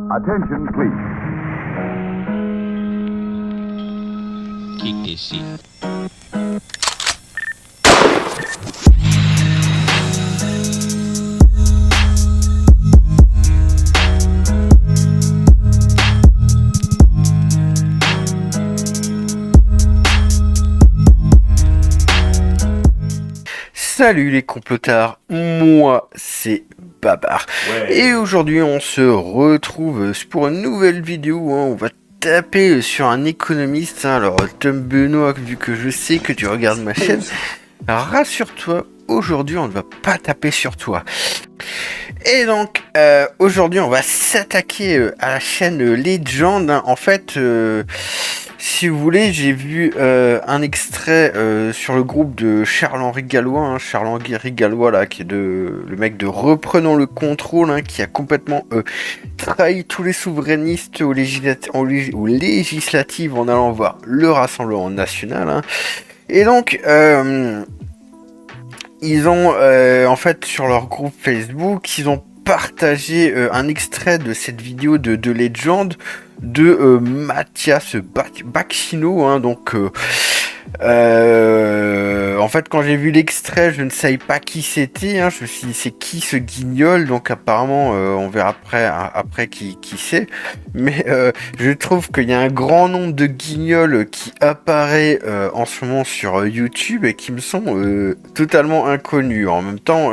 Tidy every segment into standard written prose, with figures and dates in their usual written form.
Attention, please. Kick this shit. Salut les complotards, moi c'est Babar. Ouais. Et aujourd'hui on se retrouve pour une nouvelle vidéo, on va taper sur un économiste. Alors Tom Benoît, vu que je sais que tu regardes ma chaîne, rassure-toi, aujourd'hui on ne va pas taper sur toi. Et donc aujourd'hui on va s'attaquer à la chaîne Legend. En fait, si vous voulez, j'ai vu un extrait sur le groupe de Charles-Henri Gallois, Charles-Henri Gallois là, qui est le mec de Reprenons le contrôle, qui a complètement trahi tous les souverainistes aux législatives en allant voir le Rassemblement national. Et donc ils ont en fait sur leur groupe Facebook, ils ont partagé un extrait de cette vidéo de Legend de Mathias Bacchino, donc en fait quand j'ai vu l'extrait je ne savais pas qui c'était, je me suis dit c'est qui ce guignol, donc apparemment on verra après qui c'est, mais je trouve qu'il y a un grand nombre de guignols qui apparaît en ce moment sur YouTube et qui me sont totalement inconnus. En même temps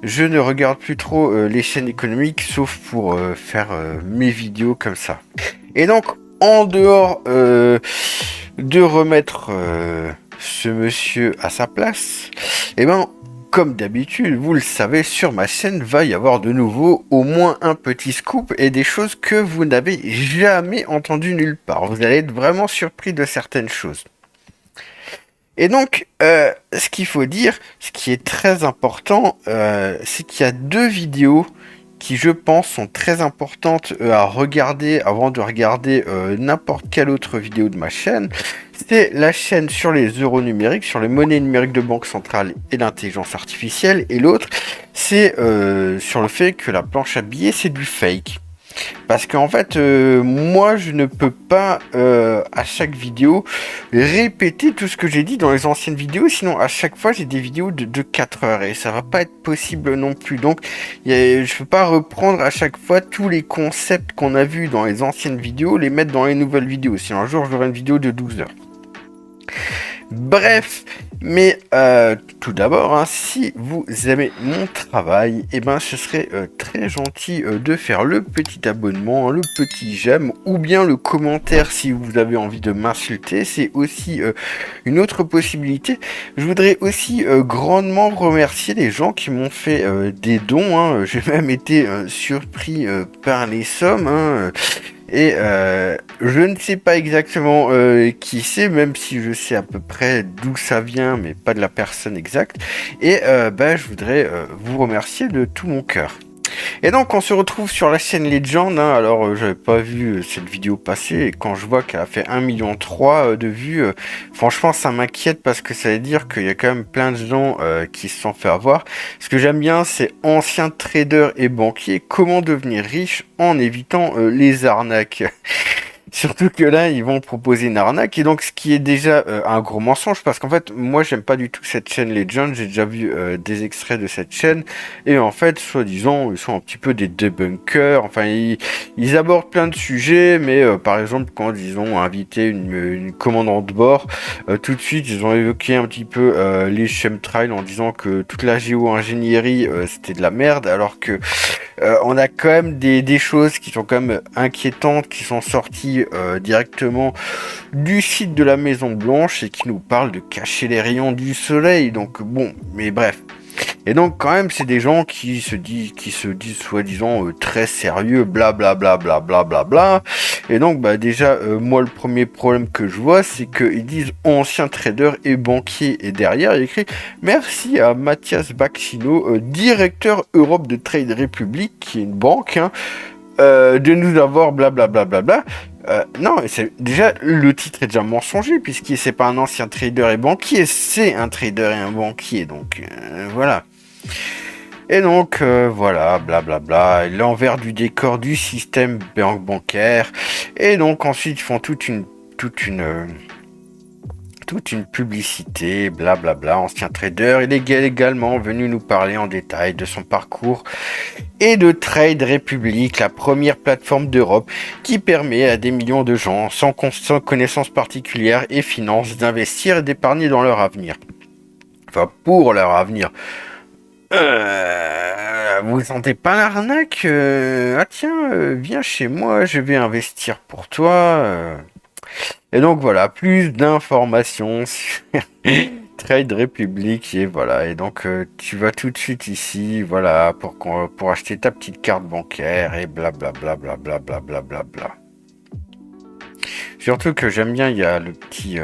je ne regarde plus trop les chaînes économiques sauf pour faire mes vidéos comme ça. Et donc en dehors de remettre ce monsieur à sa place, et ben comme d'habitude, vous le savez, sur ma chaîne va y avoir de nouveau au moins un petit scoop et des choses que vous n'avez jamais entendues nulle part. Vous allez être vraiment surpris de certaines choses. Et donc, ce qu'il faut dire, ce qui est très important, c'est qu'il y a deux vidéos qui, je pense, sont très importantes à regarder avant de regarder n'importe quelle autre vidéo de ma chaîne. C'est la chaîne sur les euros numériques, sur les monnaies numériques de banque centrale et l'intelligence artificielle. Et l'autre, c'est sur le fait que la planche à billets, c'est du fake. Parce qu'en fait, moi, je ne peux pas, à chaque vidéo, répéter tout ce que j'ai dit dans les anciennes vidéos. Sinon, à chaque fois, j'ai des vidéos de 4 heures. Et ça va pas être possible non plus. Donc, je ne peux pas reprendre à chaque fois tous les concepts qu'on a vus dans les anciennes vidéos, les mettre dans les nouvelles vidéos. Sinon, un jour, j'aurai une vidéo de 12 heures. Bref, mais tout d'abord, si vous aimez mon travail, et ben ce serait très gentil de faire le petit abonnement, le petit j'aime, ou bien le commentaire si vous avez envie de m'insulter. C'est aussi une autre possibilité. Je voudrais aussi grandement remercier les gens qui m'ont fait des dons. J'ai même été surpris par les sommes. Et je ne sais pas exactement qui c'est, même si je sais à peu près d'où ça vient, mais pas de la personne exacte. Et je voudrais vous remercier de tout mon cœur. Et donc on se retrouve sur la chaîne Legend. Alors j'avais pas vu cette vidéo passer, et quand je vois qu'elle a fait 1,3 million de vues, franchement ça m'inquiète, parce que ça veut dire qu'il y a quand même plein de gens qui se sont fait avoir. Ce que j'aime bien, c'est anciens traders et banquiers, comment devenir riche en évitant les arnaques. Surtout que là, ils vont proposer une arnaque, et donc ce qui est déjà un gros mensonge, parce qu'en fait, moi, j'aime pas du tout cette chaîne Legend. J'ai déjà vu des extraits de cette chaîne, et en fait, soi-disant, ils sont un petit peu des debunkers. Enfin, ils abordent plein de sujets, mais par exemple, quand ils ont invité une commandante de bord, tout de suite, ils ont évoqué un petit peu les chemtrails en disant que toute la géo-ingénierie, c'était de la merde, alors que on a quand même des choses qui sont quand même inquiétantes, qui sont sorties directement du site de la Maison Blanche, et qui nous parlent de cacher les rayons du soleil. Donc bon, mais bref. Et donc quand même, c'est des gens qui se disent soi-disant très sérieux, blablabla, blablabla. Et donc déjà, moi le premier problème que je vois, c'est qu'ils disent ancien trader et banquier, et derrière il y a écrit merci à Mathias Bacchino, directeur Europe de Trade Republic, qui est une banque, de nous avoir blablabla. Non, déjà le titre est déjà mensonger, puisque c'est pas un ancien trader et banquier, c'est un trader et un banquier, donc voilà. Et donc voilà, blablabla, l'envers du décor du système bancaire. Et donc ensuite ils font toute une publicité, blablabla, ancien trader. Il est également venu nous parler en détail de son parcours et de Trade Republic, la première plateforme d'Europe qui permet à des millions de gens sans connaissance particulière et finance d'investir et d'épargner dans leur avenir. Enfin, pour leur avenir. Vous sentez pas l'arnaque? Ah tiens, viens chez moi, je vais investir pour toi. Et donc voilà, plus d'informations sur Trade Republic et voilà. Et donc tu vas tout de suite ici, voilà, pour acheter ta petite carte bancaire et blablabla, blablabla, blablabla. Surtout que j'aime bien, il y a le petit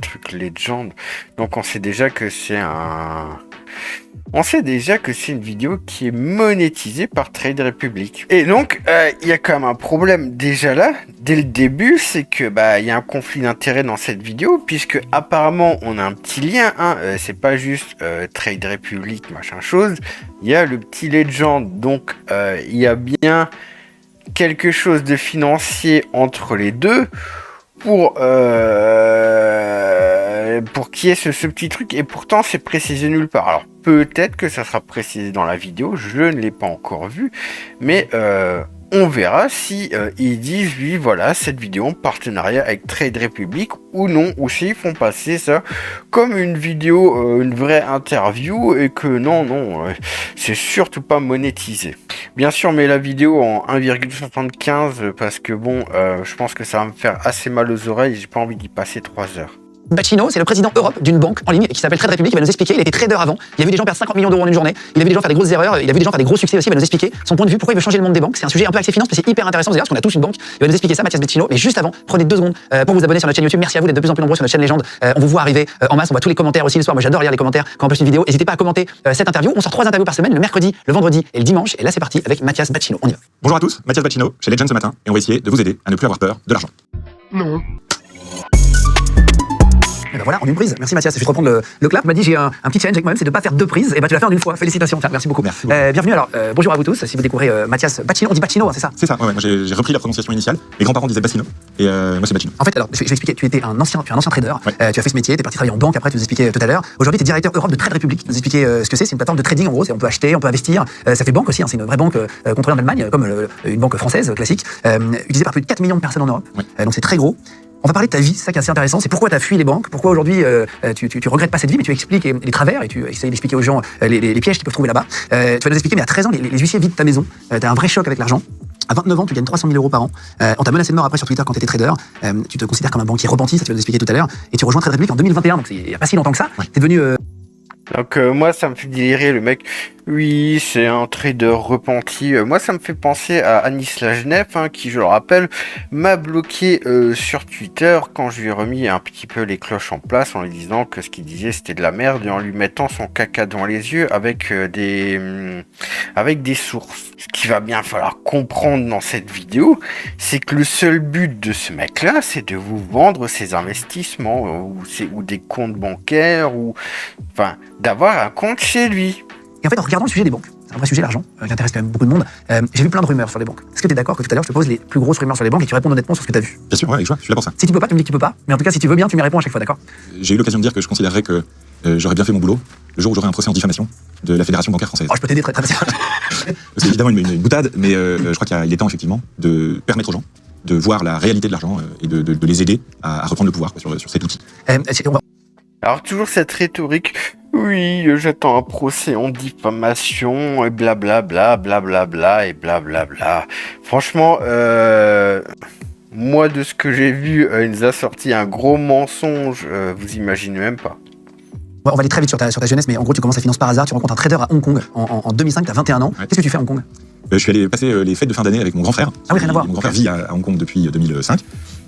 truc Legend. Donc on sait déjà que c'est une vidéo qui est monétisée par Trade Republic. Et donc, il y a quand même un problème déjà là, dès le début, c'est que il y a un conflit d'intérêt dans cette vidéo, puisque apparemment on a un petit lien, c'est pas juste Trade Republic, machin chose, il y a le petit Legend, donc il y a bien quelque chose de financier entre les deux, pour qu'il y ait ce petit truc, et pourtant c'est précisé nulle part. Alors peut-être que ça sera précisé dans la vidéo, je ne l'ai pas encore vu, mais on verra si ils disent oui voilà cette vidéo en partenariat avec Trade Republic ou non, ou s'ils font passer ça comme une vidéo, une vraie interview, et que non, c'est surtout pas monétisé. Bien sûr, mais la vidéo en 1,75 parce que bon, je pense que ça va me faire assez mal aux oreilles, j'ai pas envie d'y passer 3 heures. Bacchino, c'est le président Europe d'une banque en ligne qui s'appelle Trade Republic. Il va nous expliquer, il était trader avant, il a vu des gens perdre 50 millions d'euros en une journée, il a vu des gens faire des grosses erreurs, il a vu des gens faire des gros succès aussi. Il va nous expliquer son point de vue, pourquoi il veut changer le monde des banques. C'est un sujet un peu axé finance, mais c'est hyper intéressant d'ailleurs, parce qu'on a tous une banque. Il va nous expliquer ça, Mathias Bacchino. Mais juste avant, prenez 2 secondes pour vous abonner sur notre chaîne YouTube. Merci à vous d'être de plus en plus nombreux sur notre chaîne Légende. On vous voit arriver en masse, on voit tous les commentaires aussi le soir. Moi j'adore lire les commentaires quand on poste une vidéo. N'hésitez pas à commenter cette interview. On sort 3 interviews par semaine, le mercredi, le vendredi et le dimanche. Et là c'est parti avec Mathias Bacchino. On y va. Bonjour à tous, Mathias Bacchino, chez Legend ce matin, et on va essayer de vous aider à ne plus avoir peur de l'argent. Non. Et ben voilà, en une prise. Merci Mathias. Je vais te reprendre le clap. Tu m'as dit j'ai un petit challenge avec moi-même, c'est de ne pas faire 2 prises. Et ben tu l'as fait en une fois. Félicitations. Tiens, merci beaucoup. Merci. Bienvenue alors. Bonjour à vous tous. Si vous découvrez Mathias Bacchino, on dit Bacchino, hein, c'est ça? C'est ça, ouais, moi j'ai repris la prononciation initiale. Mes grands-parents disaient Bacchino, et moi c'est Bacchino. En fait, alors, je vais expliquer. Tu es un ancien trader. Ouais. Tu as fait ce métier. Tu es parti travailler en banque. Après, tu nous expliquais tout à l'heure. Aujourd'hui, tu es directeur Europe de Trade Republic. Tu nous expliquais ce que c'est. C'est une plateforme de trading en gros. On peut acheter, on peut investir. Ça fait banque aussi. Hein, c'est une vraie banque contrôlée en Allemagne, comme une banque française classique, utilisée par plus de 4 millions de personnes en Europe. Ouais. Donc c'est très gros. On va parler de ta vie, c'est ça qui est assez intéressant, c'est pourquoi tu as fui les banques, pourquoi aujourd'hui tu regrettes pas cette vie, mais tu expliques les travers et tu essayes d'expliquer aux gens les pièges qu'ils peuvent trouver là-bas. Tu vas nous expliquer, mais à 13 ans, les huissiers vident ta maison, tu as un vrai choc avec l'argent. À 29 ans, tu gagnes 300 000 euros par an. On t'a menacé de mort après sur Twitter quand tu étais trader. Tu te considères comme un banquier repenti, ça tu vas nous expliquer tout à l'heure. Et tu rejoins Trade Republic en 2021, donc il n'y a pas si longtemps que ça. Ouais. Tu es devenu... Donc moi ça me fait délirer le mec, oui c'est un trader repenti, moi ça me fait penser à Anis Lagenef, qui je le rappelle m'a bloqué sur Twitter quand je lui ai remis un petit peu les cloches en place en lui disant que ce qu'il disait c'était de la merde et en lui mettant son caca dans les yeux avec des sources. Ce qu'il va bien falloir comprendre dans cette vidéo, c'est que le seul but de ce mec là c'est de vous vendre ses investissements ou des comptes bancaires ou enfin d'avoir un compte chez lui. Et en fait, en regardant le sujet des banques, c'est un vrai sujet, l'argent, qui intéresse quand même beaucoup de monde, j'ai vu plein de rumeurs sur les banques. Est-ce que tu es d'accord que tout à l'heure, je te pose les plus grosses rumeurs sur les banques et tu réponds honnêtement sur ce que tu as vu? Bien sûr, ouais, avec joie, je suis là pour ça. Si tu peux pas, tu me dis que tu peux pas, mais en tout cas, si tu veux bien, tu me réponds à chaque fois, d'accord? J'ai eu l'occasion de dire que je considérerais que j'aurais bien fait mon boulot le jour où j'aurai un procès en diffamation de la Fédération bancaire française. Oh, je peux t'aider très bien. C'est évidemment une boutade, mais je crois qu'il est temps effectivement de permettre aux gens de voir la réalité de l'argent et de les aider à reprendre le pouvoir sur cet outil. Alors toujours cette rhétorique, oui, j'attends un procès en diffamation et blablabla, blablabla et blablabla. Franchement, moi de ce que j'ai vu, il nous a sorti un gros mensonge, vous imaginez même pas. Ouais, on va aller très vite sur ta jeunesse, mais en gros, tu commences à finance par hasard, tu rencontres un trader à Hong Kong en 2005, tu as 21 ans. Ouais. Qu'est-ce que tu fais à Hong Kong? Je suis allé passer les fêtes de fin d'année avec mon grand frère. Ah oui, rien à voir. Mon grand frère vit à Hong Kong depuis 2005.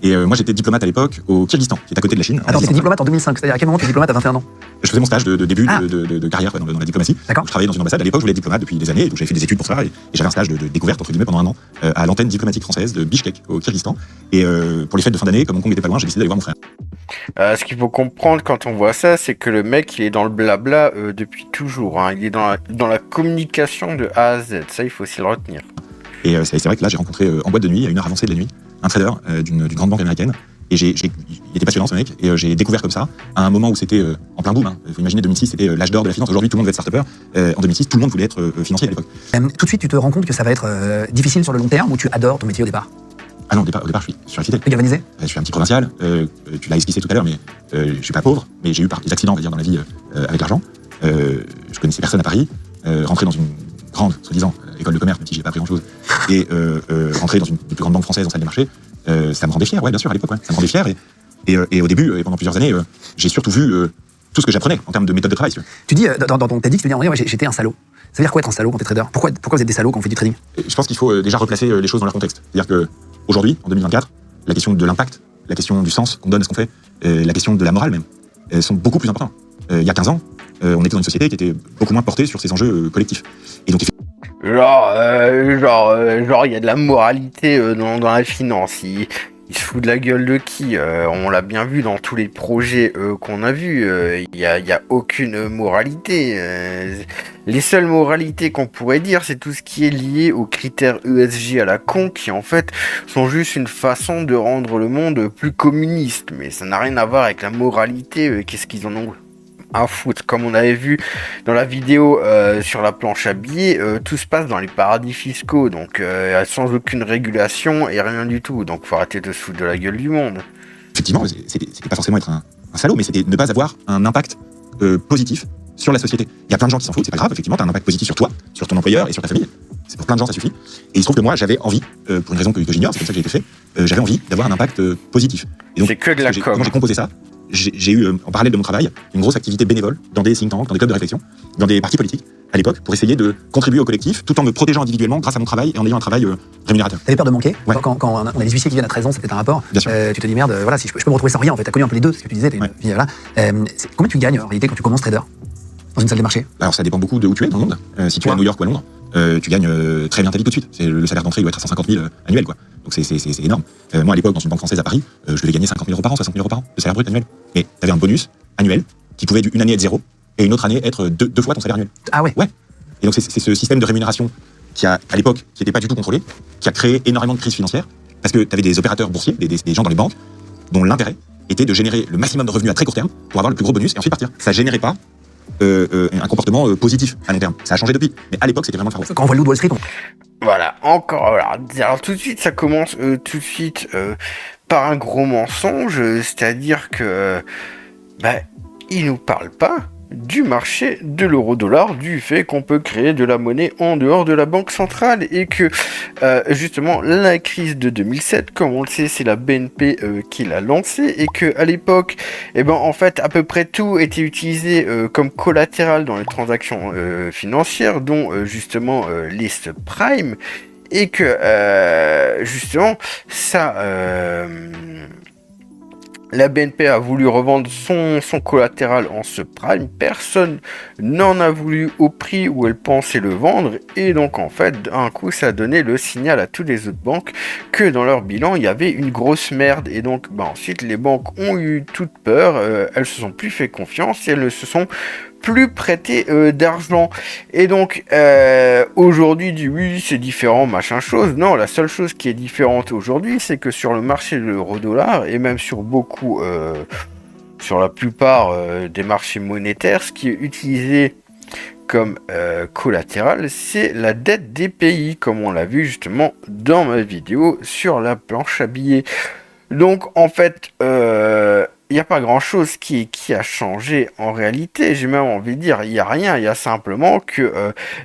Et moi, j'étais diplomate à l'époque au Kyrgyzstan, qui est à côté de la Chine. Attends, t'étais diplomate en 2005, c'est-à-dire à quel moment tu es diplomate à 21 ans? Je faisais mon stage de début de carrière dans la diplomatie. D'accord. Je travaillais dans une ambassade. À l'époque, je voulais être diplomate depuis des années, donc j'avais fait des études pour ça. Et j'avais un stage de découverte, entre guillemets, pendant 1 an, à l'antenne diplomatique française de Bishkek, au Kyrgyzstan. Et pour les fêtes de fin d'année, comme Hong Kong n'était pas loin, j'ai décidé d'aller voir mon frère. Ce qu'il faut comprendre quand on voit ça, c'est que le mec, il est dans le blabla depuis toujours. Hein. Il est dans la communication de A à Z. Ça, il faut aussi le retenir. Et c'est vrai que là, j'ai rencontré en boîte de nuit, à 1h avancée de la nuit, un trader d'une grande banque américaine. Et il était passionnant ce mec, et j'ai découvert comme ça, à un moment où c'était en plein boom. Il faut imaginer 2006, c'était l'âge d'or de la finance. Aujourd'hui, tout le monde veut être start-upper. En 2006, tout le monde voulait être financier à l'époque. Tout de suite, tu te rends compte que ça va être difficile sur le long terme ou tu adores ton métier au départ? Ah non, au départ, je suis infidèle. T'es galvanisé? Je suis un petit provincial, tu l'as esquissé tout à l'heure, mais je suis pas pauvre, mais j'ai eu des accidents, on va dire, dans la vie avec l'argent. Je connaissais personne à Paris, rentré dans une grande, soi-disant, école de commerce, même si j'ai pas appris grand-chose, et rentré dans une des plus grandes banques françaises en salle des marchés, ça me rendait fier, ouais, bien sûr, à l'époque, ouais, ça me rendait fier, et au début, et pendant plusieurs années, j'ai surtout vu tout ce que j'apprenais en termes de méthode de travail. Tu dis, dans ton TEDx, tu dis, ouais, j'étais un salaud. Ça veut dire quoi être un salaud quand t'es trader? Pourquoi vous êtes des salauds quand vous faites du trading? Je pense qu'il faut déjà replacer les choses dans leur contexte. C'est-à-dire que aujourd'hui, en 2024, la question de l'impact, la question du sens qu'on donne à ce qu'on fait, la question de la morale même, sont beaucoup plus importantes. Il y a 15 ans, on était dans une société qui était beaucoup moins portée sur ces enjeux collectifs. Et donc, Genre, il y a de la moralité dans la finance. Il se fout de la gueule de qui? On l'a bien vu dans tous les projets qu'on a vus. Il y a aucune moralité. Les seules moralités qu'on pourrait dire, c'est tout ce qui est lié aux critères ESG à la con, qui en fait sont juste une façon de rendre le monde plus communiste. Mais ça n'a rien à voir avec la moralité. Qu'est-ce qu'ils en ont à foutre? Comme on avait vu dans la vidéo sur la planche à billets, tout se passe dans les paradis fiscaux, donc sans aucune régulation et rien du tout. Donc faut arrêter de se foutre de la gueule du monde. Effectivement, c'était pas forcément être un salaud, mais c'était ne pas avoir un impact positif sur la société. Il y a plein de gens qui s'en foutent, c'est pas grave, effectivement, t'as un impact positif sur toi, sur ton employeur et sur ta famille. C'est pour plein de gens, ça suffit. Et il se trouve que moi, j'avais envie, pour une raison que j'ignore, c'est comme ça que j'ai été fait, j'avais envie d'avoir un impact positif. Et donc, c'est que de la com. Comment j'ai composé ça? J'ai eu, en parallèle de mon travail, une grosse activité bénévole dans des think tanks, dans des clubs de réflexion, dans des partis politiques, à l'époque, pour essayer de contribuer au collectif, tout en me protégeant individuellement grâce à mon travail et en ayant un travail rémunérateur. T'avais peur de manquer? Ouais. Quand on a des huissiers qui viennent à 13 ans, c'était un rapport. Bien sûr. Tu te dis, merde, voilà, si je peux me retrouver sans rien, en fait. T'as connu un peu les deux, ce que tu disais. Ouais. Voilà. Combien tu gagnes, en réalité, quand tu commences trader? Dans une salle des marchés? Alors ça dépend beaucoup de où tu es dans le monde. Si tu es à New York ou à Londres, tu gagnes très bien ta vie tout de suite. Le salaire d'entrée doit être à 150 000 annuel, quoi. Donc c'est énorme. Moi, à l'époque, dans une banque française à Paris, je devais gagner 50 000 euros par an, 60 000 euros par an de salaire brut annuel. Et tu avais un bonus annuel qui pouvait une année être 0 et une autre année être deux fois ton salaire annuel. Ah ouais? Ouais. Et donc c'est ce système de rémunération qui a, à l'époque, qui n'était pas du tout contrôlé, qui a créé énormément de crises financières, parce que tu avais des opérateurs boursiers, des gens dans les banques, dont l'intérêt était de générer le maximum de revenus à très court terme pour avoir le plus gros bonus et ensuite partir. Ça générait pas un comportement positif à long terme. Ça a changé depuis, mais à l'époque c'était vraiment le faire. Quand on voit le loup de Wall Street, Voilà, encore. Alors tout de suite, ça commence par un gros mensonge, c'est-à-dire que il nous parle pas du marché de l'euro-dollar, du fait qu'on peut créer de la monnaie en dehors de la banque centrale et que justement la crise de 2007, comme on le sait, c'est la BNP qui l'a lancée et que à l'époque, en fait, à peu près tout était utilisé comme collatéral dans les transactions financières, dont justement les subprimes, et que justement ça la BNP a voulu revendre son collatéral en subprime, personne n'en a voulu au prix où elle pensait le vendre, et donc en fait, d'un coup, ça a donné le signal à toutes les autres banques que dans leur bilan, il y avait une grosse merde, et donc ensuite, les banques ont eu toute peur, elles se sont plus fait confiance, et elles ne se sont plus prêter d'argent. Et donc aujourd'hui, oui, c'est différent, machin chose. Non, la seule chose qui est différente aujourd'hui, c'est que sur le marché de l'euro-dollar, et même sur beaucoup, sur la plupart des marchés monétaires, ce qui est utilisé comme collatéral, c'est la dette des pays, comme on l'a vu justement dans ma vidéo sur la planche à billets. Donc en fait, il n'y a pas grand chose qui a changé en réalité. J'ai même envie de dire, il n'y a rien. Il y a simplement que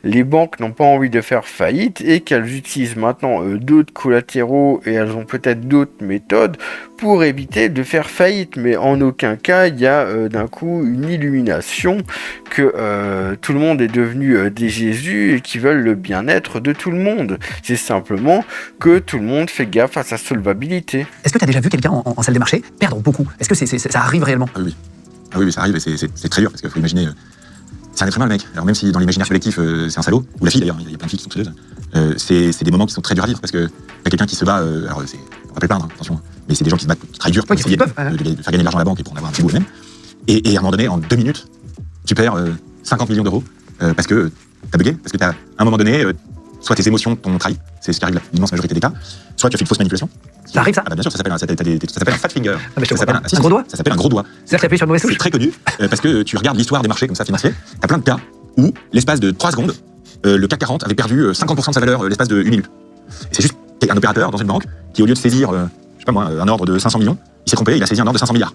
les banques n'ont pas envie de faire faillite et qu'elles utilisent maintenant d'autres collatéraux et elles ont peut-être d'autres méthodes pour éviter de faire faillite. Mais en aucun cas, il y a d'un coup une illumination que tout le monde est devenu des Jésus et qui veulent le bien-être de tout le monde. C'est simplement que tout le monde fait gaffe à sa solvabilité. Est-ce que tu as déjà vu quelqu'un en salle des marchés perdre beaucoup? Est-ce que ça arrive réellement? Ah oui, ça arrive et c'est très dur parce qu'il faut imaginer. C'est un être humain le mec. Alors même si dans l'imaginaire collectif c'est un salaud, ou la fille d'ailleurs, il y a plein de filles qui sont tradeuses, c'est des moments qui sont très durs à vivre parce que t'as quelqu'un qui se bat, alors on va pas le plaindre, attention, mais c'est des gens qui se battent, qui travaillent dur pour Ouais, qui essayer peuvent, de faire gagner de l'argent à la banque et pour en avoir un petit bout eux-mêmes. Et à un moment donné, en 2 minutes, tu perds 50 millions d'euros parce que t'as bugué, parce que à un moment donné, soit tes émotions t'ont trahi, c'est ce qui arrive l'immense majorité des cas, soit tu as fait une fausse manipulation. Ça arrive, ça? Ah bah bien sûr, ça s'appelle un fat finger. mais je te Ça vois s'appelle pas. Un gros doigt? Ça s'appelle un gros doigt. C'est-à-dire que t'as appuyé sur le mauvais C'est touche? très connu parce que tu regardes l'histoire des marchés comme ça financiers, t'as plein de cas où l'espace de 3 secondes, le CAC 40 avait perdu 50% de sa valeur l'espace de 1 minute. Et c'est juste un opérateur dans une banque qui, au lieu de saisir, je sais pas moi, un ordre de 500 millions, il s'est trompé, il a saisi un ordre de 500 milliards.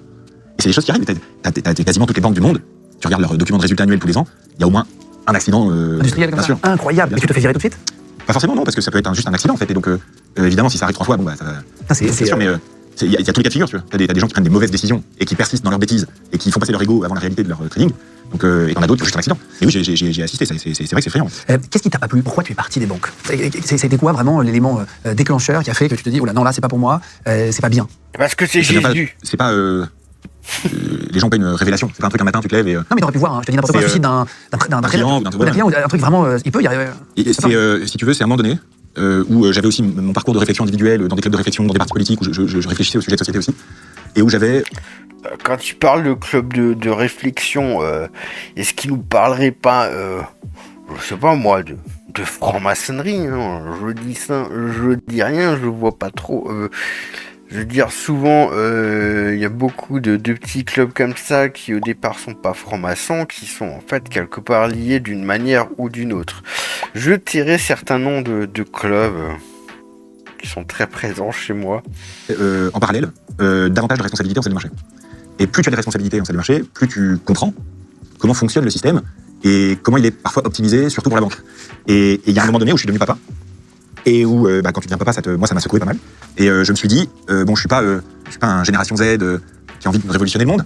Et c'est des choses qui arrivent. T'as quasiment toutes les banques du monde, tu regardes leurs documents de résultats annuels tous les ans, il y a au moins un accident Industriel comme bien ça? sûr. Incroyable. Bien Et tu te sûr. fais virer tout de suite? Pas forcément non, parce que ça peut être juste un accident en fait. Et donc évidemment si ça arrive 3 fois, bon bah ça Ah, c'est c'est sûr, mais il y a tous les cas de figure, tu vois. T'as des gens qui prennent des mauvaises décisions et qui persistent dans leurs bêtises et qui font passer leur ego avant la réalité de leur trading. Donc, et t'en as d'autres qui ont juste un accident. Et oui, j'ai assisté, c'est vrai que c'est effrayant. Qu'est-ce qui t'a pas plu? Pourquoi tu es parti des banques? C'était quoi vraiment l'élément déclencheur qui a fait que tu te dis, oh là non, là c'est pas pour moi, c'est pas bien? Parce que c'est Jésus. C'est pas. Les gens ont pas une révélation. C'est pas un truc un matin, tu te lèves et. Non, mais t'aurais pu voir, hein, je te dis n'importe quoi, un suicide d'un client ou d'un client, ou un truc vraiment, il peut y arriver. Et c'est, si tu veux, c'est à un moment donné où j'avais aussi mon parcours de réflexion individuelle dans des clubs de réflexion, dans des partis politiques où je réfléchissais au sujet de société aussi. Et où j'avais. Quand tu parles de club de réflexion, est-ce qu'il nous parlerait pas, je sais pas moi, de franc-maçonnerie, hein, je dis ça, je dis rien, je vois pas trop. Je veux dire, souvent, il y a beaucoup de petits clubs comme ça qui au départ sont pas francs-maçons, qui sont en fait quelque part liés d'une manière ou d'une autre. Je tairai certains noms de clubs qui sont très présents chez moi. En parallèle, davantage de responsabilités en salle de marché. Et plus tu as des responsabilités en salle de marché, plus tu comprends comment fonctionne le système et comment il est parfois optimisé, surtout pour la banque. Et il y a un moment donné où je suis devenu papa, et où quand tu deviens papa, moi ça m'a secoué pas mal. Et je me suis dit, bon, je suis pas un génération Z qui a envie de révolutionner le monde,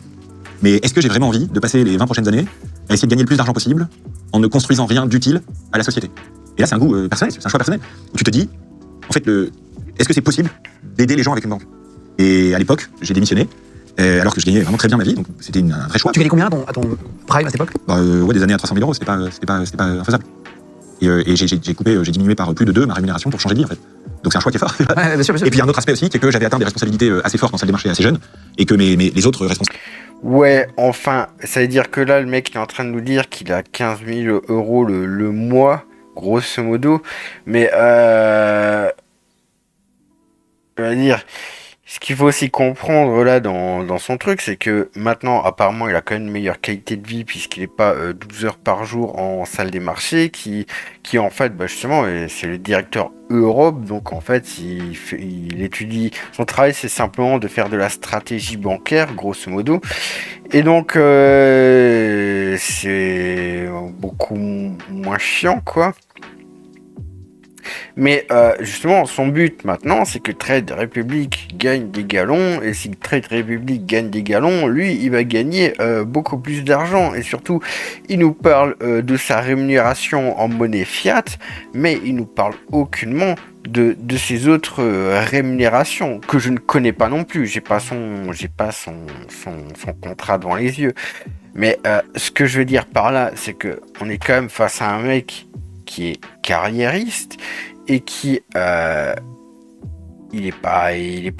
mais est-ce que j'ai vraiment envie de passer les 20 prochaines années à essayer de gagner le plus d'argent possible en ne construisant rien d'utile à la société? Et là, c'est un goût personnel, c'est un choix personnel, où tu te dis, en fait, est-ce que c'est possible d'aider les gens avec une banque? Et à l'époque, j'ai démissionné, alors que je gagnais vraiment très bien ma vie, donc c'était un vrai choix. Tu gagnais combien à ton prime à cette époque? Ouais, des années à 300 000 euros, c'était pas infaisable. Et j'ai diminué par plus de 2 ma rémunération pour changer de vie en fait. Donc c'est un choix qui est fort. Ouais, bien sûr, bien sûr. Et puis il y a un autre aspect aussi, c'est que j'avais atteint des responsabilités assez fortes en salle des marchés assez jeune, et que les autres responsables. Ouais, enfin, ça veut dire que là, le mec est en train de nous dire qu'il a 15 000 euros le mois, grosso modo, mais je veux dire, ce qu'il faut aussi comprendre là dans son truc, c'est que maintenant, apparemment, il a quand même une meilleure qualité de vie puisqu'il n'est pas 12 heures par jour en salle des marchés, qui en fait, bah justement, c'est le directeur Europe, donc en fait, il étudie, son travail, c'est simplement de faire de la stratégie bancaire, grosso modo, et donc c'est beaucoup moins chiant, quoi. Mais justement, son but maintenant, c'est que Trade Republic gagne des galons. Et si Trade Republic gagne des galons, lui, il va gagner beaucoup plus d'argent. Et surtout, il nous parle de sa rémunération en monnaie fiat, mais il nous parle aucunement de ses autres rémunérations que je ne connais pas non plus. J'ai pas son contrat devant les yeux. Mais ce que je veux dire par là, c'est que on est quand même face à un mec qui est carriériste et qui il est pas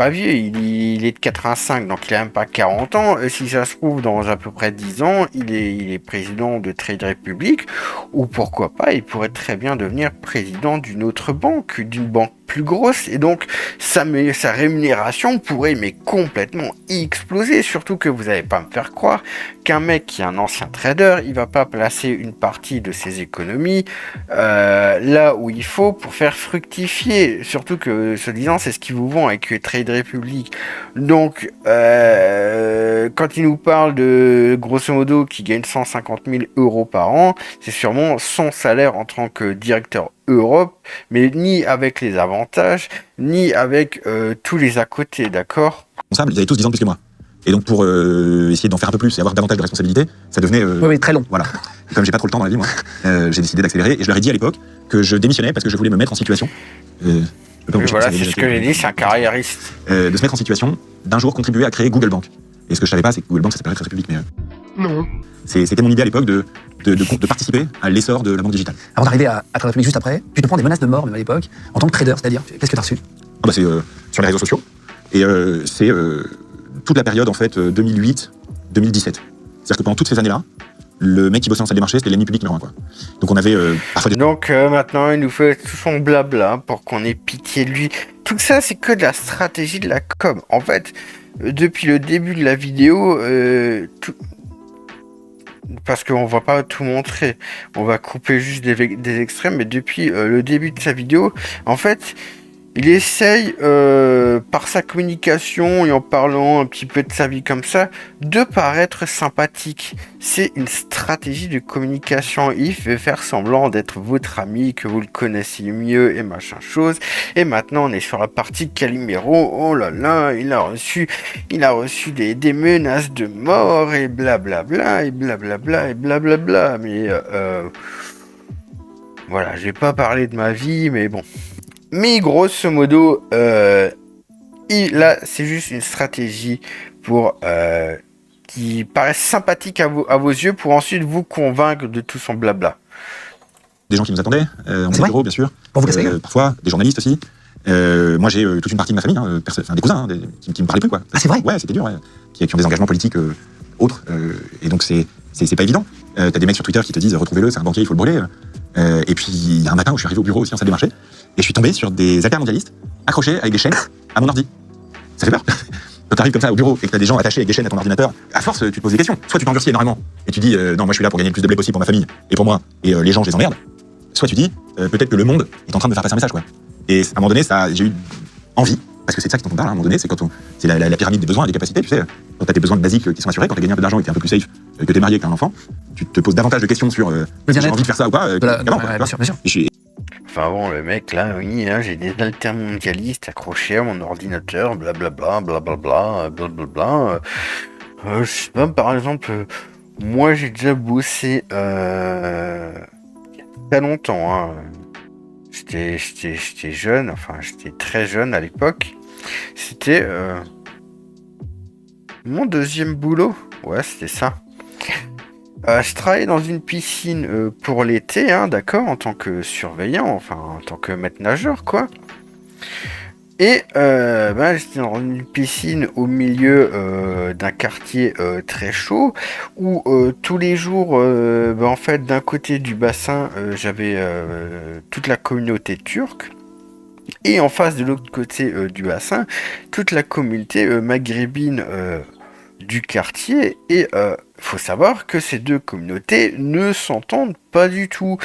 vieux, il est de 85, donc il a même pas 40 ans. Si ça se trouve, dans à peu près 10 ans, il est président de Trade Republic, ou pourquoi pas, il pourrait très bien devenir président d'une autre banque, d'une banque plus grosse, et donc sa rémunération pourrait complètement exploser, surtout que vous n'allez pas me faire croire qu'un mec qui est un ancien trader, il va pas placer une partie de ses économies là où il faut pour faire fructifier, surtout que se disant c'est ce qu'ils vous vend avec Trade Republic. Donc quand il nous parle de grosso modo qui gagne 150 000 euros par an, c'est sûrement son salaire en tant que directeur Europe, mais ni avec les avantages, ni avec tous les à côté, d'accord? Ils avaient tous 10 ans de plus que moi. Et donc pour essayer d'en faire un peu plus et avoir davantage de responsabilités, ça devenait... Oui, très long. Voilà. Et comme j'ai pas trop le temps dans la vie, moi, j'ai décidé d'accélérer, et je leur ai dit à l'époque que je démissionnais parce que je voulais me mettre en situation... voilà, c'est ce que j'ai dit, c'est un carriériste. De se mettre en situation d'un jour contribuer à créer Google Bank. Et ce que je savais pas, c'est que Google Bank, ça s'appellerait Trade Republic, mais... Non. C'était mon idée à l'époque de participer à l'essor de la banque digitale. Avant d'arriver à Trade Republic juste après, tu te prends des menaces de mort, même à l'époque, en tant que trader, c'est-à-dire, qu'est-ce que tu as reçu? C'est sur les réseaux sociaux. Et c'est toute la période, en fait, 2008-2017. C'est-à-dire que pendant toutes ces années-là, le mec qui bossait en salle des marchés, c'était l'ennemi public numéro 1, quoi. Donc on avait parfois des... Donc maintenant, il nous fait tout son blabla pour qu'on ait pitié de lui. Tout ça, c'est que de la stratégie de la com. En fait, depuis le début de la vidéo, parce qu'on va pas tout montrer, on va couper juste des extraits, mais depuis le début de sa vidéo, en fait, il essaye, par sa communication et en parlant un petit peu de sa vie comme ça, de paraître sympathique. C'est une stratégie de communication. Il fait faire semblant d'être votre ami, que vous le connaissez mieux et machin chose. Et maintenant, on est sur la partie Calimero. Oh là là, il a reçu des menaces de mort et blablabla, et blablabla, et blablabla. Mais, voilà, je vais pas parler de ma vie, mais bon. Mais grosso modo, là, c'est juste une stratégie pour qui paraît sympathique à vos yeux pour ensuite vous convaincre de tout son blabla. Des gens qui nous attendaient, en C'est vrai bureau, bien sûr. Pour vous casser la gueule. Parfois, des journalistes aussi. Moi, j'ai toute une partie de ma famille, des cousins, qui me parlaient plus, quoi. Ah, c'est vrai? Ouais, c'était dur, ouais. Qui ont des engagements politiques autres. Et donc, c'est pas évident. T'as des mecs sur Twitter qui te disent retrouvez-le, c'est un banquier, il faut le brûler. Et puis, il y a un matin où je suis arrivé au bureau aussi en salle des marchés, et je suis tombé sur des altermondialistes accrochés avec des chaînes à mon ordi. Ça fait peur. Quand t'arrives comme ça au bureau et que t'as des gens attachés avec des chaînes à ton ordinateur, à force, tu te poses des questions. Soit tu t'endurcis énormément et tu dis non, moi je suis là pour gagner le plus de blé possible pour ma famille et pour moi, et les gens, je les emmerde. Soit tu dis peut-être que le monde est en train de me faire passer un message, quoi. Et à un moment donné, j'ai eu envie, parce que c'est de ça dont on parle, à un moment donné, c'est c'est la pyramide des besoins et des capacités, tu sais. Quand t'as tes besoins basiques qui sont assurés, quand t'as gagné un peu d'argent et que t'es un peu plus safe, que t'es marié et que t'as un enfant, tu te poses davantage de questions sur j'ai envie de faire ça ou pas. Qu'avant, quoi, bien sûr, bien sûr. Enfin bon, le mec là, oui, hein, j'ai des altermondialistes accrochés à mon ordinateur, blablabla, blablabla, blablabla. Je sais pas, par exemple, moi j'ai déjà bossé il y a très longtemps, hein. J'étais jeune, enfin j'étais très jeune à l'époque. C'était mon deuxième boulot, ouais, c'était ça. Je travaillais dans une piscine pour l'été, hein, d'accord, en tant que surveillant, enfin en tant que maître nageur, quoi. Et j'étais dans une piscine au milieu d'un quartier très chaud, où tous les jours, en fait, d'un côté du bassin, j'avais toute la communauté turque. Et en face de l'autre côté du bassin, toute la communauté maghrébine du quartier. Et faut savoir que ces deux communautés ne s'entendent pas du tout.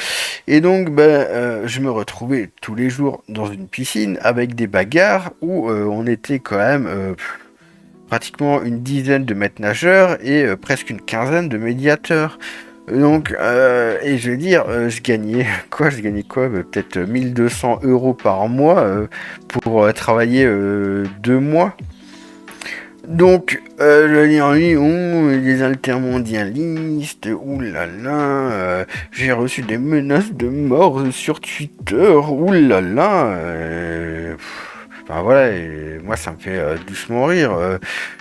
Et donc, je me retrouvais tous les jours dans une piscine avec des bagarres où on était quand même pratiquement une dizaine de maîtres nageurs et presque une quinzaine de médiateurs. Donc, et je veux dire, je gagnais quoi, peut-être 1200 € par mois pour travailler 2 mois. Donc, je dis en lui, des altermondialistes, oulala, j'ai reçu des menaces de mort sur Twitter, oulala, enfin voilà, et moi ça me fait doucement rire,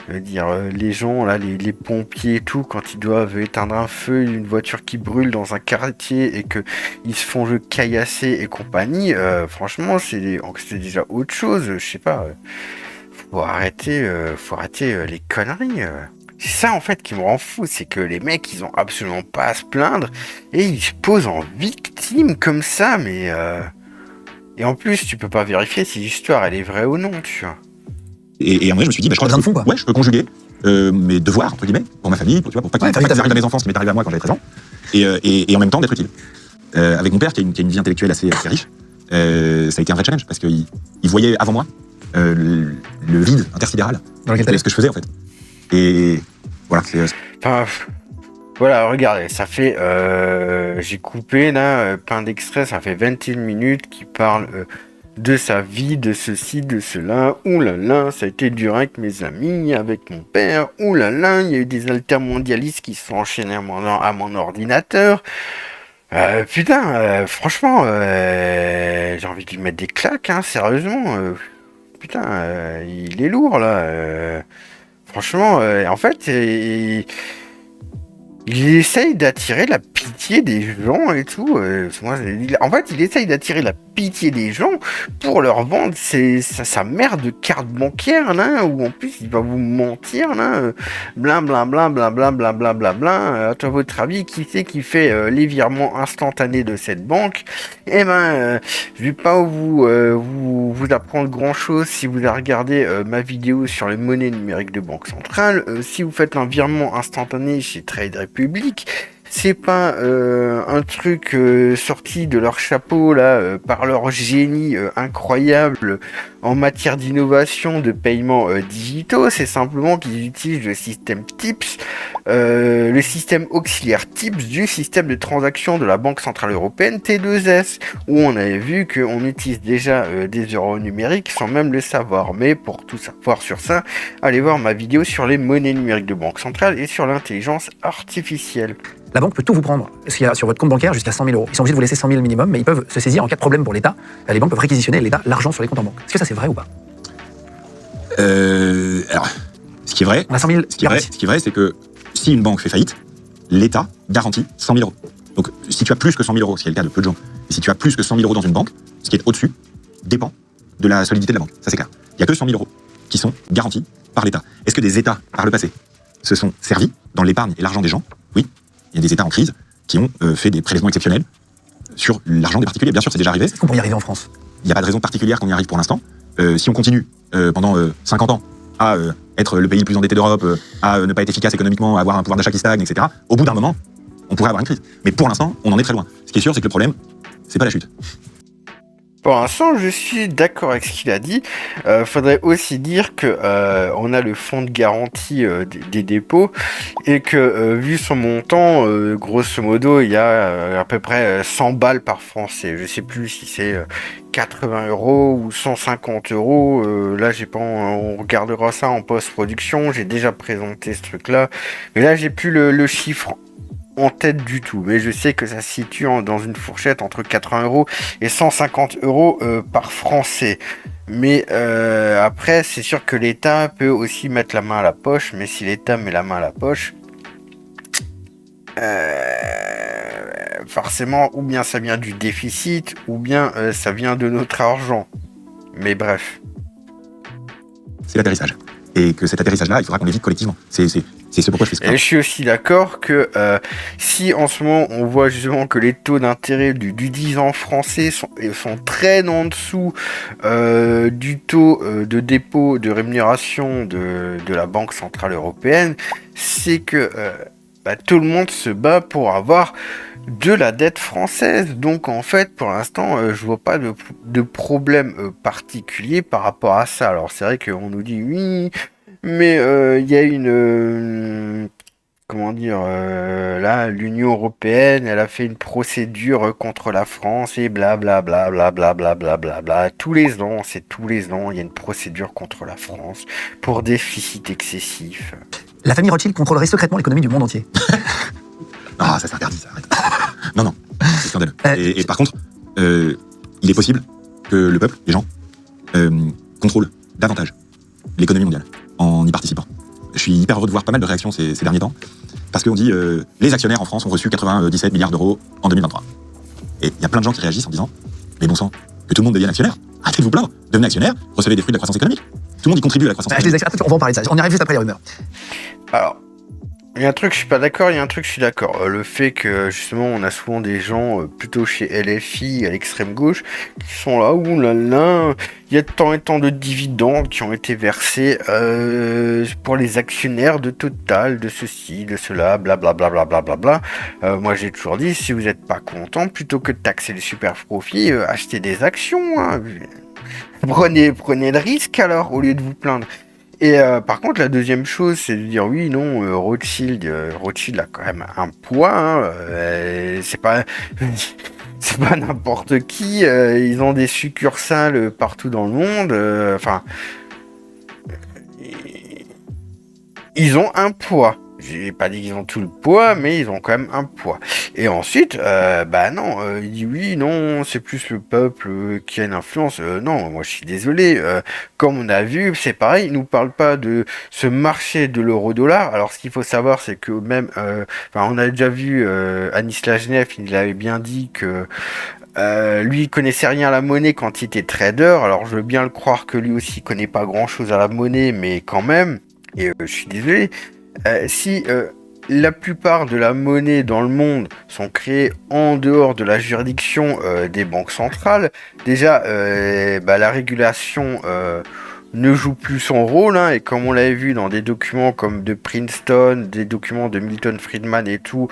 je veux dire, les gens, là, les pompiers et tout, quand ils doivent éteindre un feu, une voiture qui brûle dans un quartier et que ils se font caillasser et compagnie, franchement, c'est déjà autre chose, je sais pas. Faut arrêter les conneries. C'est ça en fait qui me rend fou, c'est que les mecs ils ont absolument pas à se plaindre et ils se posent en victime comme ça, mais et en plus tu peux pas vérifier si l'histoire elle est vraie ou non, tu vois. Et en vrai, je me suis dit, je crois que je peux conjuguer mes devoirs entre guillemets pour ma famille, pour pas qu'il arrive à mes enfants, ce qui m'est arrivé à moi quand j'avais 13 ans, et en même temps d'être utile. Avec mon père qui a une vie intellectuelle assez riche, ça a été un vrai challenge parce qu'il voyait avant moi le vide intersidéral dans lequel ce que je faisais en fait. Et voilà, Enfin, voilà, regardez, ça fait j'ai coupé là plein d'extraits, ça fait 21 minutes qui parle de sa vie, de ceci, de cela. Oulala, ça a été dur avec mes amis, avec mon père. Oulala, il y a eu des altermondialistes qui se sont enchaînés à mon ordinateur. Franchement, j'ai envie de lui mettre des claques, hein, sérieusement. Il est lourd là. Franchement, en fait, Il essaye d'attirer la pitié des gens et tout. En fait, il essaye d'attirer la pitié des gens pour leur vendre sa merde de carte bancaire, là, où en plus il va vous mentir, là. Blin, blin, blin, blin, blin, blin, blin, blin, blin. À votre avis, qui c'est qui fait les virements instantanés de cette banque? Eh ben, je vais pas vous apprendre grand chose si vous avez regardé ma vidéo sur les monnaies numériques de banque centrale. Si vous faites un virement instantané chez Trade Republic, c'est pas un truc sorti de leur chapeau là par leur génie incroyable en matière d'innovation de paiements digitaux. C'est simplement qu'ils utilisent le système TIPS, le système auxiliaire TIPS du système de transaction de la Banque Centrale Européenne T2S, où on avait vu qu'on utilise déjà des euros numériques sans même le savoir. Mais pour tout savoir sur ça, allez voir ma vidéo sur les monnaies numériques de Banque Centrale et sur l'intelligence artificielle. La banque peut tout vous prendre, ce qu'il y a sur votre compte bancaire jusqu'à 100 000 euros. Ils sont obligés de vous laisser 100 000 minimum, mais ils peuvent se saisir en cas de problème pour l'État. Les banques peuvent réquisitionner l'État l'argent sur les comptes en banque. Est-ce que ça c'est vrai ou pas? Alors, ce qui est vrai, On a 100 000 ce qui est vrai, c'est que si une banque fait faillite, l'État garantit 100 000 euros. Donc, si tu as plus que 100 000 euros, ce qui est le cas de peu de gens, et si tu as plus que 100 000 euros dans une banque, ce qui est au-dessus dépend de la solidité de la banque. Ça, c'est clair. Il n'y a que 100 000 euros qui sont garantis par l'État. Est-ce que des États, par le passé, se sont servis dans l'épargne et l'argent des gens? Oui. Il y a des États en crise qui ont fait des prélèvements exceptionnels sur l'argent des particuliers. Bien sûr, c'est déjà arrivé. Est-ce qu'on peut y arriver en France? Il n'y a pas de raison particulière qu'on y arrive pour l'instant. Si on continue pendant 50 ans à être le pays le plus endetté d'Europe, à ne pas être efficace économiquement, à avoir un pouvoir d'achat qui stagne, etc., au bout d'un moment, on pourrait avoir une crise. Mais pour l'instant, on en est très loin. Ce qui est sûr, c'est que le problème, c'est pas la chute. Pour l'instant, je suis d'accord avec ce qu'il a dit. Faudrait aussi dire que on a le fonds de garantie des dépôts et que vu son montant, grosso modo, il y a à peu près 100 balles par Français. Je sais plus si c'est 80 euros ou 150 euros. Là, j'ai pas. On regardera ça en post-production. J'ai déjà présenté ce truc-là, mais là, j'ai plus le chiffre en tête du tout, mais je sais que ça se situe dans une fourchette entre 80 euros et 150 euros par Français. Mais après, c'est sûr que l'État peut aussi mettre la main à la poche, mais si l'État met la main à la poche, forcément, ou bien ça vient du déficit, ou bien ça vient de notre argent. Mais bref. C'est l'atterrissage. Et que cet atterrissage-là, il faudra qu'on l'évite collectivement. C'est ce pourquoi je fais ce Et je suis aussi d'accord que si en ce moment on voit justement que les taux d'intérêt du 10 ans français sont très en dessous du taux de dépôt de rémunération de la Banque Centrale Européenne, c'est que tout le monde se bat pour avoir de la dette française. Donc en fait, pour l'instant, je vois pas de problème particulier par rapport à ça. Alors c'est vrai qu'on nous dit oui, mais il y a une comment dire là, l'Union européenne, elle a fait une procédure contre la France et blablabla blablabla blablabla. Tous les ans, il y a une procédure contre la France pour déficit excessif. La famille Rothschild contrôlerait secrètement l'économie du monde entier. Ah, ça c'est interdit, ça, arrête. Non, c'est scandaleux. Et par contre, il est possible que le peuple, les gens, contrôlent davantage l'économie mondiale en y participant. Je suis hyper heureux de voir pas mal de réactions ces derniers temps, parce qu'on dit les actionnaires en France ont reçu 97 milliards d'euros en 2023. Et il y a plein de gens qui réagissent en disant mais bon sang, que tout le monde devienne actionnaire. Arrêtez de vous plaindre, devenez actionnaire, recevez des fruits de la croissance économique. Tout le monde y contribue à la croissance économique. On va en parler de ça. On y arrive juste après les rumeurs. Alors, il y a un truc je suis pas d'accord, il y a un truc je suis d'accord. Le fait que justement on a souvent des gens plutôt chez LFI à l'extrême gauche qui sont là, oulala, il y a tant et tant de dividendes qui ont été versés pour les actionnaires de Total, de ceci, de cela, blablabla. Moi j'ai toujours dit, si vous n'êtes pas content, plutôt que de taxer les super profits, achetez des actions. Hein. Prenez le risque alors au lieu de vous plaindre. Et par contre, la deuxième chose, c'est de dire oui, non, Rothschild a quand même un poids. Hein, c'est pas n'importe qui. Ils ont des succursales partout dans le monde. Enfin, ils ont un poids. J'ai pas dit qu'ils ont tout le poids, mais ils ont quand même un poids. Et ensuite, non, il dit oui, non, c'est plus le peuple qui a une influence. Non, moi je suis désolé. Comme on a vu, c'est pareil, ils nous parlent pas de ce marché de l'euro-dollar. Alors ce qu'il faut savoir, c'est que même, on a déjà vu Anis Lagenef, il avait bien dit que lui, il connaissait rien à la monnaie quand il était trader. Alors je veux bien le croire que lui aussi il connaît pas grand-chose à la monnaie, mais quand même. Et je suis désolé. Si la plupart de la monnaie dans le monde sont créées en dehors de la juridiction des banques centrales, déjà la régulation ne joue plus son rôle, hein, et comme on l'avait vu dans des documents comme de Princeton, des documents de Milton Friedman et tout,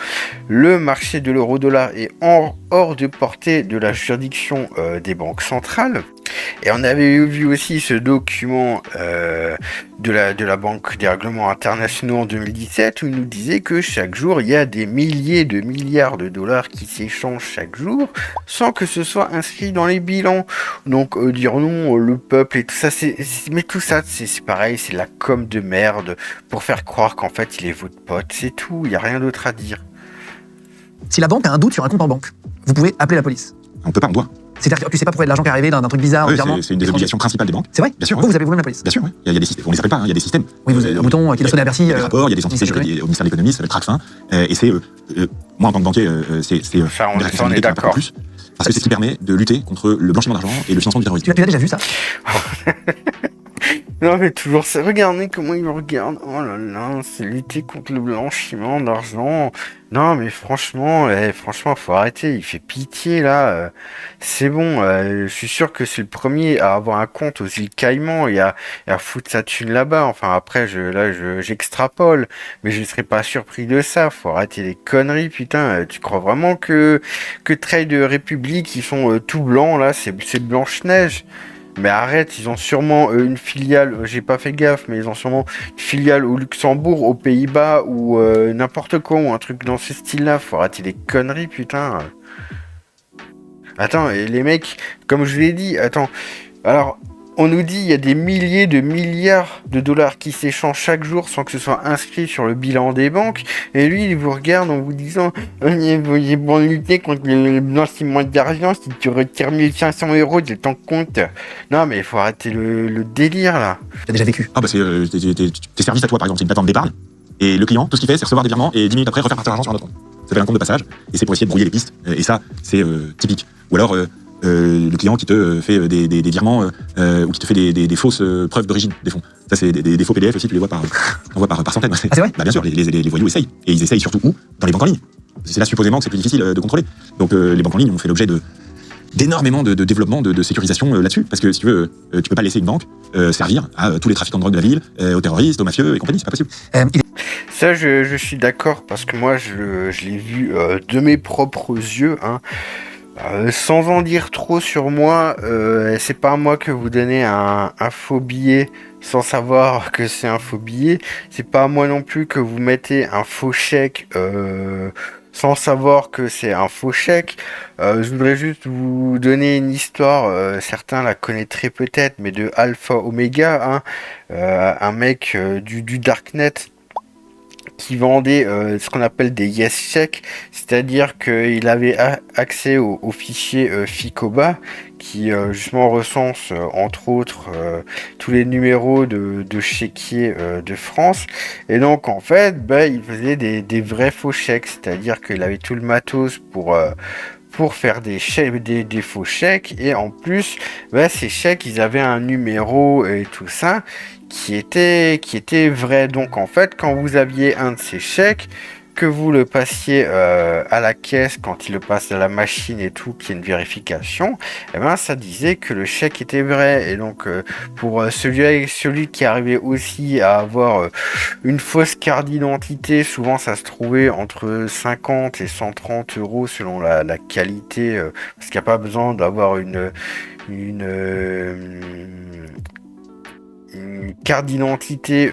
le marché de l'euro-dollar est hors de portée de la juridiction des banques centrales. Et on avait vu aussi ce document de la Banque des règlements internationaux en 2017 où il nous disait que chaque jour il y a des milliers de milliards de dollars qui s'échangent chaque jour sans que ce soit inscrit dans les bilans. Donc dire non, le peuple et tout ça, mais tout ça c'est pareil, c'est la com de merde pour faire croire qu'en fait il est votre pote, c'est tout, il n'y a rien d'autre à dire. Si la banque a un doute sur un compte en banque, vous pouvez appeler la police. On peut pas, on doit. C'est-à-dire que tu sais pas pourquoi il y a de l'argent qui est arrivé d'un truc bizarre, Oui, virement. c'est une des obligations principales des banques. C'est vrai. Bien sûr. Vous appelez vous-même la police. Bien sûr, oui. Il y a des systèmes. On les appelle pas, hein, il y a des systèmes. Oui, vous avez un bouton qui doit sonner à Bercy. Il y a des rapports, il y a des entités juridiques au ministère de l'économie, ça s'appelle Tracfin. Et c'est, moi en tant que banquier, c'est une responsabilité qui m'importe plus. Parce que c'est ce qui permet de lutter contre le blanchiment d'argent et le financement du terrorisme. Tu l'as déjà vu ça? Non mais toujours ça, regardez comment il me regarde. Oh là là, c'est lutter contre le blanchiment d'argent. Non mais franchement, faut arrêter, il fait pitié là. C'est bon, je suis sûr que c'est le premier à avoir un compte aux îles Caïmans et à foutre sa thune là-bas. Enfin après, j'extrapole, mais je ne serais pas surpris de ça. Faut arrêter les conneries, putain. Tu crois vraiment que Trade Republic, ils sont tout blancs là, c'est Blanche-Neige? Mais arrête, ils ont sûrement une filiale, j'ai pas fait gaffe, mais ils ont sûrement une filiale au Luxembourg, aux Pays-Bas, ou n'importe quoi, ou un truc dans ce style-là. Faut arrêter les conneries, putain. Attends, et les mecs, comme je vous l'ai dit, alors, on nous dit il y a des milliers de milliards de dollars qui s'échangent chaque jour sans que ce soit inscrit sur le bilan des banques. Et lui, il vous regarde en vous disant il est bon de lutter contre le blanchiment d'argent si tu retires 1500 € de ton compte. Non, mais il faut arrêter le délire là. T'as déjà vécu. Ah bah c'est tes services à toi, par exemple, c'est une plateforme d'épargne. Et le client, tout ce qu'il fait, c'est recevoir des virements et 10 minutes après refaire partir l'argent sur un autre compte. Ça s'appelle un compte de passage. Et c'est pour essayer de brouiller les pistes. Et ça, c'est typique. Ou alors le client qui te fait des virements ou qui te fait des fausses preuves d'origine des fonds. Ça, c'est des faux PDF aussi, tu les vois par centaines. Ah, c'est vrai? Bah, bien sûr, les voyous essayent. Et ils essayent surtout où? Dans les banques en ligne. C'est là supposément que c'est plus difficile de contrôler. Donc les banques en ligne ont fait l'objet d'énormément de développement, de sécurisation là-dessus. Parce que si tu veux, tu peux pas laisser une banque servir à tous les trafiquants de drogue de la ville, aux terroristes, aux mafieux et compagnie, c'est pas possible. Ça, je suis d'accord, parce que moi, je l'ai vu de mes propres yeux, hein. Sans en dire trop sur moi, c'est pas à moi que vous donnez un faux billet sans savoir que c'est un faux billet. C'est pas à moi non plus que vous mettez un faux chèque sans savoir que c'est un faux chèque. Je voudrais juste vous donner une histoire, certains la connaîtraient peut-être, mais de Alpha Omega, hein, un mec du Darknet qui vendait ce qu'on appelle des yes checks, c'est-à-dire qu'il avait accès au fichier Ficoba qui justement recense entre autres tous les numéros de chéquiers de France, et donc en fait il faisait des vrais faux chèques, c'est-à-dire qu'il avait tout le matos pour faire des faux chèques, et en plus ces chèques ils avaient un numéro et tout ça qui était vrai. Donc en fait, quand vous aviez un de ces chèques, que vous le passiez à la caisse, quand il le passe à la machine et tout, qu'il y ait une vérification, ça disait que le chèque était vrai. Et donc pour celui qui arrivait aussi à avoir une fausse carte d'identité, souvent ça se trouvait entre 50 et 130 € selon la qualité, parce qu'il n'y a pas besoin d'avoir une carte d'identité,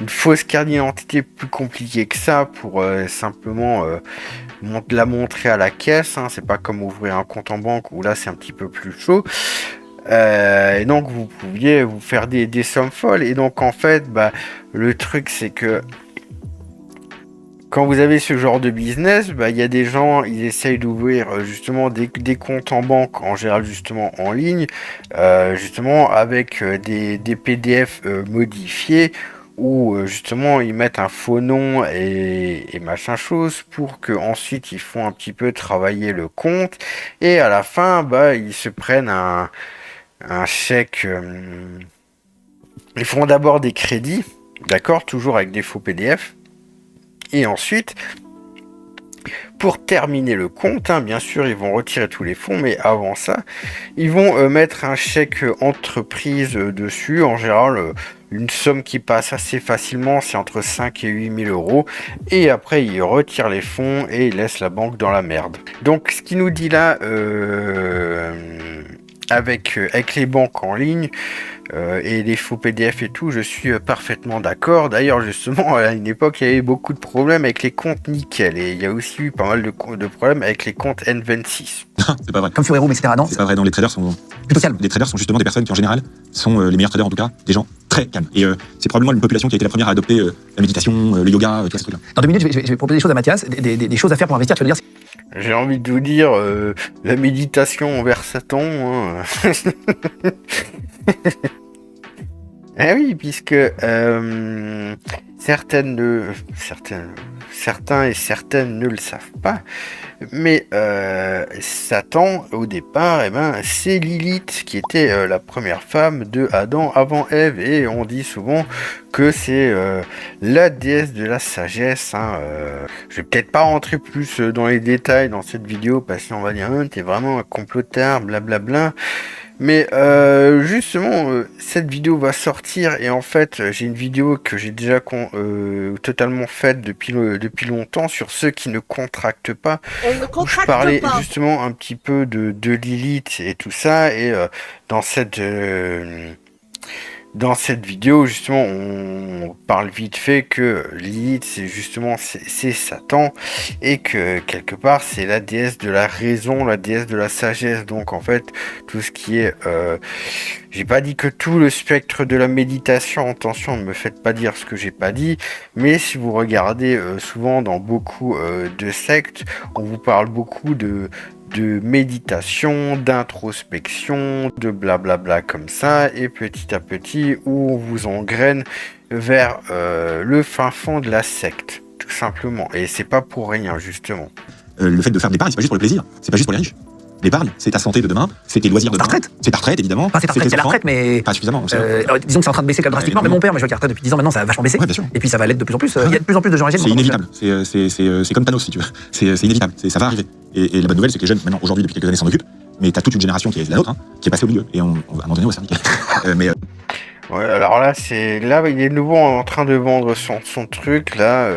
une fausse carte d'identité plus compliquée que ça pour simplement la montrer à la caisse, hein. C'est pas comme ouvrir un compte en banque où là c'est un petit peu plus chaud. Et donc vous pouviez vous faire des sommes folles. Et donc en fait, le truc c'est que quand vous avez ce genre de business, bah, il y a des gens, ils essayent d'ouvrir justement des comptes en banque, en général justement en ligne, justement avec des PDF modifiés, où justement ils mettent un faux nom et machin chose pour que ensuite ils font un petit peu travailler le compte, et à la fin, bah, ils se prennent un chèque. Ils font d'abord des crédits, d'accord, toujours avec des faux PDF. Et ensuite, pour terminer le compte, hein, bien sûr, ils vont retirer tous les fonds, mais avant ça, ils vont mettre un chèque entreprise dessus. En général, une somme qui passe assez facilement, c'est entre 5 et 8 000 euros. Et après, ils retirent les fonds et ils laissent la banque dans la merde. Donc, ce qu'il nous dit là, avec les banques en ligne, et les faux PDF et tout, je suis parfaitement d'accord. D'ailleurs, justement, à une époque, il y avait beaucoup de problèmes avec les comptes nickel, et il y a aussi eu pas mal de problèmes avec les comptes N26. C'est pas vrai. Comme sur Hero, etc. Non, C'est pas vrai, non, les traders sont plutôt calme. Les traders sont justement des personnes qui en général sont les meilleurs traders en tout cas, des gens très calmes. Et c'est probablement une population qui a été la première à adopter la méditation, le yoga, tous ces trucs-là. Dans 2 minutes, je vais proposer des choses à Mathias, des choses à faire pour investir. Tu vas le dire. J'ai envie de vous dire, la méditation envers Satan. Hein. Eh oui, puisque certains et certaines ne le savent pas, mais Satan, au départ, eh ben, c'est Lilith qui était la première femme de Adam avant Ève, et on dit souvent que c'est la déesse de la sagesse. Hein, je vais peut-être pas rentrer plus dans les détails dans cette vidéo, parce qu'on va dire t'es vraiment un complotard, blablabla. Mais justement, cette vidéo va sortir, et en fait, j'ai une vidéo que j'ai déjà totalement faite depuis longtemps sur ceux qui ne contractent pas. Où je parlais justement un petit peu de Lilith et tout ça, et dans cette vidéo, justement, on parle vite fait que Lilith, c'est Satan, et que quelque part, c'est la déesse de la raison, la déesse de la sagesse. Donc, en fait, tout ce qui est... j'ai pas dit que tout le spectre de la méditation, attention, ne me faites pas dire ce que j'ai pas dit, mais si vous regardez souvent dans beaucoup de sectes, on vous parle beaucoup de méditation, d'introspection, de blablabla comme ça, et petit à petit, où on vous engraine vers le fin fond de la secte, tout simplement. Et c'est pas pour rien, justement. Le fait de faire de l'épargne, c'est pas juste pour le plaisir, c'est pas juste pour les riches. L'épargne, c'est ta santé de demain, c'est tes loisirs de demain. C'est ta retraite, évidemment. Enfin, c'est ta retraite, c'est la retraite, mais. Pas suffisamment. Disons que c'est en train de baisser quand même drastiquement. Mais mon père, je vois qu'il retraite depuis 10 ans maintenant, ça a vachement baissé. Ouais, bien sûr. Et puis ça va l'être de plus en plus. Il y a de plus en plus de gens âgés. C'est inévitable. C'est comme Thanos, si tu veux. C'est inévitable. Ça va arriver. Et la bonne nouvelle, c'est que les jeunes, maintenant, aujourd'hui, depuis quelques années, s'en occupent. Mais t'as toute une génération qui est la nôtre, hein, qui est passée au milieu. Et à un moment donné, ça niquer. Ouais, alors là, il est de nouveau en train de vendre son truc, là.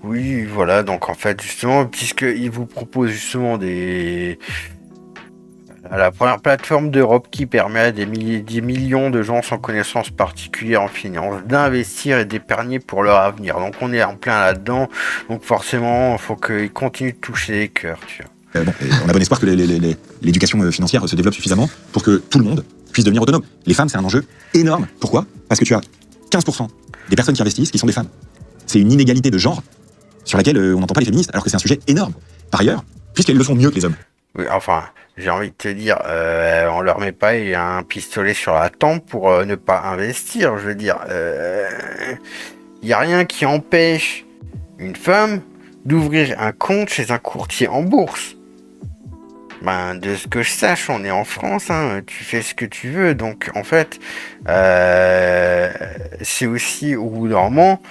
Oui, voilà, donc en fait, justement, puisqu'il vous propose justement la première plateforme d'Europe qui permet à des millions de gens sans connaissance particulière en finance d'investir et d'épargner pour leur avenir. Donc on est en plein là-dedans, donc forcément, il faut qu'ils continuent de toucher les cœurs, tu vois. On a bon espoir que l'éducation financière se développe suffisamment pour que tout le monde puisse devenir autonome. Les femmes, c'est un enjeu énorme. Pourquoi ? Parce que tu as 15% des personnes qui investissent qui sont des femmes. C'est une inégalité de genre sur laquelle on n'entend pas les féministes, alors que c'est un sujet énorme. Par ailleurs, puisqu'elles le font mieux que les hommes. Oui, enfin, j'ai envie de te dire, on leur met pas un pistolet sur la tempe pour ne pas investir. Je veux dire, y a rien qui empêche une femme d'ouvrir un compte chez un courtier en bourse. Ben, de ce que je sache, on est en France, hein, tu fais ce que tu veux. Donc, en fait, c'est aussi au bout d'un moment,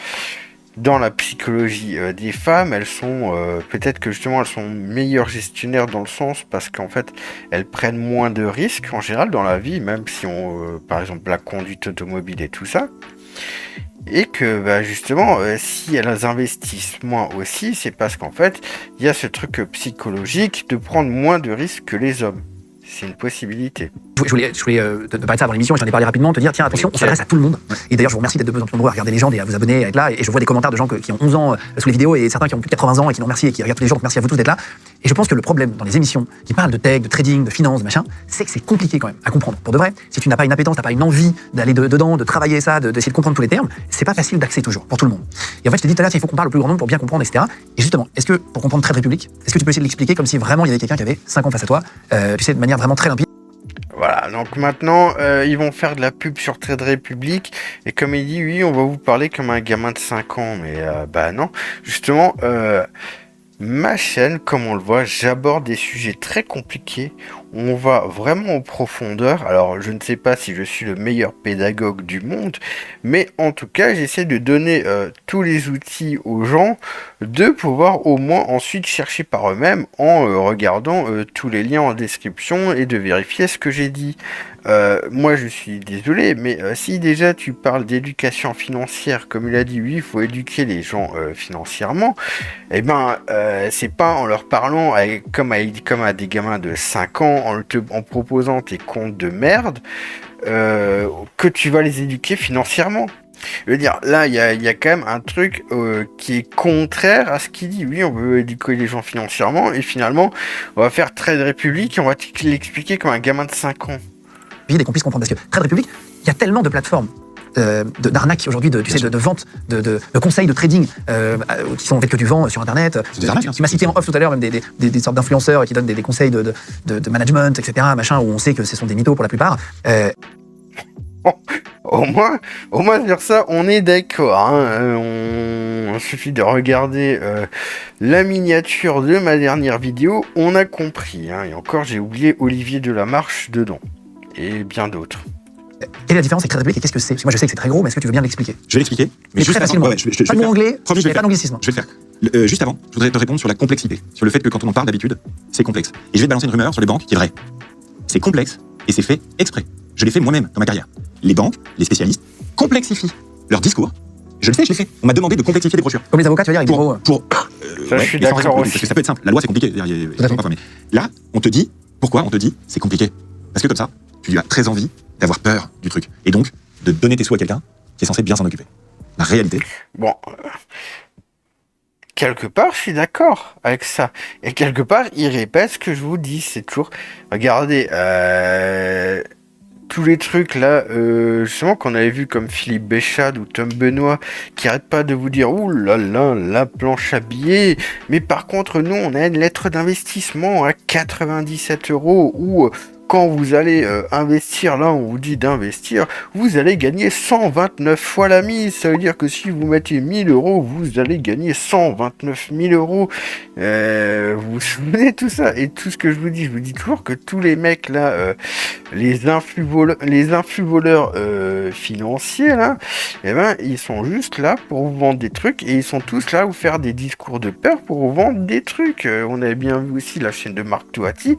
dans la psychologie des femmes, elles sont peut-être que justement elles sont meilleures gestionnaires dans le sens parce qu'en fait elles prennent moins de risques en général dans la vie, même si on par exemple la conduite automobile et tout ça, et que bah, justement si elles investissent moins aussi, c'est parce qu'en fait il y a ce truc psychologique de prendre moins de risques que les hommes. C'est une possibilité. je voulais te parler de ça avant l'émission, et j'en ai parlé rapidement, te dire, tiens, attention, on s'adresse à tout le monde. Et d'ailleurs, je vous remercie d'être de plus en plus nombreux à regarder les gens et à vous abonner, à être là. Et je vois des commentaires de gens qui ont 11 ans sous les vidéos et certains qui ont plus de 80 ans et qui nous remercient et qui regardent tous les jours. Donc merci à vous tous d'être là. Et je pense que le problème dans les émissions qui parlent de tech, de trading, de finance, de machin, c'est que c'est compliqué quand même à comprendre. Pour de vrai, si tu n'as pas une appétence, t'as pas une envie d'aller dedans, de travailler ça, d'essayer de comprendre tous les termes, c'est pas facile d'accès toujours, pour tout le monde. Et en fait, je te dis tout à l'heure, il faut qu'on parle au plus grand nombre pour bien comprendre, etc. Et justement, est-ce que, pour comprendre Trade Republic, est-ce que tu peux essayer de l'expliquer comme si vraiment il y avait quelqu'un qui avait 5 ans face à toi, tu sais, de manière vraiment très limpide? Voilà, donc maintenant, ils vont faire de la pub sur Trade Republic, et comme il dit, oui, on va vous parler comme un gamin de 5 ans, mais bah non, justement, ma chaîne, comme on le voit, j'aborde des sujets très compliqués, on va vraiment en profondeur. Alors je ne sais pas si je suis le meilleur pédagogue du monde, mais en tout cas j'essaie de donner tous les outils aux gens, de pouvoir au moins ensuite chercher par eux-mêmes en regardant tous les liens en description et de vérifier ce que j'ai dit. Moi je suis désolé, mais si déjà tu parles d'éducation financière, comme il a dit, oui, il faut éduquer les gens financièrement, et ben c'est pas en leur parlant comme à des gamins de 5 ans, en proposant tes comptes de merde, que tu vas les éduquer financièrement. Je veux dire, là, il y a quand même un truc qui est contraire à ce qu'il dit. Oui, on veut éduquer les gens financièrement, et finalement, on va faire Trade Republic et on va l'expliquer comme un gamin de 5 ans. Et qu'on puisse comprendre, parce que Trade Republic, il y a tellement de plateformes d'arnaques aujourd'hui, de vente, de conseils de trading qui sont en fait que tu vends sur internet. Tu m'as cité en off tout à l'heure même des sortes d'influenceurs qui donnent des conseils de management, etc. machin, où on sait que ce sont des mythos pour la plupart. Au moins sur ça, on est d'accord. Hein. Il suffit de regarder la miniature de ma dernière vidéo, on a compris. Hein. Et encore, j'ai oublié Olivier Delamarche dedans. Et bien d'autres. Quelle est la différence avec Trade Republic et qu'est-ce que c'est? Parce que moi je sais que c'est très gros, mais est-ce que tu veux bien l'expliquer? Je vais l'expliquer. Mais très facilement. Ouais, pas de mot anglais, pas d'anglicisme. Je vais le faire. Juste avant, je voudrais te répondre sur la complexité. Sur le fait que quand on en parle d'habitude, c'est complexe. Et je vais te balancer une rumeur sur les banques qui est vraie. C'est complexe et c'est fait exprès. Je l'ai fait moi-même dans ma carrière. Les banques, les spécialistes, complexifient leur discours. Je l'ai fait. On m'a demandé de complexifier des brochures. Comme les avocats, tu veux dire, avec des mots. Ça, je suis d'accord aussi. Parce que ça peut être simple. La loi, c'est compliqué. Mais là, on te dit, pourquoi on te dit, c'est compliqué? Parce que comme ça, tu as très envie d'avoir peur du truc. Et donc, de donner tes sous à quelqu'un qui est censé bien s'en occuper. La réalité. Bon. Quelque part, je suis d'accord avec ça. Et quelque part, il répète ce que je vous dis. C'est toujours... Regardez, tous les trucs là, justement qu'on avait vu comme Philippe Béchade ou Tom Benoît, qui arrêtent pas de vous dire « Ouh là là, la planche à billets !» Mais par contre, nous, on a une lettre d'investissement à 97 € ou... Quand vous allez investir, là on vous dit d'investir, vous allez gagner 129 fois la mise. Ça veut dire que si vous mettez 1000 €, vous allez gagner 129 000 €. Vous vous souvenez de tout ça? Et tout ce que je vous dis toujours que tous les mecs là, les influx voleurs financiers là, eh ben ils sont juste là pour vous vendre des trucs et ils sont tous là à vous faire des discours de peur pour vous vendre des trucs. On avait bien vu aussi la chaîne de Marc Touati.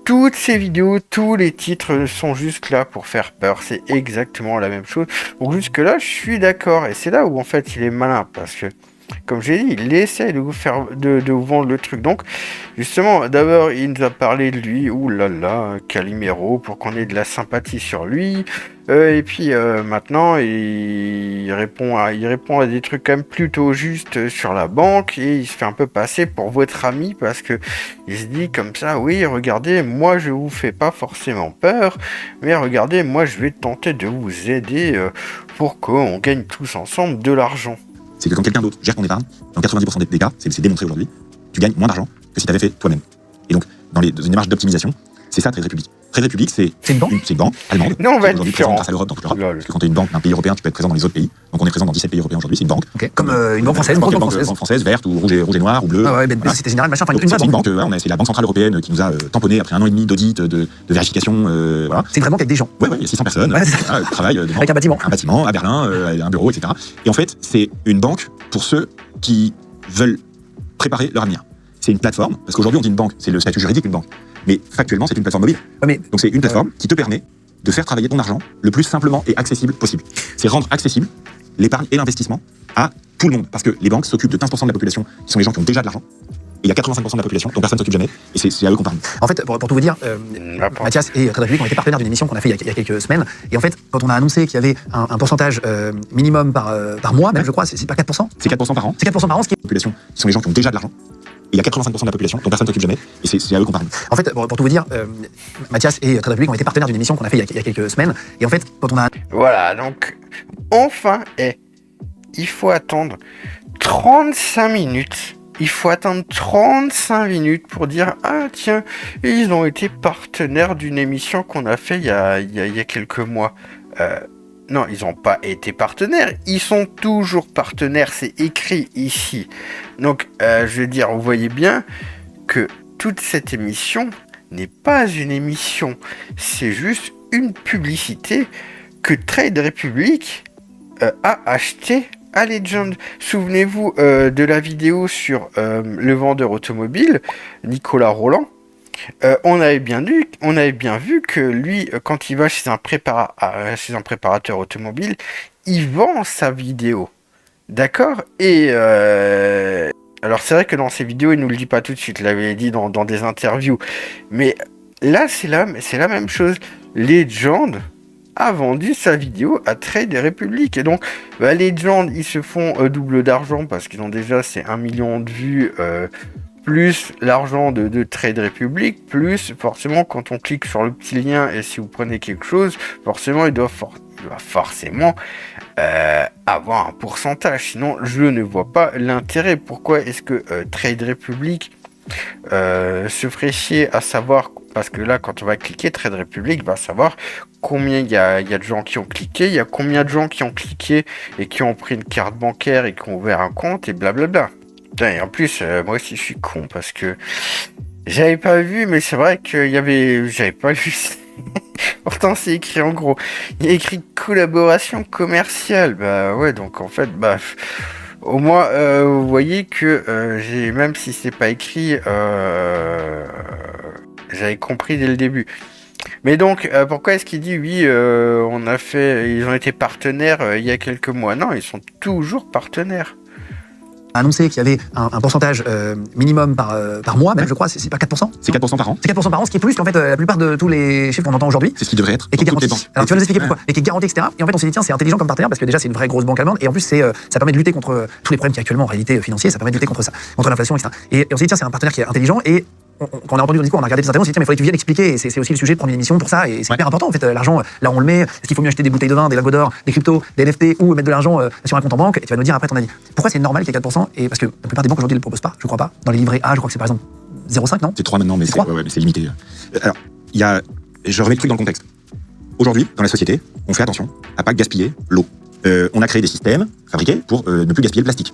Toutes ces vidéos, tous les titres sont juste là pour faire peur. C'est exactement la même chose. Donc jusque là, je suis d'accord. Et c'est là où en fait il est malin. Parce que, comme j'ai dit, il essaie de vous faire de vous vendre le truc. Donc, justement, d'abord, il nous a parlé de lui. Ouh là là, Calimero, pour qu'on ait de la sympathie sur lui. Et puis maintenant, il répond à des trucs quand même plutôt justes sur la banque et il se fait un peu passer pour votre ami parce que il se dit comme ça, oui, regardez, moi je vous fais pas forcément peur, mais regardez, moi je vais tenter de vous aider pour qu'on gagne tous ensemble de l'argent. C'est que quand quelqu'un d'autre gère ton épargne, dans 90% des cas, c'est démontré aujourd'hui, tu gagnes moins d'argent que si tu avais fait toi-même. Et donc, dans une démarche d'optimisation, c'est ça Trade Republic. Trade Republic, c'est une banque allemande. Non, on va être aujourd'hui présente grâce à l'Europe dans toute l'Europe. Parce que quand tu es une banque d'un pays européen, tu peux être présent dans les autres pays. Donc on est présent dans 17 pays européens aujourd'hui, c'est une banque. Okay. Comme une banque française, une grosse banque française. Verte ou rouge et noire ou bleue. Ah ouais, voilà. C'était général, machin. C'est une banque, c'est la Banque Centrale Européenne qui nous a tamponné après 1 an et demi d'audit, de vérification. Voilà. C'est une vraie banque avec des gens. Ouais, il y a 600 personnes qui travaillent devant. Avec un bâtiment. Un bâtiment, à Berlin, un bureau, etc. Et en fait, c'est une banque pour ceux qui veulent préparer leur avenir. C'est une plateforme, parce qu'aujourd'hui on dit une banque, c'est le statut juridique d'une banque. Mais factuellement, c'est une plateforme mobile. Donc c'est une plateforme qui te permet de faire travailler ton argent le plus simplement et accessible possible. C'est rendre accessible l'épargne et l'investissement à tout le monde. Parce que les banques s'occupent de 15% de la population, qui sont les gens qui ont déjà de l'argent. il y a 85% de la population dont personne ne s'occupe jamais, et c'est à eux qu'on parle. En fait, pour tout vous dire, Mathias et Trade Republic ont été partenaires d'une émission qu'on a fait il y a quelques semaines. Et en fait, quand on a annoncé qu'il y avait un pourcentage minimum par mois, même je crois, c'est pas 4%. C'est 4% par an. C'est 4% par an, ce qui est... La population, ce sont les gens qui ont déjà de l'argent. Et il y a 85% de la population dont personne ne s'occupe jamais, et c'est à eux qu'on parle. En fait, pour tout vous dire, Mathias et Trade Republic ont été partenaires d'une émission qu'on a fait il y a quelques semaines. Et en fait, quand on a... Voilà, donc, enfin, il faut attendre 35 minutes. Il faut attendre 35 minutes pour dire « Ah tiens, ils ont été partenaires d'une émission qu'on a fait il y a quelques mois. » Non, ils n'ont pas été partenaires. Ils sont toujours partenaires. C'est écrit ici. Donc, je veux dire, vous voyez bien que toute cette émission n'est pas une émission. C'est juste une publicité que Trade Republic a acheté à Legend. Souvenez-vous de la vidéo sur le vendeur automobile, Nicolas Roland. On avait bien vu que lui, quand il va chez un préparateur automobile, il vend sa vidéo. D'accord ? Et alors c'est vrai que dans ses vidéos, il nous le dit pas tout de suite, il l'avait dit dans des interviews. Mais là, c'est la même chose. Legend a vendu sa vidéo à Trade Republic. Et donc, Legend, ils se font double d'argent parce qu'ils ont déjà ces 1 million de vues, plus l'argent de Trade Republic, plus forcément quand on clique sur le petit lien et si vous prenez quelque chose, forcément il doit forcément avoir un pourcentage. Sinon, je ne vois pas l'intérêt. Pourquoi est-ce que Trade Republic se ferait chier à savoir, parce que là quand on va cliquer, Trade Republic va savoir combien il y a de gens qui ont cliqué, il y a combien de gens qui ont cliqué et qui ont pris une carte bancaire et qui ont ouvert un compte et blablabla. Et en plus, moi aussi je suis con parce que j'avais pas vu, mais c'est vrai que j'avais pas lu. Pourtant c'est écrit en gros. Il y a écrit collaboration commerciale. Bah ouais, donc en fait, au moins vous voyez que même si c'est pas écrit, j'avais compris dès le début. Mais donc, pourquoi est-ce qu'il dit oui, ils ont été partenaires il y a quelques mois? Non, ils sont toujours partenaires. Annoncé qu'il y avait un pourcentage minimum par mois, même je crois, c'est pas 4%. C'est 4% par an. C'est 4% par an, ce qui est plus qu'en fait la plupart de tous les chiffres qu'on entend aujourd'hui. C'est ce qui devrait être. Et qui est dans toutes les garanti. banques. Alors tu vas nous expliquer pourquoi. Et qui est garanti, etc. Et en fait on s'est dit tiens c'est intelligent comme partenaire parce que déjà c'est une vraie grosse banque allemande et en plus ça permet de lutter contre tous les problèmes qui actuellement en réalité financiers, ça permet de lutter contre ça, contre l'inflation, etc. Et on s'est dit tiens c'est un partenaire qui est intelligent et quand on a entendu le discours, on a regardé des interviews, on s'est dit tiens mais il faudrait que tu viennes expliquer et c'est aussi le sujet de prendre une émission pour ça et c'est hyper important en fait l'argent là on le met, est-ce qu'il faut mieux acheter des bouteilles de vin, des lingots d'or, des cryptos, des NFT ou mettre de l'argent sur un compte en banque et tu vas nous dire après ton avis. Pourquoi c'est normal qu'il y ait 4% et parce que la plupart des banques aujourd'hui ne le proposent pas, je crois pas. Dans les livrets A, je crois que c'est par exemple 0,5 non? C'est 3 maintenant mais c'est limité. Alors, je remets le truc dans le contexte. Aujourd'hui, dans la société, on fait attention à pas gaspiller l'eau. On a créé des systèmes fabriqués pour ne plus gaspiller le plastique.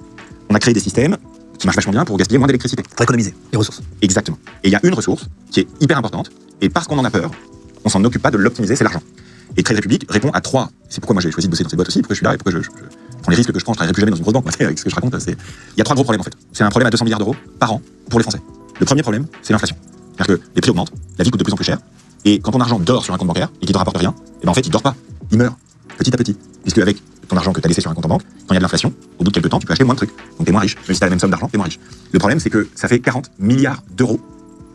On a créé des systèmes qui marchent vachement bien pour gaspiller moins d'électricité. Pour économiser les ressources. Exactement. Et il y a une ressource qui est hyper importante, et parce qu'on en a peur, on s'en occupe pas de l'optimiser, c'est l'argent. Et Trade Republic répond à 3. C'est pourquoi moi j'ai choisi de bosser dans cette boîte aussi, pourquoi je suis là, et pourquoi je prends les risques que je prends, je travaillerai plus jamais dans une grosse banque. Avec ce que je raconte, il y a 3 gros problèmes en fait. C'est un problème à 200 milliards d'euros par an pour les Français. Le premier problème, c'est l'inflation. C'est-à-dire que les prix augmentent, la vie coûte de plus en plus cher, et quand ton argent dort sur un compte bancaire et qu'il ne te rapporte rien, et ben en fait il dort pas, il meurt petit à petit. Puisque avec ton argent que tu as laissé sur un compte en banque, quand il y a de l'inflation, au bout de quelques temps, tu peux acheter moins de trucs. Donc t'es moins riche. Même si t'as la même somme d'argent, t'es moins riche. Le problème, c'est que ça fait 40 milliards d'euros.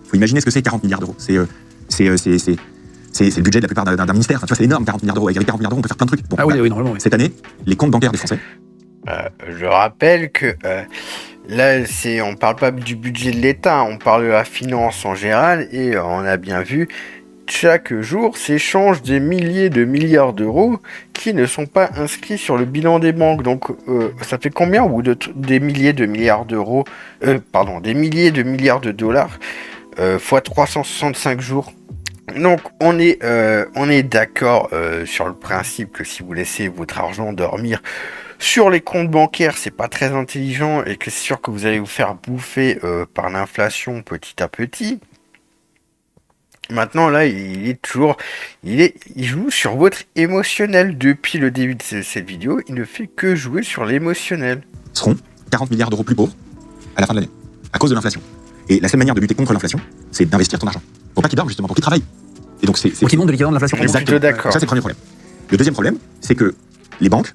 Faut imaginer ce que c'est 40 milliards d'euros. C'est le budget de la plupart d'un ministère. Enfin, tu vois, c'est énorme, 40 milliards d'euros. Avec 40 milliards d'euros, on peut faire plein de trucs. Bon, Oui, normalement. Oui. Cette année, les comptes bancaires des Français. Je rappelle que là, on parle pas du budget de l'État, on parle de la finance en général, et on a bien vu, chaque jour s'échangent des milliers de milliards d'euros qui ne sont pas inscrits sur le bilan des banques. Donc, ça fait combien au bout des milliers de milliards d'euros, des milliers de milliards de dollars fois 365 jours. Donc, on est d'accord sur le principe que si vous laissez votre argent dormir sur les comptes bancaires, c'est pas très intelligent et que c'est sûr que vous allez vous faire bouffer par l'inflation petit à petit. Maintenant, là, il joue sur votre émotionnel. Depuis le début de cette vidéo, il ne fait que jouer sur l'émotionnel. Seront 40 milliards d'euros plus pauvres à la fin de l'année, à cause de l'inflation. Et la seule manière de lutter contre l'inflation, c'est d'investir ton argent. Pour pas qu'il dorme, justement, pour qu'il travaille. Et donc, Pour qu'il monte de l'équivalent de l'inflation. Exactement. D'accord. Ça, c'est le premier problème. Le deuxième problème, c'est que les banques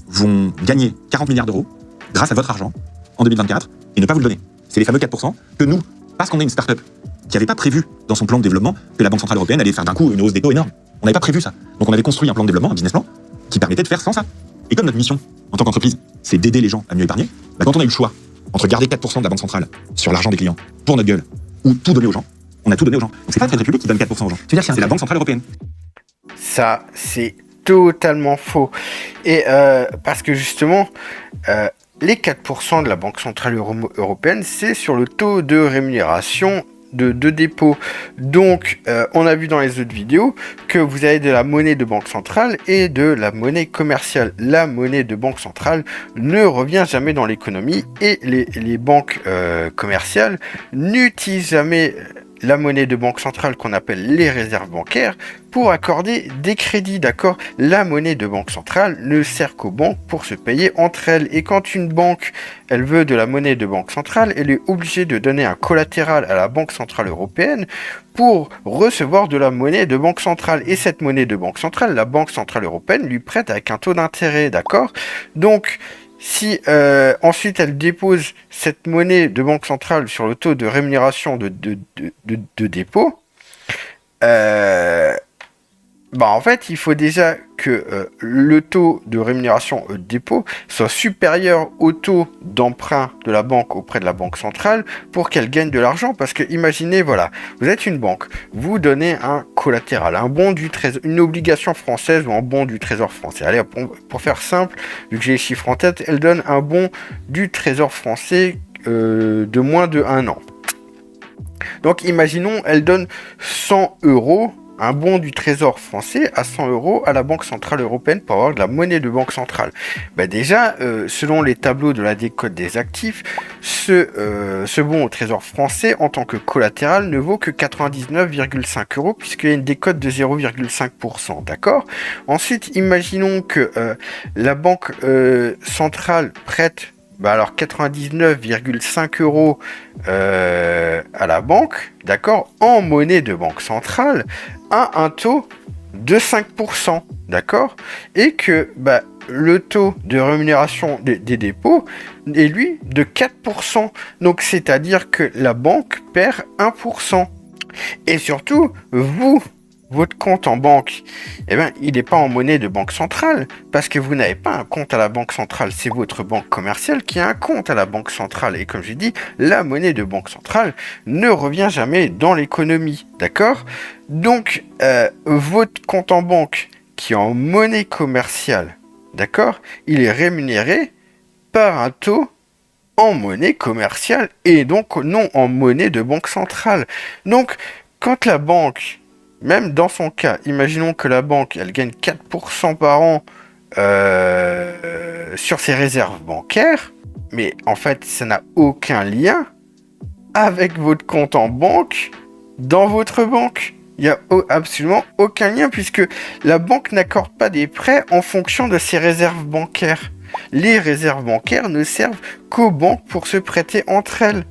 vont gagner 40 milliards d'euros grâce à votre argent en 2024 et ne pas vous le donner. C'est les fameux 4% que nous, parce qu'on est une start-up qui n'avait pas prévu dans son plan de développement que la Banque Centrale Européenne allait faire d'un coup une hausse des taux énorme. On n'avait pas prévu ça. Donc on avait construit un plan de développement, un business plan, qui permettait de faire sans ça. Et comme notre mission, en tant qu'entreprise, c'est d'aider les gens à mieux épargner, bah quand on a eu le choix entre garder 4% de la Banque Centrale sur l'argent des clients pour notre gueule, ou tout donner aux gens, on a tout donné aux gens. Donc c'est pas la Trade Republic qui donne 4% aux gens. Tu veux dire que C'est la Banque Centrale Européenne. Ça, c'est totalement faux. Et parce que justement, les 4% de la Banque Centrale Européenne, c'est sur le taux de rémunération de dépôt. Donc, on a vu dans les autres vidéos que vous avez de la monnaie de banque centrale et de la monnaie commerciale. La monnaie de banque centrale ne revient jamais dans l'économie et les banques commerciales n'utilisent jamais la monnaie de banque centrale qu'on appelle les réserves bancaires pour accorder des crédits, d'accord? La monnaie de banque centrale ne sert qu'aux banques pour se payer entre elles. Et quand une banque, elle veut de la monnaie de banque centrale, elle est obligée de donner un collatéral à la Banque Centrale Européenne pour recevoir de la monnaie de banque centrale. Et cette monnaie de banque centrale, la Banque Centrale Européenne lui prête avec un taux d'intérêt, d'accord? Donc, si ensuite elle dépose cette monnaie de banque centrale sur le taux de rémunération de dépôt, en fait, il faut déjà que le taux de rémunération dépôt soit supérieur au taux d'emprunt de la banque auprès de la banque centrale pour qu'elle gagne de l'argent. Parce que imaginez, voilà, vous êtes une banque, vous donnez un collatéral, un bon du trésor, une obligation française ou un bon du trésor français. Allez, pour faire simple, vu que j'ai les chiffres en tête, elle donne un bon du trésor français de moins de 1 an. Donc imaginons, elle donne 100 €. Un bon du trésor français à 100 € à la Banque Centrale Européenne pour avoir de la monnaie de banque centrale. Déjà, selon les tableaux de la décote des actifs, ce bon au trésor français en tant que collatéral ne vaut que 99,5 € puisqu'il y a une décote de 0,5%, d'accord? Ensuite, imaginons que la Banque Centrale prête alors 99,5 € à la banque, d'accord, en monnaie de banque centrale, à un taux de 5%, d'accord, et que le taux de rémunération des dépôts est lui de 4%, donc c'est-à-dire que la banque perd 1%. Et surtout, votre compte en banque, il n'est pas en monnaie de banque centrale, parce que vous n'avez pas un compte à la banque centrale, c'est votre banque commerciale qui a un compte à la banque centrale. Et comme j'ai dit, la monnaie de banque centrale ne revient jamais dans l'économie, d'accord? Donc, votre compte en banque qui est en monnaie commerciale, d'accord, il est rémunéré par un taux en monnaie commerciale et donc non en monnaie de banque centrale. Donc, quand la banque, même dans son cas, imaginons que la banque, elle gagne 4% par an sur ses réserves bancaires, mais en fait, ça n'a aucun lien avec votre compte en banque dans votre banque. Il n'y a absolument aucun lien puisque la banque n'accorde pas des prêts en fonction de ses réserves bancaires. Les réserves bancaires ne servent qu'aux banques pour se prêter entre elles.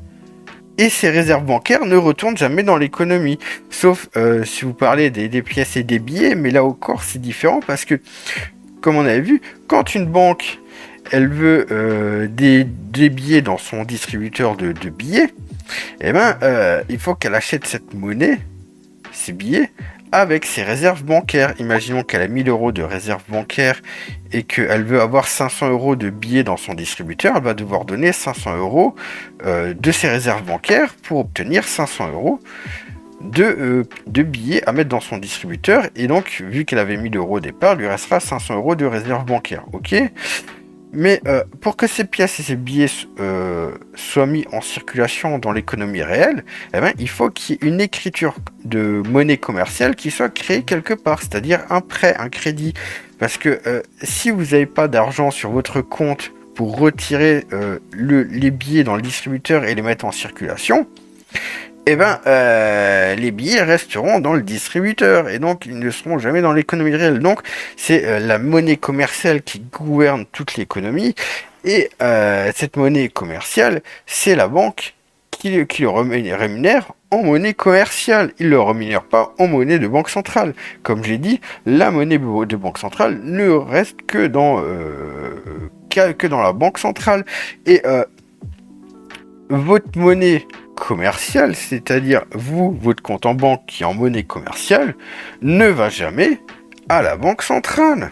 Et ces réserves bancaires ne retournent jamais dans l'économie. Sauf si vous parlez des pièces et des billets, mais là encore c'est différent parce que, comme on avait vu, quand une banque elle veut des billets dans son distributeur de billets, il faut qu'elle achète cette monnaie, ces billets, avec ses réserves bancaires. Imaginons qu'elle a 1000 € de réserves bancaires et qu'elle veut avoir 500 € de billets dans son distributeur, elle va devoir donner 500 € de ses réserves bancaires pour obtenir 500 € de billets à mettre dans son distributeur. Et donc, vu qu'elle avait 1000 € au départ, il lui restera 500 € de réserves bancaires. Ok ? Mais pour que ces pièces et ces billets soient mis en circulation dans l'économie réelle, il faut qu'il y ait une écriture de monnaie commerciale qui soit créée quelque part, c'est-à-dire un prêt, un crédit. Parce que si vous n'avez pas d'argent sur votre compte pour retirer les billets dans le distributeur et les mettre en circulation, les billets resteront dans le distributeur et donc ils ne seront jamais dans l'économie réelle. Donc c'est la monnaie commerciale qui gouverne toute l'économie et cette monnaie commerciale, c'est la banque qui le rémunère en monnaie commerciale. Il ne le rémunère pas en monnaie de banque centrale. Comme j'ai dit, la monnaie de banque centrale ne reste que dans la banque centrale. Et votre monnaie commerciale, c'est-à-dire vous, votre compte en banque qui est en monnaie commerciale, ne va jamais à la banque centrale.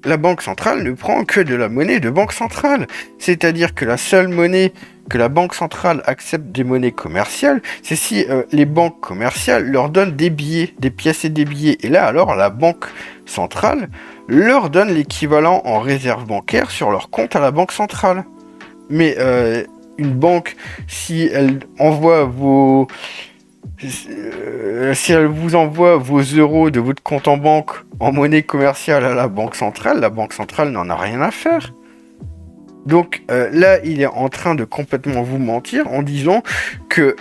La banque centrale ne prend que de la monnaie de banque centrale. C'est-à-dire que la seule monnaie que la banque centrale accepte des monnaies commerciales, c'est si les banques commerciales leur donnent des billets, des pièces et des billets. Et là, alors, la banque centrale leur donne l'équivalent en réserve bancaire sur leur compte à la banque centrale. Mais une banque, si elle vous envoie vos euros de votre compte en banque en monnaie commerciale à la banque centrale n'en a rien à faire. Donc là, il est en train de complètement vous mentir en disant que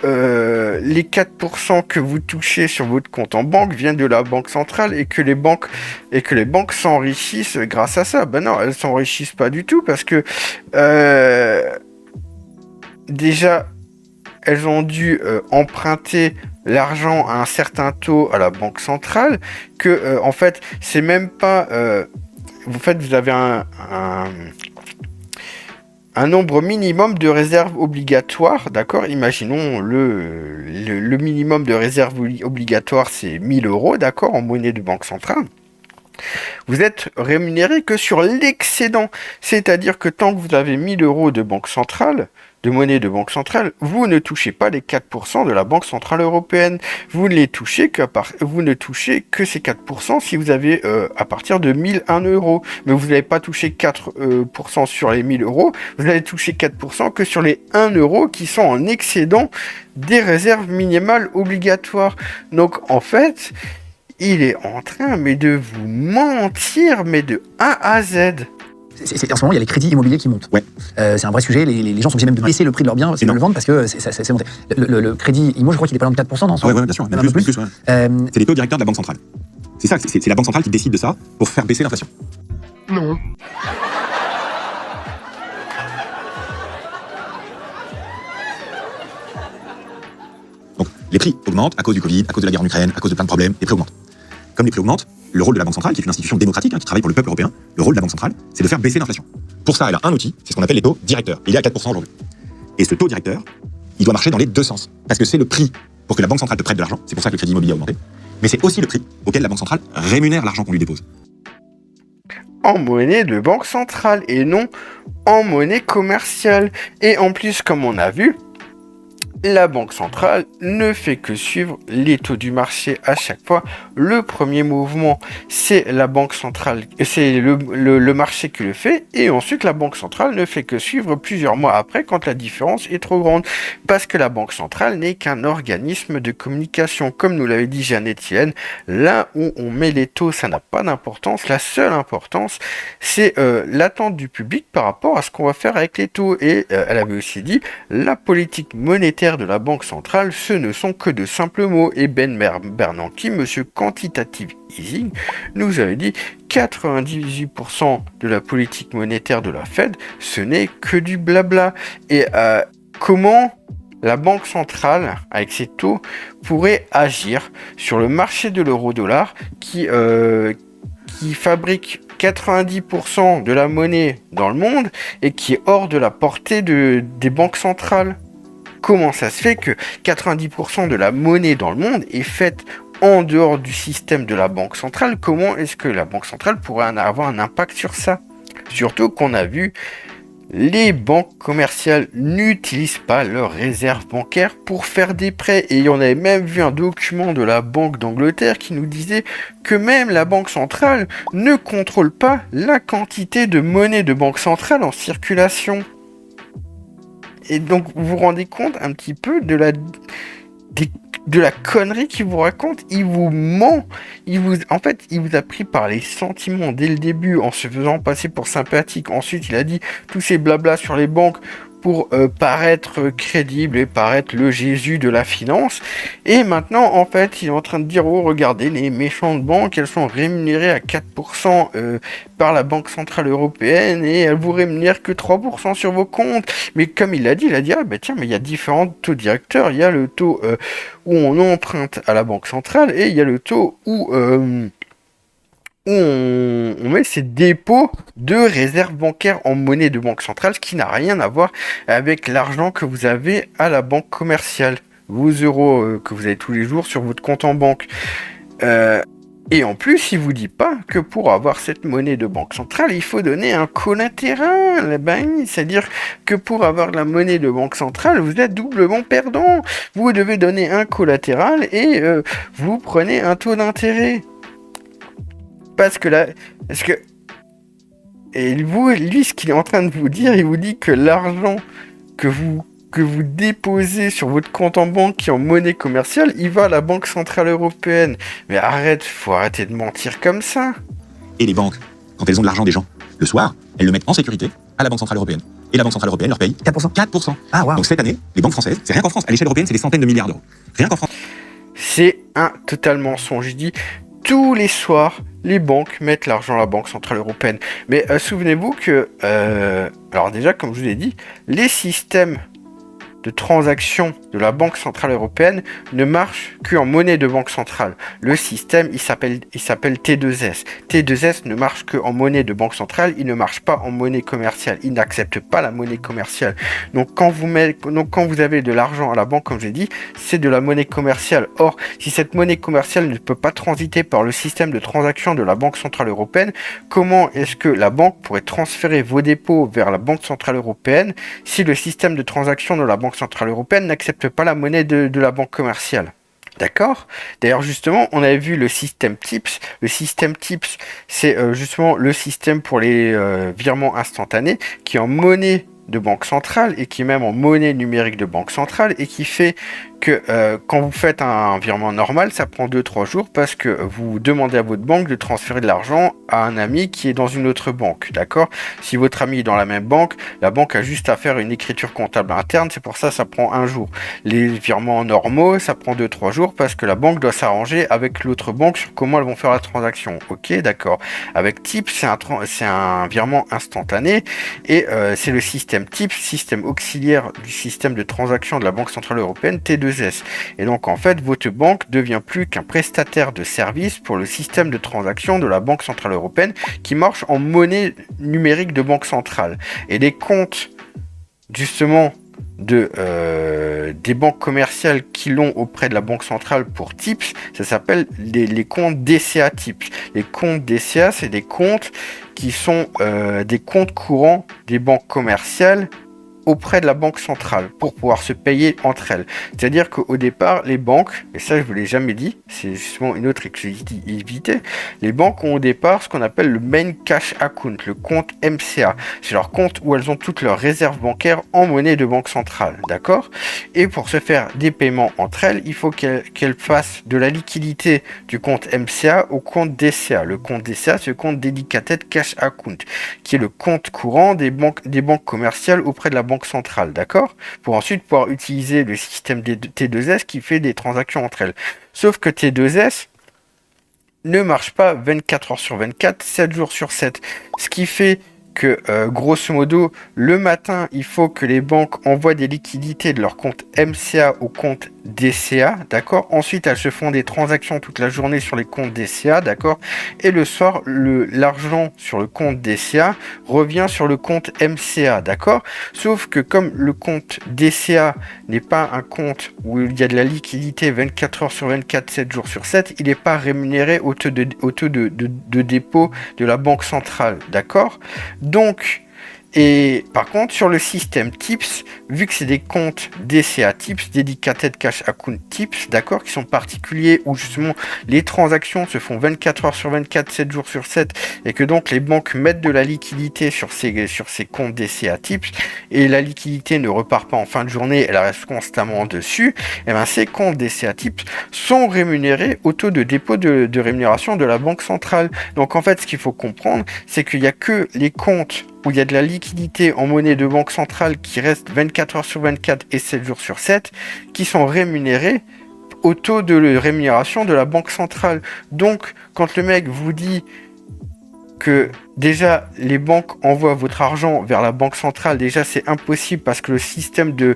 les 4% que vous touchez sur votre compte en banque viennent de la banque centrale et que les banques s'enrichissent grâce à ça. Ben non, elles s'enrichissent pas du tout parce que déjà, elles ont dû emprunter l'argent à un certain taux à la banque centrale, que en fait, c'est même pas... vous avez un nombre minimum de réserves obligatoires, d'accord? Imaginons le minimum de réserves obligatoires, c'est 1000 euros, d'accord, en monnaie de banque centrale. Vous êtes rémunéré que sur l'excédent, c'est-à-dire que tant que vous avez 1000 euros de banque centrale, de monnaie de banque centrale, vous ne touchez pas les 4% de la Banque Centrale Européenne. Vous ne touchez que ces 4% si vous avez à partir de 1001 euros. Mais vous n'allez pas toucher 4% sur les 1000 euros, vous allez toucher 4% que sur les 1 euro qui sont en excédent des réserves minimales obligatoires. Donc en fait, il est en train de vous mentir, mais de A à Z. En ce moment, il y a les crédits immobiliers qui montent. Ouais. C'est un vrai sujet. Les gens sont obligés même de baisser le prix de leurs biens, de le vendre parce que c'est monté. Le crédit immo, je crois qu'il est pas loin de 4%, non? Ouais, bien sûr. Même plus, ouais. C'est les taux directeurs de la Banque centrale. C'est ça, c'est la Banque centrale qui décide de ça pour faire baisser l'inflation. Non. Donc, les prix augmentent à cause du Covid, à cause de la guerre en Ukraine, à cause de plein de problèmes, les prix augmentent. Comme les prix augmentent, le rôle de la Banque centrale, qui est une institution démocratique, qui travaille pour le peuple européen, le rôle de la Banque centrale, c'est de faire baisser l'inflation. Pour ça, elle a un outil, c'est ce qu'on appelle les taux directeurs. Il est à 4% aujourd'hui. Et ce taux directeur, il doit marcher dans les deux sens. Parce que c'est le prix pour que la Banque centrale te prête de l'argent, c'est pour ça que le crédit immobilier a augmenté, mais c'est aussi le prix auquel la Banque centrale rémunère l'argent qu'on lui dépose. En monnaie de banque centrale et non en monnaie commerciale. Et en plus, comme on a vu, la Banque centrale ne fait que suivre les taux du marché à chaque fois. Le premier mouvement, c'est la Banque centrale, c'est le marché qui le fait, et ensuite la Banque centrale ne fait que suivre plusieurs mois après quand la différence est trop grande. Parce que la Banque centrale n'est qu'un organisme de communication. Comme nous l'avait dit Jeannette Yellen, là où on met les taux, ça n'a pas d'importance. La seule importance, c'est l'attente du public par rapport à ce qu'on va faire avec les taux. Et elle avait aussi dit, la politique monétaire de la Banque centrale, ce ne sont que de simples mots. Et Ben Bernanke, monsieur Quantitative Easing, nous avait dit 98% de la politique monétaire de la Fed, ce n'est que du blabla. Et comment la Banque centrale, avec ses taux, pourrait agir sur le marché de l'euro-dollar qui fabrique 90% de la monnaie dans le monde et qui est hors de la portée des banques centrales? Comment ça se fait que 90% de la monnaie dans le monde est faite en dehors du système de la Banque centrale? Comment est-ce que la Banque centrale pourrait avoir un impact sur ça? Surtout qu'on a vu, les banques commerciales n'utilisent pas leurs réserves bancaires pour faire des prêts. Et on avait même vu un document de la Banque d'Angleterre qui nous disait que même la Banque centrale ne contrôle pas la quantité de monnaie de banque centrale en circulation. Et donc, vous vous rendez compte un petit peu de la connerie qu'il vous raconte? Il vous ment. En fait, il vous a pris par les sentiments dès le début en se faisant passer pour sympathique. Ensuite, il a dit tous ces blabla sur les banques pour paraître crédible et paraître le Jésus de la finance. Et maintenant, en fait, il est en train de dire, oh, regardez, les méchantes banques, elles sont rémunérées à 4% par la Banque Centrale Européenne et elles vous rémunèrent que 3% sur vos comptes. Mais comme il a dit, ah bah tiens, mais il y a différents taux directeurs. Il y a le taux où on emprunte à la Banque Centrale et il y a le taux où où on met ces dépôts de réserves bancaires en monnaie de banque centrale, ce qui n'a rien à voir avec l'argent que vous avez à la banque commerciale, vos euros que vous avez tous les jours sur votre compte en banque. Et en plus, il vous dit pas que pour avoir cette monnaie de banque centrale, il faut donner un collatéral. Ben, c'est-à-dire que pour avoir la monnaie de banque centrale, vous êtes doublement perdant. Vous devez donner un collatéral et vous prenez un taux d'intérêt. Parce que et lui, ce qu'il est en train de vous dire, il vous dit que l'argent que vous déposez sur votre compte en banque qui est en monnaie commerciale, il va à la Banque Centrale Européenne. Mais faut arrêter de mentir comme ça. Et les banques, quand elles ont de l'argent des gens, le soir, elles le mettent en sécurité à la Banque Centrale Européenne. Et la Banque Centrale Européenne leur paye 4%. 4%. Ah, waouh. Donc cette année, les banques françaises, c'est rien qu'en France, à l'échelle européenne, c'est des centaines de milliards d'euros. Rien qu'en France. C'est un total mensonge. Je dis, tous les soirs, les banques mettent l'argent à la Banque Centrale Européenne. Mais souvenez-vous que, alors déjà, comme je vous ai dit, les systèmes de transaction de la Banque Centrale Européenne ne marche qu'en monnaie de banque centrale. Le système, il s'appelle T2S. T2S ne marche qu'en monnaie de banque centrale, il ne marche pas en monnaie commerciale. Il n'accepte pas la monnaie commerciale. Donc quand vous avez de l'argent à la banque, comme j'ai dit, c'est de la monnaie commerciale. Or, si cette monnaie commerciale ne peut pas transiter par le système de transaction de la Banque Centrale Européenne, comment est-ce que la banque pourrait transférer vos dépôts vers la Banque Centrale Européenne si le système de transaction de la Banque Centrale Européenne n'accepte pas la monnaie de la banque commerciale? D'accord? D'ailleurs, justement, on avait vu le système TIPS. Le système TIPS, c'est justement le système pour les virements instantanés qui est en monnaie de banque centrale et qui est même en monnaie numérique de banque centrale et qui fait que quand vous faites un virement normal, ça prend 2-3 jours parce que vous demandez à votre banque de transférer de l'argent à un ami qui est dans une autre banque, d'accord? Si votre ami est dans la même banque, la banque a juste à faire une écriture comptable interne, c'est pour ça que ça prend 1 jour. Les virements normaux, ça prend 2-3 jours parce que la banque doit s'arranger avec l'autre banque sur comment elles vont faire la transaction. Ok, d'accord. Avec TIPS, c'est un virement instantané et c'est le système TIPS, système auxiliaire du système de transaction de la Banque Centrale Européenne, T2S. Et donc en fait, votre banque devient plus qu'un prestataire de service pour le système de transaction de la Banque Centrale Européenne qui marche en monnaie numérique de banque centrale. Et les comptes justement des banques commerciales qui l'ont auprès de la Banque Centrale pour TIPS, ça s'appelle les comptes DCA TIPS. Les comptes DCA, c'est des comptes qui sont des comptes courants des banques commerciales auprès de la banque centrale pour pouvoir se payer entre elles. C'est-à-dire qu'au départ, les banques, et ça je vous l'ai jamais dit, c'est justement une autre exclusivité, les banques ont au départ ce qu'on appelle le Main Cash Account, le compte MCA. C'est leur compte où elles ont toutes leurs réserves bancaires en monnaie de banque centrale, d'accord? Et pour se faire des paiements entre elles, il faut qu'elles fassent de la liquidité du compte MCA au compte DCA. Le compte DCA, c'est le compte Dedicated Cash Account, qui est le compte courant des banques commerciales auprès de la banque centrale, d'accord? Pour ensuite pouvoir utiliser le système T2S qui fait des transactions entre elles. Sauf que T2S ne marche pas 24 heures sur 24, 7 jours sur 7. Ce qui fait que, grosso modo, le matin, il faut que les banques envoient des liquidités de leur compte MCA au compte DCA, d'accord? Ensuite, elles se font des transactions toute la journée sur les comptes DCA, d'accord? Et le soir, l'argent sur le compte DCA revient sur le compte MCA, d'accord? Sauf que comme le compte DCA n'est pas un compte où il y a de la liquidité 24 heures sur 24, 7 jours sur 7, il n'est pas rémunéré au taux de dépôt de la banque centrale, d'accord? Donc, et par contre, sur le système TIPS, vu que c'est des comptes DCA TIPS, Dedicated Cash Account TIPS, d'accord, qui sont particuliers, où justement les transactions se font 24 heures sur 24, 7 jours sur 7, et que donc les banques mettent de la liquidité sur ces comptes DCA TIPS, et la liquidité ne repart pas en fin de journée, elle reste constamment dessus, et bien ces comptes DCA TIPS sont rémunérés au taux de dépôt de rémunération de la Banque Centrale. Donc en fait, ce qu'il faut comprendre, c'est qu'il n'y a que les comptes où il y a de la liquidité en monnaie de banque centrale qui reste 24 heures sur 24 et 7 jours sur 7, qui sont rémunérés au taux de rémunération de la banque centrale. Donc, quand le mec vous dit que déjà les banques envoient votre argent vers la banque centrale. Déjà, c'est impossible parce que le système de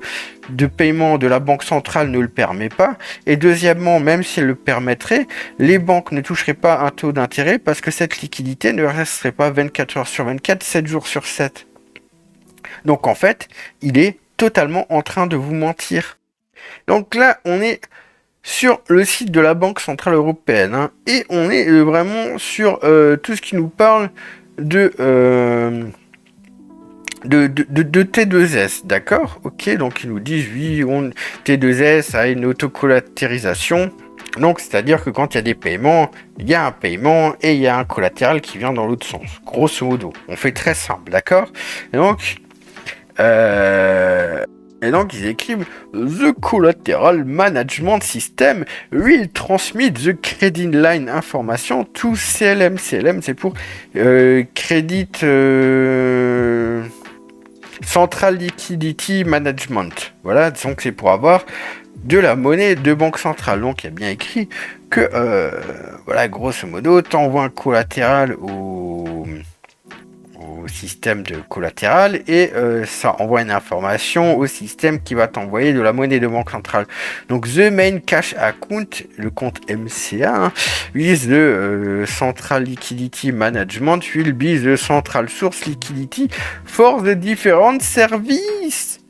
paiement de la banque centrale ne le permet pas. Et deuxièmement, même si elle le permettrait, les banques ne toucheraient pas un taux d'intérêt parce que cette liquidité ne resterait pas 24 heures sur 24, 7 jours sur 7. Donc en fait, il est totalement en train de vous mentir. Donc là, on est sur le site de la Banque Centrale Européenne, hein, et on est vraiment sur tout ce qui nous parle de T2S, d'accord? Ok, donc ils nous disent, oui, T2S a une autocollatérisation, donc c'est-à-dire que quand il y a des paiements, il y a un paiement et il y a un collatéral qui vient dans l'autre sens, grosso modo. On fait très simple, d'accord? Et donc, ils écrivent The Collateral Management System will transmit the credit line information to CLM. CLM, c'est pour Credit Central Liquidity Management. Voilà, donc c'est pour avoir de la monnaie de banque centrale. Donc, il y a bien écrit que, voilà, grosso modo, t'envoies un collatéral au système de collatéral et ça envoie une information au système qui va t'envoyer de la monnaie de banque centrale. Donc the main cash account, le compte MCA, with the central liquidity management will be the central source liquidity for the different services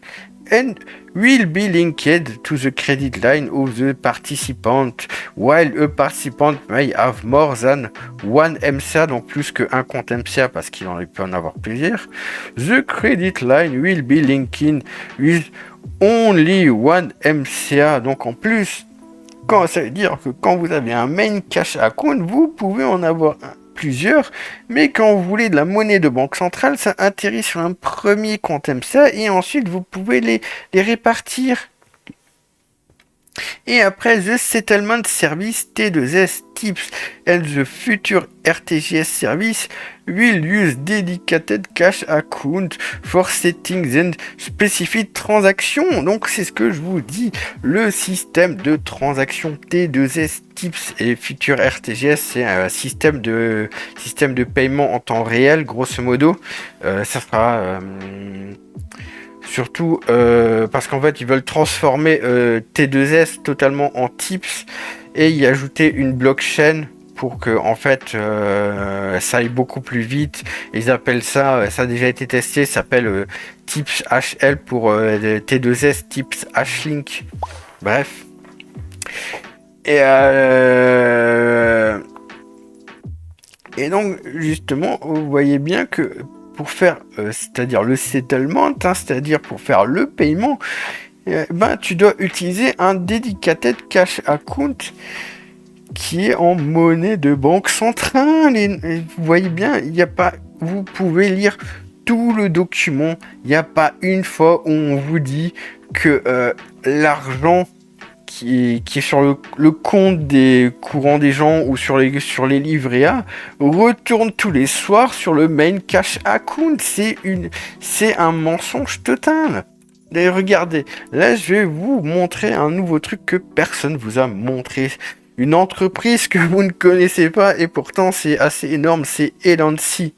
and will be linked to the credit line of the participant, while a participant may have more than one MCA, donc plus qu'un compte MCA parce qu'il peut en avoir plusieurs. The credit line will be linked with only one MCA, donc en plus, ça veut dire que quand vous avez un main cash account, vous pouvez en avoir plusieurs, mais quand vous voulez de la monnaie de banque centrale, ça atterrit sur un premier compte MCA et ensuite vous pouvez les répartir. Et après, the settlement service T2S tips and the future RTGS service will use dedicated cash account for settings and specific transactions. Donc c'est ce que je vous dis, le système de transaction T2S tips et future RTGS, c'est un système de paiement en temps réel, grosso modo. Ça sera surtout parce qu'en fait ils veulent transformer T2S totalement en tips et y ajouter une blockchain pour que en fait ça aille beaucoup plus vite. Ils appellent ça, ça a déjà été testé, ça s'appelle tips HL pour T2S tips H-Link. Bref. Et donc justement vous voyez bien que pour faire, c'est-à-dire le settlement, hein, c'est-à-dire pour faire le paiement, tu dois utiliser un dedicated cash account qui est en monnaie de banque centrale. Et vous voyez bien, il n'y a pas, vous pouvez lire tout le document. Il n'y a pas une fois où on vous dit que l'argent qui est sur le compte des courants des gens ou sur les livrets A retourne tous les soirs sur le main cash account. C'est un mensonge total. D'ailleurs, regardez, là je vais vous montrer un nouveau truc que personne vous a montré. Une entreprise que vous ne connaissez pas et pourtant c'est assez énorme, c'est Elancy.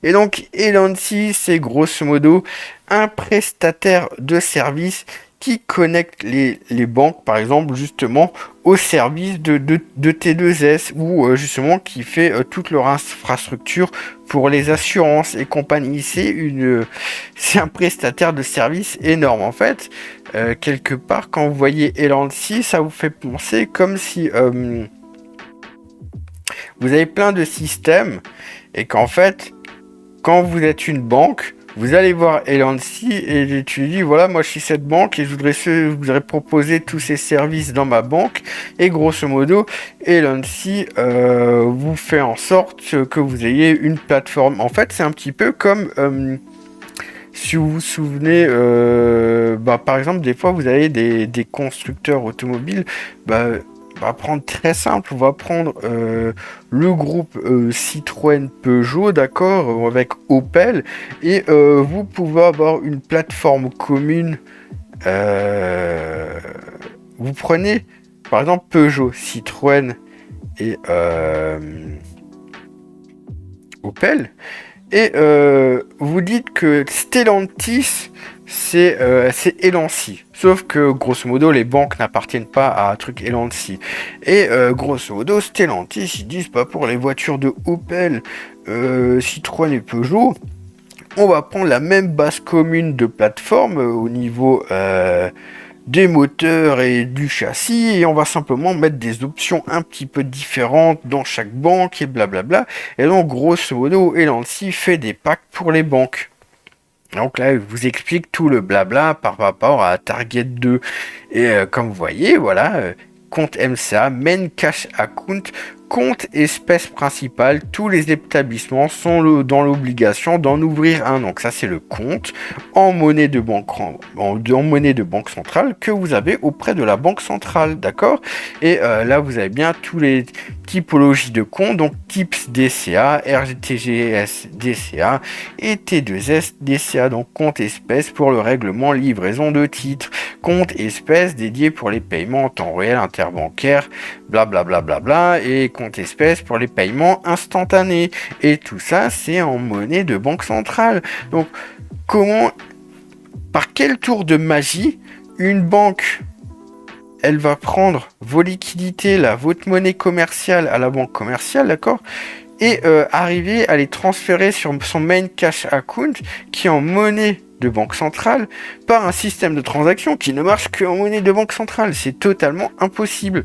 Et donc Elancy, c'est grosso modo un prestataire de services qui connecte les banques, par exemple, justement, au service de T2S, ou justement qui fait toute leur infrastructure pour les assurances et compagnie. C'est un prestataire de services énorme. En fait, quelque part, quand vous voyez Elancy, ça vous fait penser comme si vous avez plein de systèmes et qu'en fait, quand vous êtes une banque, vous allez voir Elancy et tu lui dis voilà, moi je suis cette banque et je voudrais proposer tous ces services dans ma banque. Et grosso modo, Elancy vous fait en sorte que vous ayez une plateforme. En fait, c'est un petit peu comme si vous vous souvenez, par exemple, des fois vous avez des constructeurs automobiles. On va prendre très simple, on va prendre le groupe Citroën Peugeot, d'accord, avec Opel, et vous pouvez avoir une plateforme commune. Vous prenez par exemple Peugeot, Citroën et Opel. Et vous dites que Stellantis, c'est Elancy. Sauf que, grosso modo, les banques n'appartiennent pas à un truc Elancy. Et grosso modo, Stellantis, ils disent pas pour les voitures de Opel, Citroën et Peugeot, on va prendre la même base commune de plateforme au niveau des moteurs et du châssis, et on va simplement mettre des options un petit peu différentes dans chaque banque et blablabla. Et donc grosso modo, Elancy fait des packs pour les banques. Donc là, il vous explique tout le blabla par rapport à Target 2. Et comme vous voyez, voilà, compte MCA, Main Cash Account, compte espèce principale, tous les établissements sont dans l'obligation d'en ouvrir un. Donc ça, c'est le compte en monnaie de banque centrale que vous avez auprès de la banque centrale, d'accord? Et là, vous avez bien tous les typologies de comptes, donc TIPS DCA, RTGS DCA et T2S DCA, donc compte espèce pour le règlement livraison de titres, compte espèce dédié pour les paiements en temps réel interbancaire, blablabla, bla, bla, bla, et compte espèce pour les paiements instantanés. Et tout ça, c'est en monnaie de banque centrale. Donc, par quel tour de magie, une banque, elle va prendre vos liquidités, votre monnaie commerciale à la banque commerciale, d'accord, et arriver à les transférer sur son main cash account, qui est en monnaie de banque centrale, par un système de transaction qui ne marche qu'en monnaie de banque centrale. C'est totalement impossible.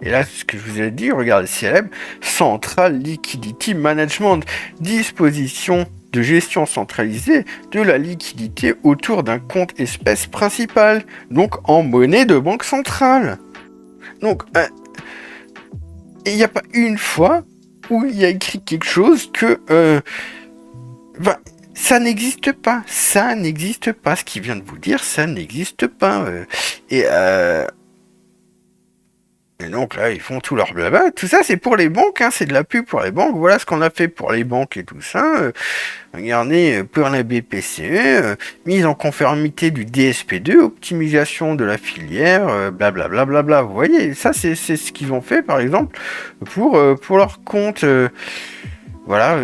Et là, ce que je vous ai dit, regardez, CLM, Central Liquidity Management, disposition de gestion centralisée de la liquidité autour d'un compte espèce principal, donc en monnaie de banque centrale. Donc, il n'y a pas une fois où il y a écrit quelque chose que... ça n'existe pas. Ça n'existe pas. Ce qu'il vient de vous dire, ça n'existe pas. Et donc là, ils font tout leur blabla. Tout ça, c'est pour les banques, hein, c'est de la pub pour les banques. Voilà ce qu'on a fait pour les banques et tout ça. Regardez, pour la BPCE, mise en conformité du DSP2, optimisation de la filière, blablabla. Bla, bla, bla. Vous voyez, ça, c'est ce qu'ils ont fait, par exemple, pour leur compte. Voilà,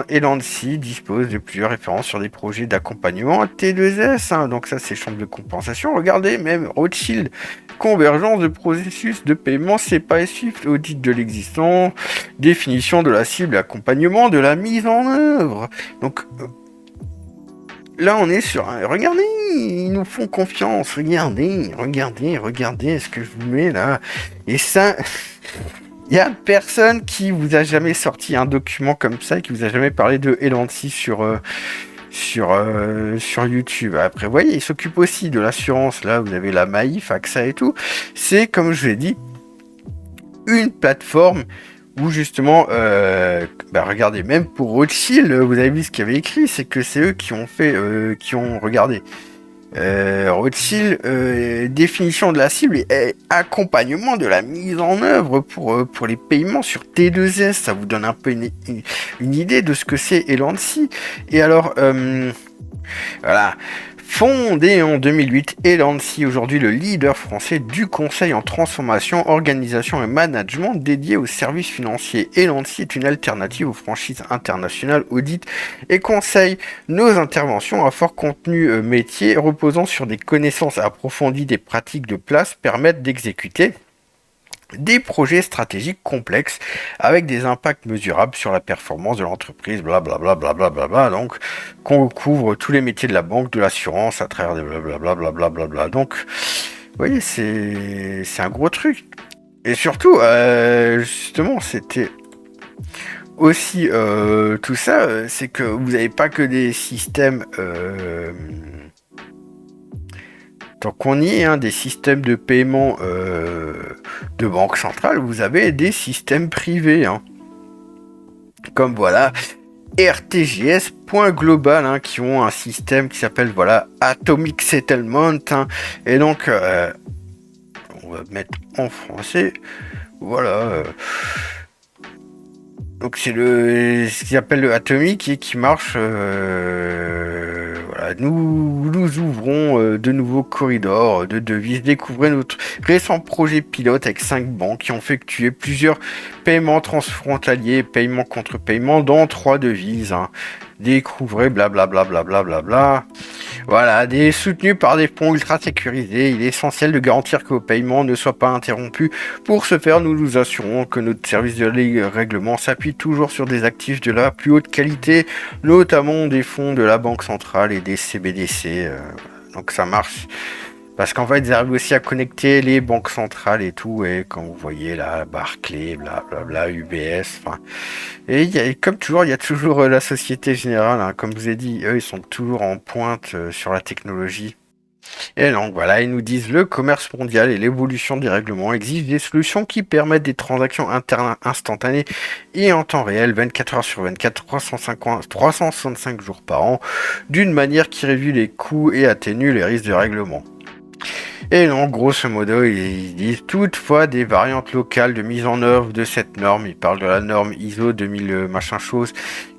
Elancy dispose de plusieurs références sur des projets d'accompagnement T2S, hein, donc ça c'est chambre de compensation. Regardez, même Rothschild, convergence de processus de paiement SEPA et SWIFT, audit de l'existant, définition de la cible, accompagnement de la mise en œuvre. Donc là on est sur regardez, ils nous font confiance, regardez ce que je vous mets là. Et ça... Il n'y a personne qui vous a jamais sorti un document comme ça, qui vous a jamais parlé de Elancy sur YouTube. Après, vous voyez, il s'occupe aussi de l'assurance. Là, vous avez la Maïf, AXA et tout. C'est, comme je l'ai dit, une plateforme où justement, regardez, même pour Rothschild, vous avez vu ce qu'il y avait écrit, c'est que c'est eux qui ont fait, regardé. Rothschild, définition de la cible et accompagnement de la mise en œuvre pour les paiements sur T2S. Ça vous donne un peu une idée de ce que c'est Elancy. Et alors, voilà. Fondé en 2008, Elancy, aujourd'hui le leader français du conseil en transformation, organisation et management dédié aux services financiers. Elancy est une alternative aux franchises internationales, audit et conseil. Nos interventions à fort contenu métier, reposant sur des connaissances approfondies des pratiques de place, permettent d'exécuter des projets stratégiques complexes avec des impacts mesurables sur la performance de l'entreprise, blablabla, blablabla. Donc, qu'on couvre tous les métiers de la banque, de l'assurance à travers des blablabla, blablabla. Donc, vous voyez, c'est un gros truc. Et surtout, justement, c'était aussi tout ça, c'est que vous n'avez pas que des systèmes. Tant qu'on y est, hein, des systèmes de paiement de banque centrale, vous avez des systèmes privés. Hein. Comme voilà, RTGS, Point Global, hein, qui ont un système qui s'appelle voilà, Atomic Settlement. Hein, et donc, on va mettre en français. Voilà. Donc c'est ce qu'ils appellent le atomique et qui marche. Voilà, nous ouvrons de nouveaux corridors de devises. Découvrez notre récent projet pilote avec 5 banques qui ont effectué plusieurs paiements transfrontaliers, paiements contre paiements dans 3 devises. Hein. Découvrez blablabla. Voilà, soutenus par des fonds ultra sécurisés, il est essentiel de garantir que vos paiements ne soient pas interrompus. Pour ce faire, nous nous assurons que notre service de règlement s'appuie toujours sur des actifs de la plus haute qualité, notamment des fonds de la Banque centrale et des CBDC. Donc ça marche. Parce qu'en fait, ils arrivent aussi à connecter les banques centrales et tout, et quand vous voyez là, Barclays, blablabla, UBS, enfin... Et comme toujours, il y a toujours la Société Générale, hein, comme je vous ai dit, eux, ils sont toujours en pointe sur la technologie. Et donc voilà, ils nous disent le commerce mondial et l'évolution des règlements exigent des solutions qui permettent des transactions internes instantanées et en temps réel, 24 heures sur 24, 365 jours par an, d'une manière qui réduit les coûts et atténue les risques de règlement. Et donc, grosso modo, ils disent toutefois des variantes locales de mise en œuvre de cette norme. Ils parlent de la norme ISO 2000 machin chose,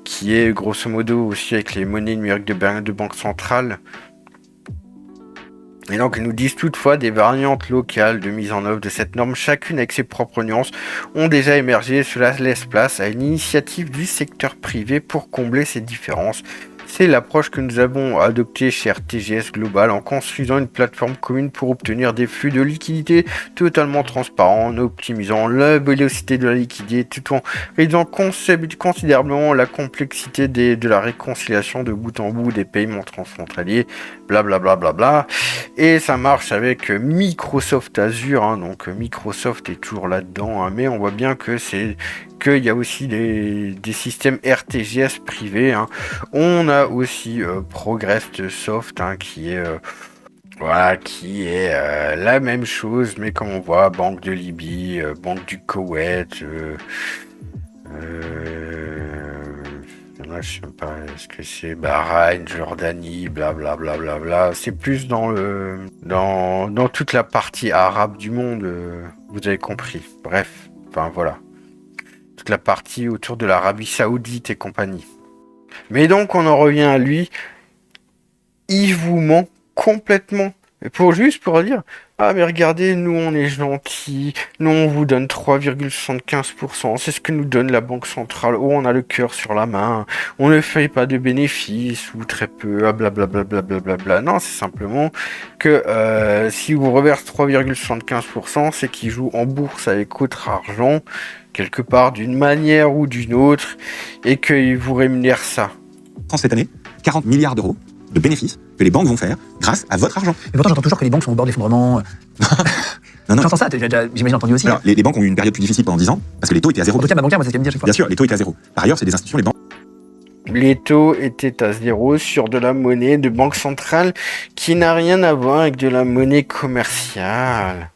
qui est grosso modo aussi avec les monnaies numériques de banque centrale. Et donc, ils nous disent toutefois des variantes locales de mise en œuvre de cette norme, chacune avec ses propres nuances, ont déjà émergé. Cela laisse place à une initiative du secteur privé pour combler ces différences. C'est l'approche que nous avons adoptée chez RTGS Global en construisant une plateforme commune pour obtenir des flux de liquidité totalement transparents, en optimisant la vélocité de la liquidité tout en réduisant considérablement la complexité de la réconciliation de bout en bout des paiements transfrontaliers, blablabla. Et ça marche avec Microsoft Azure, hein, donc Microsoft est toujours là-dedans, hein, mais on voit bien que qu'il y a aussi des systèmes RTGS privés. Hein. On a aussi ProgressSoft, hein, qui est la même chose, mais comme on voit, Banque de Libye, Banque du Koweït, je sais pas, est-ce que c'est Bahreïn, Jordanie, blablabla. C'est plus dans toute la partie arabe du monde, vous avez compris. Bref, enfin voilà. Toute la partie autour de l'Arabie Saoudite et compagnie. Mais donc, on en revient à lui. Il vous ment complètement. Et juste pour dire, ah mais regardez, nous on est gentils, nous on vous donne 3,75%, c'est ce que nous donne la Banque centrale, oh on a le cœur sur la main, on ne fait pas de bénéfices, ou très peu, ah blablabla. Non, c'est simplement que si vous reverse 3,75%, c'est qu'ils jouent en bourse avec votre argent, quelque part d'une manière ou d'une autre, et qu'ils vous rémunèrent ça. Cette année, 40 milliards d'euros de bénéfices que les banques vont faire grâce à votre argent. Mais pourtant, j'entends toujours que les banques sont au bord de l'effondrement. Non. J'entends ça, j'imagine entendu aussi. Alors, les banques ont eu une période plus difficile pendant 10 ans, parce que les taux étaient à zéro. En tout cas, ma banquière, moi, c'est ce qu'elle me dit à chaque fois. Bien sûr, les taux étaient à zéro. Par ailleurs, c'est des institutions, les banques. Les taux étaient à zéro sur de la monnaie de banque centrale qui n'a rien à voir avec de la monnaie commerciale.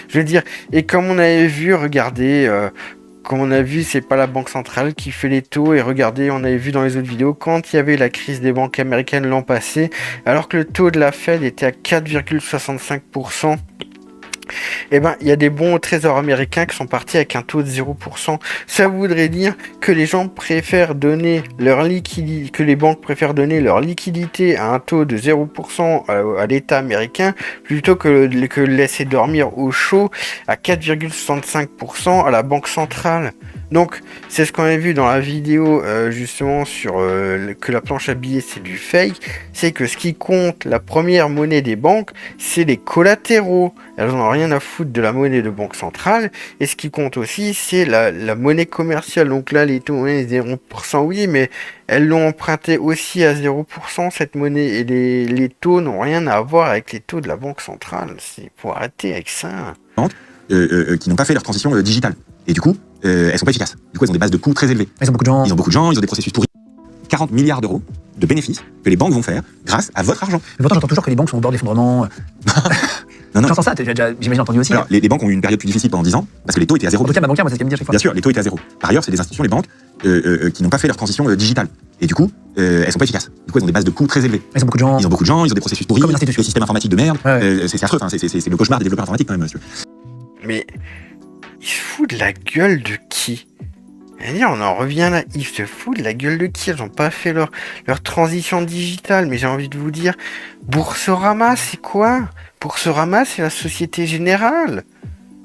Je veux dire, et comme on avait vu, regardez... Comme on a vu, c'est pas la Banque centrale qui fait les taux. Et regardez, on avait vu dans les autres vidéos, quand il y avait la crise des banques américaines l'an passé, alors que le taux de la Fed était à 4,65%, eh ben, il y a des bons au trésor américains qui sont partis avec un taux de 0%. Ça voudrait dire que les gens préfèrent donner leur liquidité, que les banques préfèrent donner leur liquidité à un taux de 0% à l'État américain, plutôt que laisser dormir au chaud à 4,65% à la Banque centrale. Donc, c'est ce qu'on a vu dans la vidéo, justement, sur que la planche à billets, c'est du fake. C'est que ce qui compte, la première monnaie des banques, c'est les collatéraux. Elles n'ont rien à foutre de la monnaie de banque centrale. Et ce qui compte aussi, c'est la monnaie commerciale. Donc là, les taux, 0%, oui, mais elles l'ont emprunté aussi à 0%, cette monnaie. Et les taux n'ont rien à voir avec les taux de la banque centrale. C'est pour arrêter avec ça. Qui n'ont pas fait leur transition digitale. Et du coup, elles sont pas efficaces. Du coup, elles ont des bases de coûts très élevées. Ils ont beaucoup de gens. Ils ont des processus pourris. 40 milliards d'euros de bénéfices que les banques vont faire grâce à votre argent. Mais pourtant, j'entends toujours que les banques sont au bord de l'effondrement. Non. J'entends ça, j'imagine entendu aussi. Alors, les banques ont eu une période plus difficile pendant 10 ans, parce que les taux étaient à zéro. En tout cas, ma banquière, moi, c'est ce qu'elle me dit à chaque fois. Bien sûr, les taux étaient à zéro. Par ailleurs, c'est des institutions, les banques, qui n'ont pas fait leur transition digitale. Et du coup, elles sont pas efficaces. Du coup, elles ont des bases de coûts très élevées. Ils ont beaucoup de gens. Ils ont des processus pourris, des systèmes informatiques de merde. Ouais. C'est affreux, c'est le cauchemar des développeurs informatiques quand même, monsieur. Mais il se fout de la gueule de qui ? Et on en revient là, ils se foutent de la gueule de qui? Ils n'ont pas fait leur transition digitale, mais j'ai envie de vous dire, Boursorama, c'est quoi? Boursorama, c'est la Société Générale.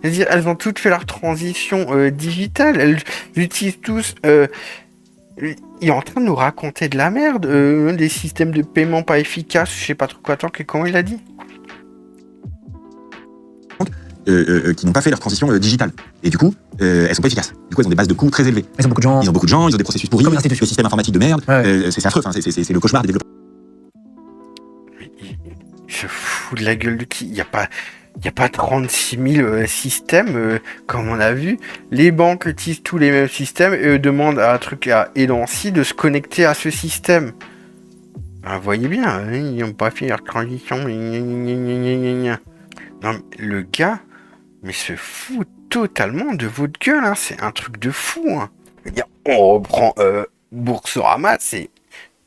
C'est-à-dire, elles ont toutes fait leur transition digitale, elles utilisent tous... il est en train de nous raconter de la merde, des systèmes de paiement pas efficaces, je sais pas trop quoi, comment il a dit? Qui n'ont pas fait leur transition digitale. Et du coup, elles sont pas efficaces. Du coup, elles ont des bases de coûts très élevées. Ils ont beaucoup de gens. Ils ont beaucoup de gens, ils ont des processus pourris, Comme l'institution. des systèmes informatiques de merde. Ouais. C'est affreux, enfin, c'est le cauchemar des développeurs. Il se fout de la gueule de qui? Il n'y a pas 36 000 systèmes, comme on a vu. Les banques utilisent tous les mêmes systèmes et demandent à un truc à Elancy de se connecter à ce système. Ben, vous voyez bien, hein, ils n'ont pas fait leur transition. Non, mais le gars, mais se fout totalement de votre gueule, hein. C'est un truc de fou. Hein. Je veux dire, on reprend Boursorama, c'est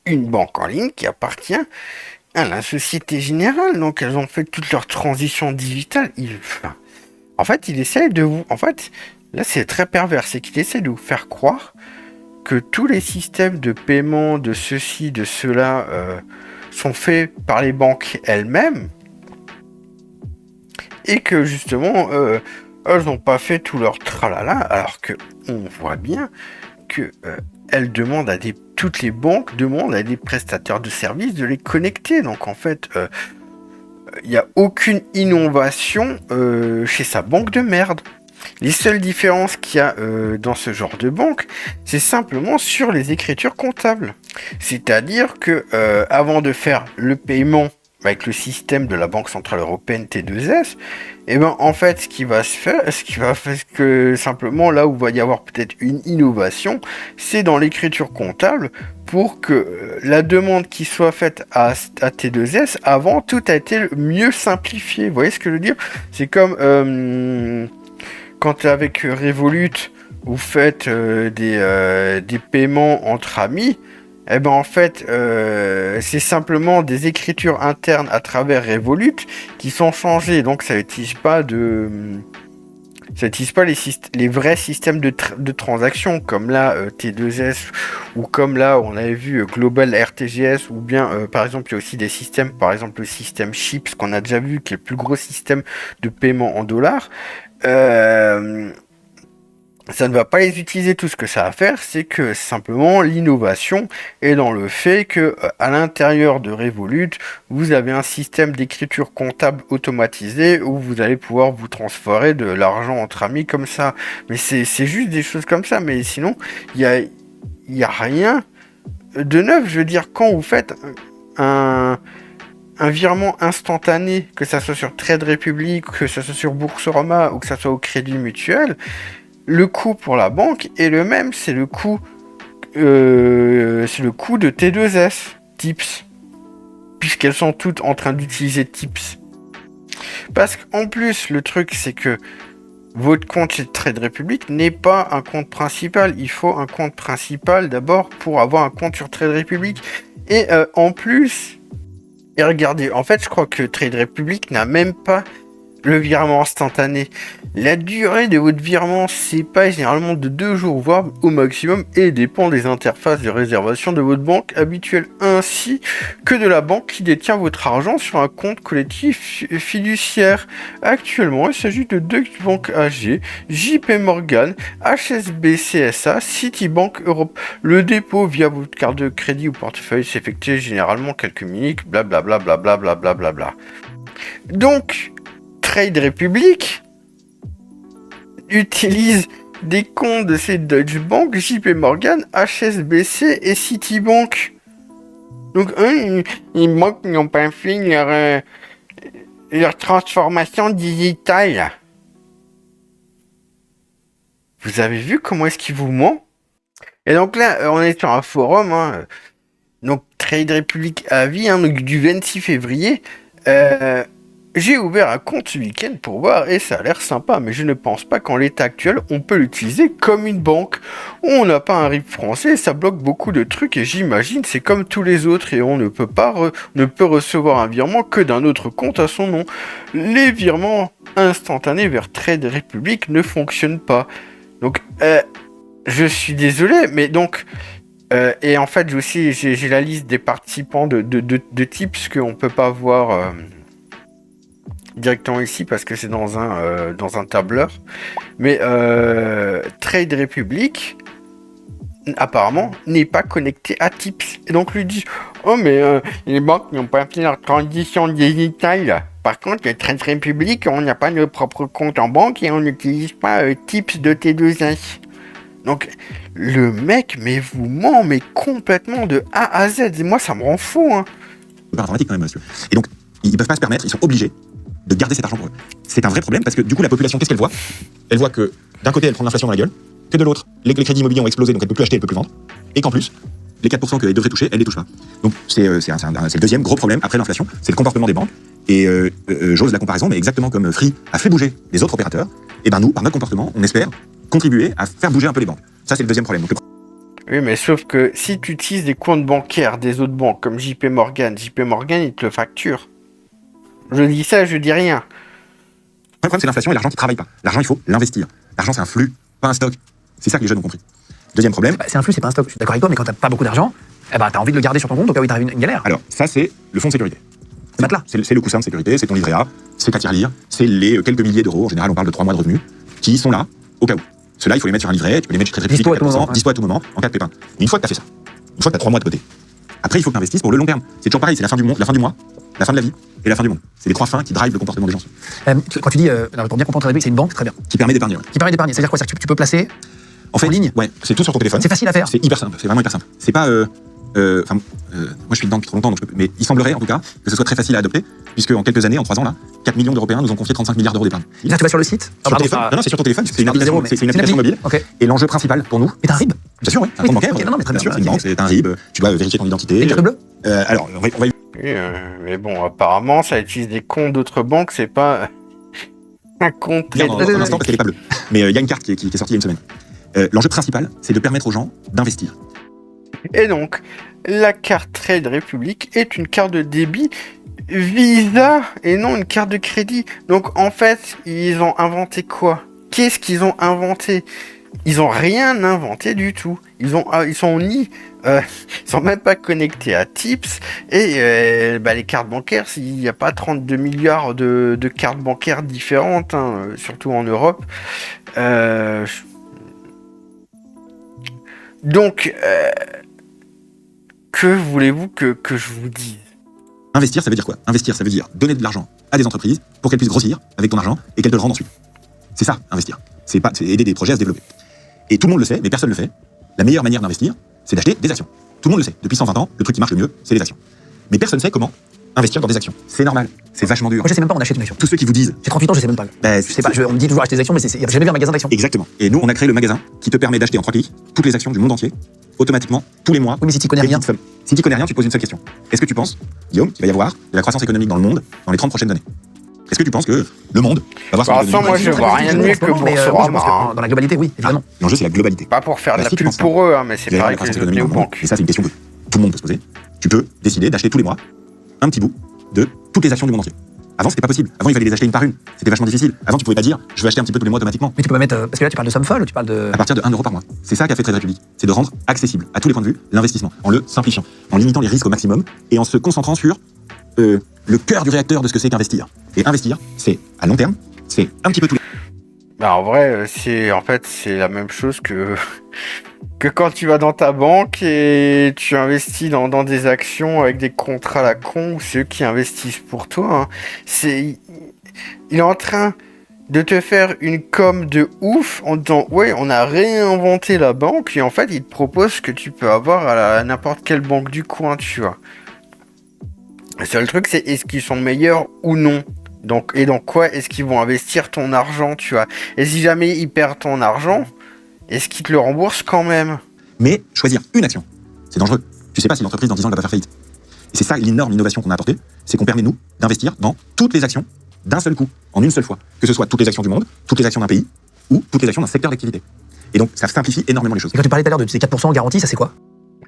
une banque en ligne qui appartient à la Société Générale, donc elles ont fait toute leur transition digitale. En fait, il essaie de vous... En fait, là, c'est très pervers, c'est qu'il essaie de vous faire croire que tous les systèmes de paiement, de ceci, de cela, sont faits par les banques elles-mêmes, et que, justement, elles n'ont pas fait tout leur tralala, alors que on voit bien que... toutes les banques demandent à des prestataires de services de les connecter. Donc en fait, il n'y a aucune innovation chez sa banque de merde. Les seules différences qu'il y a dans ce genre de banque, c'est simplement sur les écritures comptables. C'est-à-dire que avant de faire le paiement avec le système de la Banque Centrale Européenne T2S, et ben en fait ce qui va que simplement là où va y avoir peut-être une innovation, c'est dans l'écriture comptable pour que la demande qui soit faite à T2S, avant tout a été mieux simplifié. Vous voyez ce que je veux dire? C'est comme quand avec Revolut vous faites des paiements entre amis. Eh ben en fait, c'est simplement des écritures internes à travers Revolut qui sont changées. Donc ça n'utilise pas les vrais systèmes de transactions comme là T2S ou comme là on avait vu Global RTGS ou bien par exemple il y a aussi des systèmes, par exemple le système Chips qu'on a déjà vu qui est le plus gros système de paiement en dollars. Ça ne va pas les utiliser. Tout ce que ça va faire, c'est que simplement l'innovation est dans le fait que à l'intérieur de Revolut, vous avez un système d'écriture comptable automatisé où vous allez pouvoir vous transférer de l'argent entre amis comme ça. Mais c'est juste des choses comme ça. Mais sinon, il y a rien de neuf. Je veux dire, quand vous faites un virement instantané, que ça soit sur Trade Republic, que ça soit sur Boursorama ou que ça soit au Crédit Mutuel, le coût pour la banque est le même, c'est le coût de T2S, Tips, puisqu'elles sont toutes en train d'utiliser Tips. Parce qu'en plus, le truc, c'est que votre compte chez Trade Republic n'est pas un compte principal. Il faut un compte principal d'abord pour avoir un compte sur Trade Republic. Et en plus, et regardez, en fait, je crois que Trade Republic n'a même pas le virement instantané. La durée de votre virement, c'est pas généralement de 2 jours, voire au maximum, et dépend des interfaces de réservation de votre banque habituelle, ainsi que de la banque qui détient votre argent sur un compte collectif fiduciaire. Actuellement, il s'agit de Deutsche Bank AG, JP Morgan, HSBC SA, Citibank Europe. Le dépôt via votre carte de crédit ou portefeuille s'effectue généralement quelques minutes, blablabla, blablabla, blablabla. Donc, Trade Republic utilise des comptes de ces Deutsche Bank, JP Morgan, HSBC et Citibank. Donc les banques n'ont pas fait leur transformation digitale. Vous avez vu comment est-ce qu'il vous ment? Et donc là, on est sur un forum, hein, donc Trade Republic à vie, hein, donc du 26 février. J'ai ouvert un compte ce week-end pour voir et ça a l'air sympa, mais je ne pense pas qu'en l'état actuel, on peut l'utiliser comme une banque. On n'a pas un RIB français, ça bloque beaucoup de trucs et j'imagine c'est comme tous les autres et on ne peut pas recevoir un virement que d'un autre compte à son nom. Les virements instantanés vers Trade Republic ne fonctionnent pas. Donc, Je suis désolé, mais donc... et en fait, j'ai la liste des participants de tips qu'on peut pas voir directement ici parce que c'est dans un tableur. Mais Trade Republic, apparemment, n'est pas connecté à Tips. Et donc lui dit, oh mais les banques n'ont pas fait leur transition digitale. Par contre, le Trade Republic, on n'a pas notre propre compte en banque et on n'utilise pas Tips de T2S. Donc, le mec, mais vous ment, mais complètement de A à Z. Et moi, ça me rend fou, hein. C'est pas informatique quand même, monsieur. Et donc, ils peuvent pas se permettre, ils sont obligés de garder cet argent pour eux. C'est un vrai problème parce que du coup, la population, qu'est-ce qu'elle voit? Elle voit que d'un côté, elle prend l'inflation dans la gueule, que de l'autre, les crédits immobiliers ont explosé, donc elle peut plus acheter, elle peut plus vendre, et qu'en plus, les 4% qu'elle devrait toucher, elle les touche pas. Donc, c'est le deuxième gros problème après l'inflation, c'est le comportement des banques. Et j'ose la comparaison, mais exactement comme Free a fait bouger les autres opérateurs, et ben nous, par notre comportement, on espère contribuer à faire bouger un peu les banques. Ça, c'est le deuxième problème. Donc, Oui, mais sauf que si tu utilises des comptes bancaires des autres banques, comme JP Morgan, il te le facture. Je dis ça, je dis rien. le problème, c'est l'inflation et l'argent qui travaille pas. L'argent, il faut l'investir. L'argent, c'est un flux, pas un stock. C'est ça que les jeunes ont compris. Deuxième problème. C'est un flux, c'est pas un stock. Je suis d'accord avec toi, mais quand t'as pas beaucoup d'argent, t'as envie de le garder sur ton compte au cas où t'arrives une galère. Alors, ça, c'est le fonds de sécurité. C'est matelas. C'est le coussin de sécurité, c'est ton livret A, c'est ta tirelire, c'est les quelques milliers d'euros, en général, on parle de 3 mois de revenus, qui sont là, au cas où. Ceux-là, il faut les mettre sur un livret, tu peux les mettre très Dispo à tout moment, dispo à tout moment, en cas de pépin. Mais une fois que tu as fait ça, une fois que tu as 3 mois de côté, après, il faut que tu investisses pour le long terme. C'est toujours pareil, c'est la fin du mois, la fin de la vie et la fin du monde. C'est les 3 fins qui drivent le comportement des gens. Quand tu dis, pour bien comprendre, c'est une banque, très bien. Qui permet d'épargner. Ouais. Qui permet d'épargner. C'est-à-dire quoi? C'est que tu peux placer En fait, ligne. Ouais, c'est tout sur ton téléphone. C'est facile à faire. C'est hyper simple, c'est vraiment hyper simple. C'est pas. Moi, je suis dedans depuis trop longtemps, donc mais il semblerait en tout cas que ce soit très facile à adopter, puisque en quelques années, en 3 ans, là, 4 millions d'Européens nous ont confié 35 milliards d'euros d'épargne. Et là, tu vas sur le site. Sur ton téléphone. Non, c'est sur ton téléphone, c'est une application mobile. Okay. Et l'enjeu principal pour nous. Mais t'as un RIB? Bien sûr, oui, c'est un compte bancaire. Okay, non, mais très bien. Bien sûr, c'est une banque, c'est un RIB, tu dois vérifier ton identité. Et le carte bleue? Alors, on va Oui, mais bon, apparemment, ça utilise des comptes d'autres banques, c'est pas un compte. dire dans un instant parce qu'elle est pas bleue. Mais il y a une carte qui est sortie il y a une semaine. L'enjeu principal, c'est de permettre aux gens d'investir. Et donc, la carte Trade Republic est une carte de débit Visa et non une carte de crédit. Donc, en fait, ils ont inventé quoi? Qu'est-ce qu'ils ont inventé? Ils ont rien inventé du tout. Ils sont même pas connectés à Tips et les cartes bancaires. Il n'y a pas 32 milliards de cartes bancaires différentes, hein, surtout en Europe. Donc, que voulez-vous que je vous dise? Investir, ça veut dire quoi? Investir, ça veut dire donner de l'argent à des entreprises pour qu'elles puissent grossir avec ton argent et qu'elles te le rendent ensuite. C'est ça, investir. C'est aider des projets à se développer. Et tout le monde le sait, mais personne ne le fait. La meilleure manière d'investir, c'est d'acheter des actions. Tout le monde le sait. Depuis 120 ans, le truc qui marche le mieux, c'est les actions. Mais personne ne sait comment investir dans des actions. C'est normal. C'est vachement dur. Moi, je sais même pas où on achète une action. Tous ceux qui vous disent. J'ai 38 ans, je sais même pas. Bah, je sais pas, on me dit toujours acheter des actions, mais j'ai jamais vu un magasin d'actions. Exactement. Et nous, on a créé le magasin qui te permet d'acheter en 3 clics toutes les actions du monde entier, automatiquement, tous les mois. Oui, mais si tu connais rien. Si tu connais rien, tu poses une seule question. Est-ce que tu penses, Guillaume, qu'il va y avoir de la croissance économique dans le monde dans les 30 prochaines années? Est-ce que tu penses que le monde va avoir son économie? Moi, je vois rien de mieux que Boursorama. Dans la globalité, oui, évidemment. L'enjeu, c'est la globalité. Pas pour faire de la Si tu pub penses pour eux, hein, mais c'est il va y pareil avoir que de la les croissance économique autres dans le monde. banques. Et ça, c'est une question que tout le monde peut se poser. Tu peux décider d'acheter tous les mois un petit bout de toutes les actions du monde entier. Avant, c'était pas possible. Avant, il fallait les acheter une par une. C'était vachement difficile. Avant, tu pouvais pas dire, je vais acheter un petit peu tous les mois automatiquement. Mais tu peux pas mettre. Parce que là, tu parles de somme folle, tu parles de. À partir de 1 euro par mois. C'est ça qu'a fait Trade Republic. C'est de rendre accessible, à tous les points de vue, l'investissement, en le simplifiant, en limitant les risques au maximum et en se concentrant sur le cœur du réacteur de ce que c'est qu'investir. Et investir, c'est à long terme, c'est un petit peu tous les. En vrai, c'est la même chose que quand tu vas dans ta banque et tu investis dans des actions avec des contrats à la con, ou c'est eux qui investissent pour toi. Hein. Il est en train de te faire une com de ouf en disant ouais, on a réinventé la banque, et en fait, il te propose que tu peux avoir à n'importe quelle banque du coin, tu vois. Le seul truc, c'est est-ce qu'ils sont meilleurs ou non. Donc, et dans quoi est-ce qu'ils vont investir ton argent, tu vois? Et si jamais ils perdent ton argent, est-ce qu'ils te le remboursent quand même? Mais choisir une action, c'est dangereux. Tu sais pas si l'entreprise dans 10 ans elle va pas faire faillite. Et c'est ça l'énorme innovation qu'on a apportée, c'est qu'on permet nous d'investir dans toutes les actions d'un seul coup, en une seule fois. Que ce soit toutes les actions du monde, toutes les actions d'un pays, ou toutes les actions d'un secteur d'activité. Et donc ça simplifie énormément les choses. Et quand tu parlais tout à l'heure de ces 4% garantis, ça c'est quoi?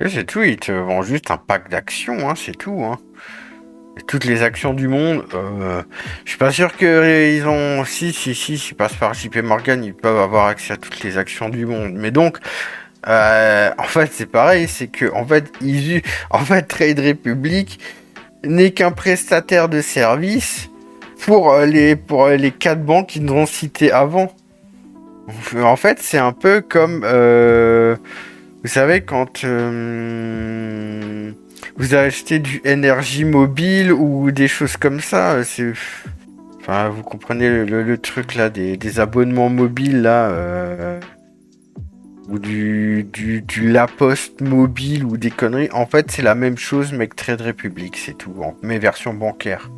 C'est tout, ils te vendent juste un pack d'actions, hein, c'est tout. Hein. toutes les actions du monde. Je suis pas sûr que ils ont. Si, ils passent par JP Morgan, ils peuvent avoir accès à toutes les actions du monde. Mais donc, en fait, c'est pareil, c'est que en fait, Trade Republic n'est qu'un prestataire de service pour les 4 banques qu'ils nous ont citées avant. En fait, c'est un peu comme vous savez quand vous achetez du énergie mobile ou des choses comme ça, enfin, vous comprenez le truc là des abonnements mobiles là, ou du La Poste mobile ou des conneries. En fait, c'est la même chose, mais que Trade Republic, c'est tout, mais version bancaire.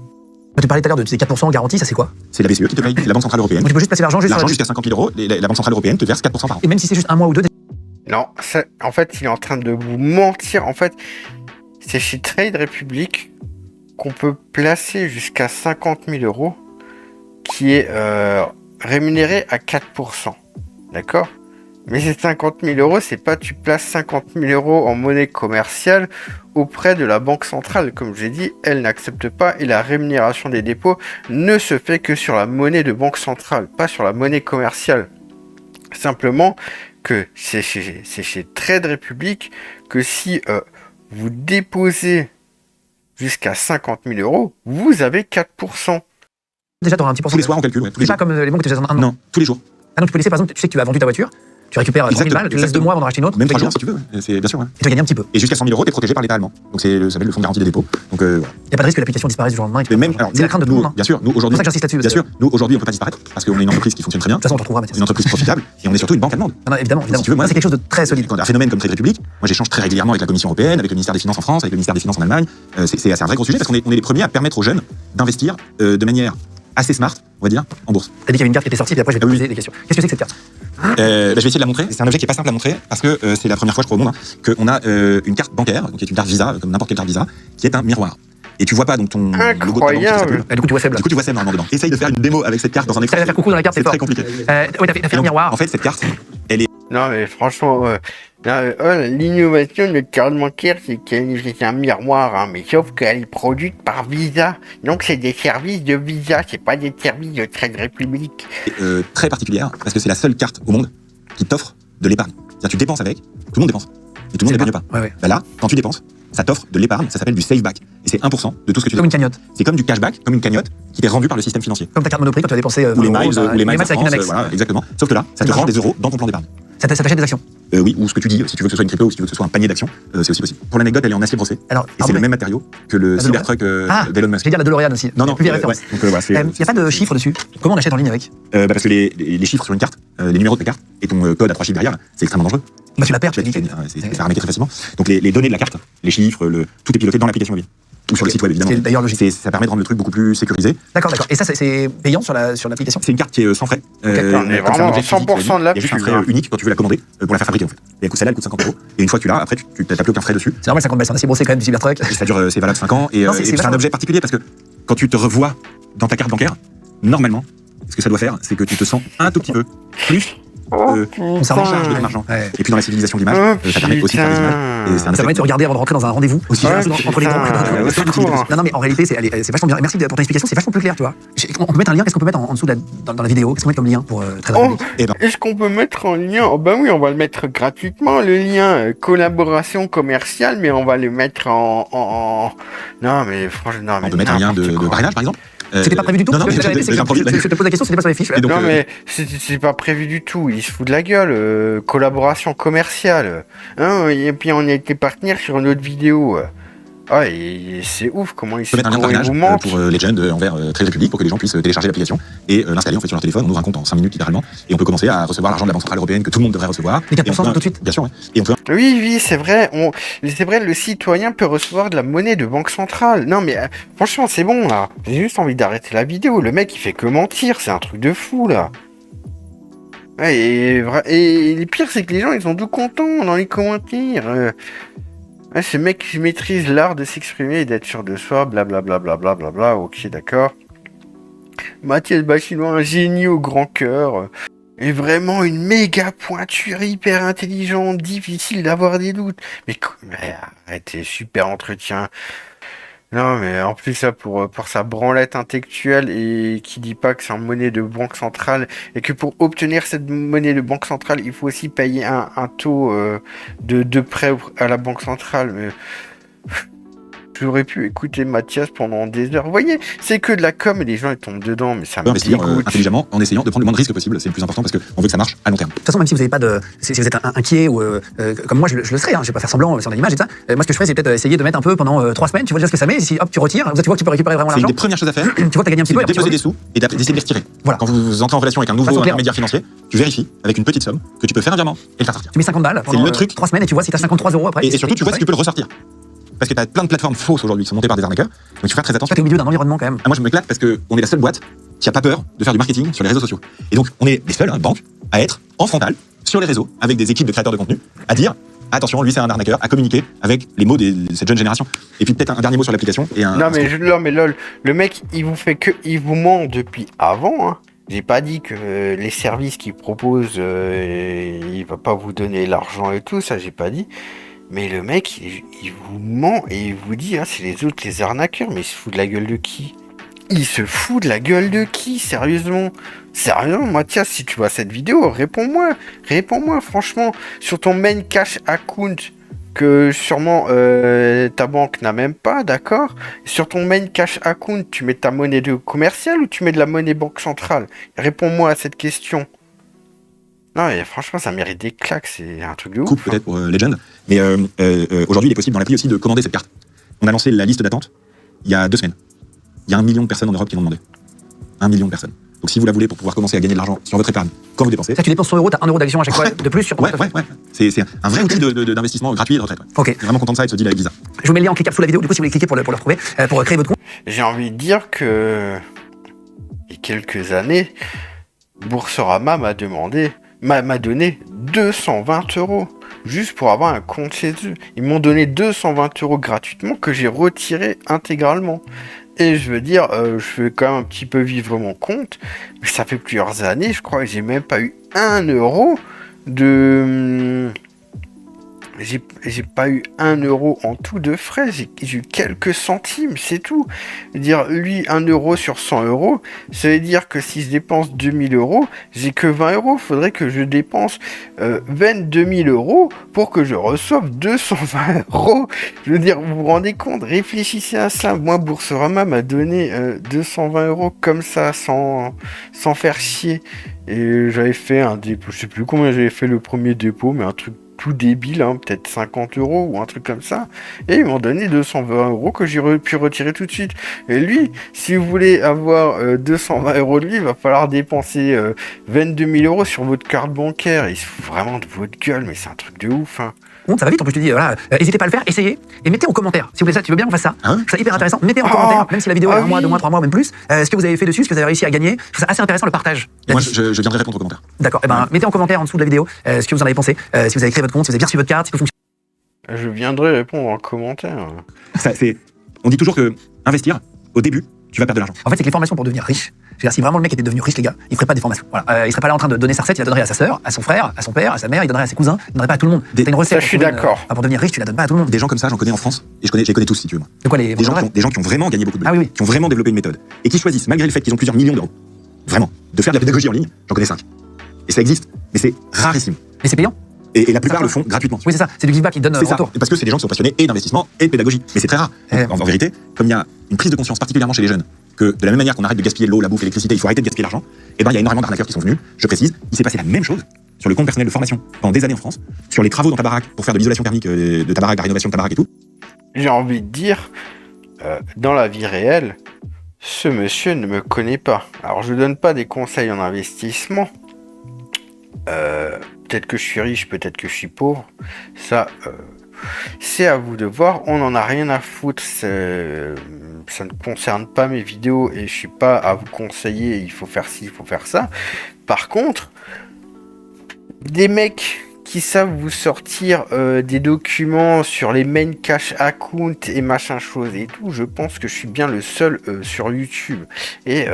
Tu parlais tout à l'heure de ces 4% en garantie, ça c'est quoi? C'est la BCE qui te paye, c'est la Banque Centrale Européenne. Donc tu peux juste placer l'argent juste sur L'argent jusqu'à 50 000 euros, la Banque Centrale Européenne te verse 4% par an. Et même si c'est juste un mois ou deux, Non, ça, en fait, il est en train de vous mentir. En fait, c'est chez Trade Republic qu'on peut placer jusqu'à 50 000 euros qui est rémunéré à 4%. D'accord? Mais ces 50 000 euros, c'est pas tu places 50 000 euros en monnaie commerciale auprès de la Banque Centrale. Comme je l'ai dit, elle n'accepte pas et la rémunération des dépôts ne se fait que sur la monnaie de Banque Centrale, pas sur la monnaie commerciale. Simplement que c'est chez Trade Republic que si vous déposez jusqu'à 50 000 euros, vous avez 4%. déjà tu auras un petit pourcentage. Tous les soirs, on calcule, ouais, tous les C'est jours. pas comme les banques que tu achètes un an. Non, tous les jours. Ah donc tu peux laisser par exemple, tu sais que tu as vendu ta voiture, tu récupères 30 000 balles, tu laisses 2 mois avant d'en racheter une autre, Même tu 3 gagnes jours si tu veux, c'est bien sûr. Ouais. et tu gagnes un petit peu. Et jusqu'à 100 000 euros, t'es protégé par l'État allemand. Donc ça s'appelle le fonds de garantie des dépôts. Donc voilà. Il n'y a pas de risque que l'application disparaisse du jour au lendemain. Mais même, alors, C'est la crainte de tout le nous, monde. Hein. bien sûr, nous C'est aujourd'hui, pour ça que j'insiste là-dessus. bien sûr, nous aujourd'hui, on peut pas disparaître parce qu'on est une entreprise qui fonctionne très bien, De toute façon, on te retrouvera, Mathias. une entreprise profitable, et on est surtout une banque allemande. Non, non, évidemment, évidemment. Si tu veux, moi, Ça, c'est quelque chose de très solide. Quand un phénomène comme Trade Republic, moi j'échange très régulièrement avec la Commission européenne, avec le ministère des Finances en France, avec le ministère des Finances en Allemagne. C'est un vrai gros sujet parce qu'on est les premiers à permettre aux jeunes d'investir de manière assez smart, on va dire, en bourse. T'as dit qu'il y avait une carte qui était sortie, puis après je vais te Ah oui. poser des questions. Qu'est-ce que c'est que cette carte? Je vais essayer de la montrer. C'est un objet qui est pas simple à montrer parce que c'est la première fois, je crois, au monde, qu'on a une carte bancaire, donc qui est une carte Visa, comme n'importe quelle carte Visa, qui est un miroir. Et tu vois pas donc ton logo de ta banque qui Incroyable. s'appelle. Du coup, tu vois faible. Du coup, tu vois Seb normalement dedans. Essaye de faire une démo avec cette carte dans un Ça écran. va faire coucou dans la carte, C'est c'est fort. très compliqué. Ouais, t'as fait Et un donc, miroir. En fait, cette carte, Non, mais franchement, l'innovation de carte bancaire, c'est un miroir, hein, mais sauf qu'elle est produite par Visa. Donc, c'est des services de Visa, c'est pas des services de Trade Republic. est très particulière parce que c'est la seule carte au monde qui t'offre de l'épargne. C'est-à-dire tu dépenses avec, tout le monde dépense, et tout le monde n'épargne pas. Ouais, ouais. Bah là, quand tu dépenses, ça t'offre de l'épargne, ça s'appelle du save back. Et c'est 1% de tout ce que tu Comme une dépenses. cagnotte. C'est comme du cashback, comme une cagnotte qui t'est rendue par le système financier. Comme ta carte Monoprix quand tu as dépensé Ou les 20 miles, euros, ou les miles avec une France, annexe. voilà, exactement. Sauf que là, ça te C'est rend marrant. des euros dans ton plan d'épargne. Ça t'achète des actions. Oui, ou ce que tu dis, si tu veux que ce soit une crypto ou si tu veux que ce soit un panier d'actions, c'est aussi possible. Pour l'anecdote, elle est en acier brossé. Alors, Et c'est le même matériau que le La Cybertruck d'Elon Musk. Je vais dire la DeLorean aussi. Non, non, Plus les ouais, références. donc voilà, Il n'y a pas de chiffres dessus. Comment on achète en ligne avec? parce que les chiffres sur une carte, les numéros de ta carte et ton code à 3 chiffres derrière, c'est extrêmement dangereux. Bah, tu la perds, tu Tu l'as peux niqué. c'est paramétrer très facilement. Donc les données de la carte, les chiffres, tout est piloté dans l'application mobile. Ou sur le site web, évidemment. C'est d'ailleurs logique. Ça permet de rendre le truc beaucoup plus sécurisé. D'accord, d'accord. Et ça, c'est payant sur l'application? C'est une carte qui est sans frais. on est comme c'est un vraiment objet physique, 100% de la il y a juste un pub, frais hein. unique quand tu veux la commander pour la faire fabriquer en fait. Et celle-là, elle coûte 50 euros. Et une fois que tu l'as, après, tu n'as plus aucun frais dessus. C'est normal, 50 balles, c'est un acier brossé quand même du Cybertruck. Et ça dure, c'est valable 5 ans. Et Non, c'est c'est un vachement- objet particulier parce que quand tu te revois dans ta carte bancaire, normalement, ce que ça doit faire, c'est que tu te sens un tout petit peu plus On s'en en charge de ton argent. Ouais. Et puis dans la civilisation de l'image, Oh, ça permet aussi de faire des images. Et c'est un Ça permet de te regarder avant de rentrer dans un rendez-vous. Aussi, Ouais, entre les putain, banques. au secours. Non, non, mais en réalité, c'est vachement bien. Merci pour ton explication, c'est vachement plus clair, tu vois. On peut mettre un lien, qu'est-ce qu'on peut mettre en dessous dans la vidéo? Qu'est-ce qu'on met comme lien pour Trade Oh, Republic? Eh ben. est-ce qu'on peut mettre en lien? Oh ben oui, on va le mettre gratuitement, le lien collaboration commerciale, mais on va le mettre en... Non, mais franchement, non, mais On peut mettre un lien n'importe de quoi. parrainage par exemple. C'était pas prévu du tout? Non, non, parce que mais la vérité, c'est que j'improvise. je te pose la question, c'était pas sur les fiches. Et donc, Non, mais c'est pas prévu du tout, il se fout de la gueule, collaboration commerciale. Hein, et puis on a été partenaire sur une autre vidéo. Ah, et c'est ouf comment il on peut mettre un lien de comment il parrainage vous ment. pour les jeunes envers Trade Republic pour que les gens puissent télécharger l'application et l'installer en fait sur leur téléphone. On ouvre un compte en 5 minutes littéralement et on peut commencer à recevoir l'argent de la Banque Centrale Européenne que tout le monde devrait recevoir. Les 4% Et on peut- tout de suite? Bien sûr, ouais. Et on peut Oui, c'est vrai. C'est vrai, le citoyen peut recevoir de la monnaie de banque centrale. Non, mais franchement, c'est bon, là. J'ai juste envie d'arrêter la vidéo. Le mec, il fait que mentir. C'est un truc de fou, là. Ouais, et le pire, c'est que les gens, ils sont tout contents dans les commentaires. Ouais, ce mec qui maîtrise l'art de s'exprimer et d'être sûr de soi, blablabla, blablabla. Ok, d'accord. Mathias Bachinois, un génie au grand cœur. Et vraiment une méga pointure hyper intelligente, difficile d'avoir des doutes. Mais arrêtez, super entretien. Non, mais en plus, ça, pour sa branlette intellectuelle et qui dit pas que c'est une monnaie de banque centrale et que pour obtenir cette monnaie de banque centrale, il faut aussi payer un taux de prêt à la banque centrale. Mais j'aurais pu écouter Mathias pendant des heures. Vous voyez, c'est que de la com et les gens ils tombent dedans, mais ça On peut me investir dégoûte. intelligemment en essayant de prendre le moins de risques possible. C'est le plus important parce qu'on veut que ça marche à long terme. De toute façon, même si vous n'avez pas de, si vous êtes inquiet ou comme moi je le serais, hein, je vais pas faire semblant sur l'image et ça. Moi, ce que je ferais, c'est peut-être essayer de mettre un peu pendant 3 semaines. Tu vois déjà ce que ça met. Et si hop, tu retires, tu vois que tu peux récupérer vraiment C'est une l'argent. des premières choses à faire. Tu vois que t'as gagné un petit C'est peu. de et après, tu déposer des sous et d'essayer de les retirer. Voilà. Quand vous entrez en relation avec un nouveau Façon claire. intermédiaire financier, tu vérifies avec une petite somme que tu peux faire un virement et le faire sortir. Tu mets 50 balles pendant le truc. 3 semaines et tu vois si t'as 53 euros après. Et surtout, tu vois si tu peux le ressortir. Parce que tu as plein de plateformes fausses aujourd'hui qui sont montées par des arnaqueurs. Donc il faut faire très attention. Toi, t'es au milieu d'un environnement quand même. Moi, je m'éclate parce qu'on est la seule boîte qui a pas peur de faire du marketing sur les réseaux sociaux. Et donc, on est les seules banques à être en frontal sur les réseaux avec des équipes de créateurs de contenu à dire attention, lui c'est un arnaqueur, à communiquer avec les mots de cette jeune génération. Et puis peut-être un dernier mot sur l'application et un. Non, mais lol, le mec, il vous ment depuis avant, hein. J'ai pas dit que les services qu'il propose, il va pas vous donner l'argent et tout, ça j'ai pas dit. Mais le mec, il vous ment et il vous dit, ah, c'est les autres, les arnaqueurs, mais il se fout de la gueule de qui? Il se fout de la gueule de qui, sérieusement? Sérieusement, Mathias, si tu vois cette vidéo, réponds-moi, franchement, sur ton main cash account, que sûrement ta banque n'a même pas, d'accord? Sur ton main cash account, tu mets ta monnaie de commerciale ou tu mets de la monnaie banque centrale? Réponds-moi à cette question. Non, et franchement, ça mérite des claques, c'est un truc de ouf. Coupe peut-être pour Legend. Mais aujourd'hui, il est possible dans l'appli aussi de commander cette carte. On a lancé la liste d'attente il y a 2 semaines. Il y a 1 million de personnes en Europe qui l'ont demandé. 1 million de personnes. Donc si vous la voulez pour pouvoir commencer à gagner de l'argent sur votre épargne quand vous dépensez. Ça, tu dépenses 100 euros, t'as 1 euro d'action à chaque fois de plus sur ton Ouais. C'est un vrai outil d'investissement gratuit et de retraite. Ouais. Ok. Je suis vraiment content de ça et de ce deal avec Visa. Je vous mets le lien en cliquable sous la vidéo. Du coup, si vous voulez cliquer pour le retrouver, pour créer votre compte. J'ai envie de dire que il y a quelques années, Boursorama m'a donné 220 euros juste pour avoir un compte chez eux. Ils m'ont donné 220 euros gratuitement que j'ai retiré intégralement. Et je veux dire, je vais quand même un petit peu vivre mon compte, mais ça fait plusieurs années, je crois que j'ai même pas eu 1 euro de... J'ai pas eu 1 euro en tout de frais, j'ai eu quelques centimes, c'est tout. Dire lui 1 euro sur 100 euros, ça veut dire que si je dépense 2000 euros, j'ai que 20 euros. Faudrait que je dépense 22 000 euros pour que je reçoive 220 euros. Je veux dire, vous vous rendez compte, réfléchissez à ça. Moi, Boursorama m'a donné 220 euros comme ça, sans faire chier. Et j'avais fait un dépôt, je sais plus combien j'avais fait le premier dépôt, mais un truc tout débile, hein, peut-être 50 euros ou un truc comme ça. Et ils m'ont donné 220 euros que j'ai pu retirer tout de suite. Et lui, si vous voulez avoir 220 euros de lui, il va falloir dépenser 22 000 euros sur votre carte bancaire. Il se fout vraiment de votre gueule, mais c'est un truc de ouf, hein. Ça va vite, en plus je te dis, voilà, n'hésitez pas à le faire, essayez, et mettez en commentaire, si vous voulez ça, tu veux bien qu'on fasse ça, Ah ouais. c'est hyper intéressant, mettez en commentaire, même si la vidéo est 1 mois, 2 mois, 3 mois, même plus, ce que vous avez fait dessus, ce que vous avez réussi à gagner, je trouve ça assez intéressant le partage. Moi, je viendrai répondre aux commentaires. D'accord, et ben mettez en commentaire en dessous de la vidéo ce que vous en avez pensé, si vous avez créé votre compte, si vous avez bien reçu votre carte, si tout fonctionne. Je viendrai répondre en commentaire. On dit toujours que investir, au début, tu vas perdre de l'argent. En fait, c'est que les formations pour devenir riche, je veux dire, si vraiment le mec était devenu riche, les gars, il ferait pas des formations. Voilà. Il serait pas là en train de donner sa recette, il la donnerait à sa sœur, à son frère, à son père, à sa mère, il donnerait à ses cousins, il donnerait pas à tout le monde. T'as une recette. Ça, je suis d'accord. Pour devenir riche, tu la donnes pas à tout le monde. Des gens comme ça, j'en connais en France, et je les connais tous, si tu veux. Moi. De quoi les Des gens qui ont vraiment gagné beaucoup de blé, Ah oui. qui ont vraiment développé une méthode, et qui choisissent, malgré le fait qu'ils ont plusieurs millions d'euros, vraiment, de faire de la pédagogie en ligne, j'en connais 5. Et ça existe, mais c'est rarissime. Et c'est payant. Et la plupart le font gratuitement. Oui, c'est ça, c'est du feedback qui donne C'est ça, retour. parce que c'est des gens qui sont passionnés et d'investissement et de pédagogie. Mais c'est très rare. En vérité, comme il y a une prise de conscience particulièrement chez les jeunes, que de la même manière qu'on arrête de gaspiller l'eau, la bouffe, l'électricité, il faut arrêter de gaspiller l'argent, et ben il y a énormément d'arnaqueurs qui sont venus. Je précise, il s'est passé la même chose sur le compte personnel de formation pendant des années en France, sur les travaux dans ta baraque pour faire de l'isolation thermique de ta baraque, de la rénovation de ta baraque et tout. J'ai envie de dire, dans la vie réelle, ce monsieur ne me connaît pas. Alors je donne pas des conseils en investissement. Peut-être que je suis riche, peut-être que je suis pauvre. Ça, c'est à vous de voir. On n'en a rien à foutre. Ça ne concerne pas mes vidéos et je suis pas à vous conseiller. Il faut faire ci, il faut faire ça. Par contre, des mecs qui savent vous sortir des documents sur les main cash account et machin chose et tout, je pense que je suis bien le seul sur YouTube. Et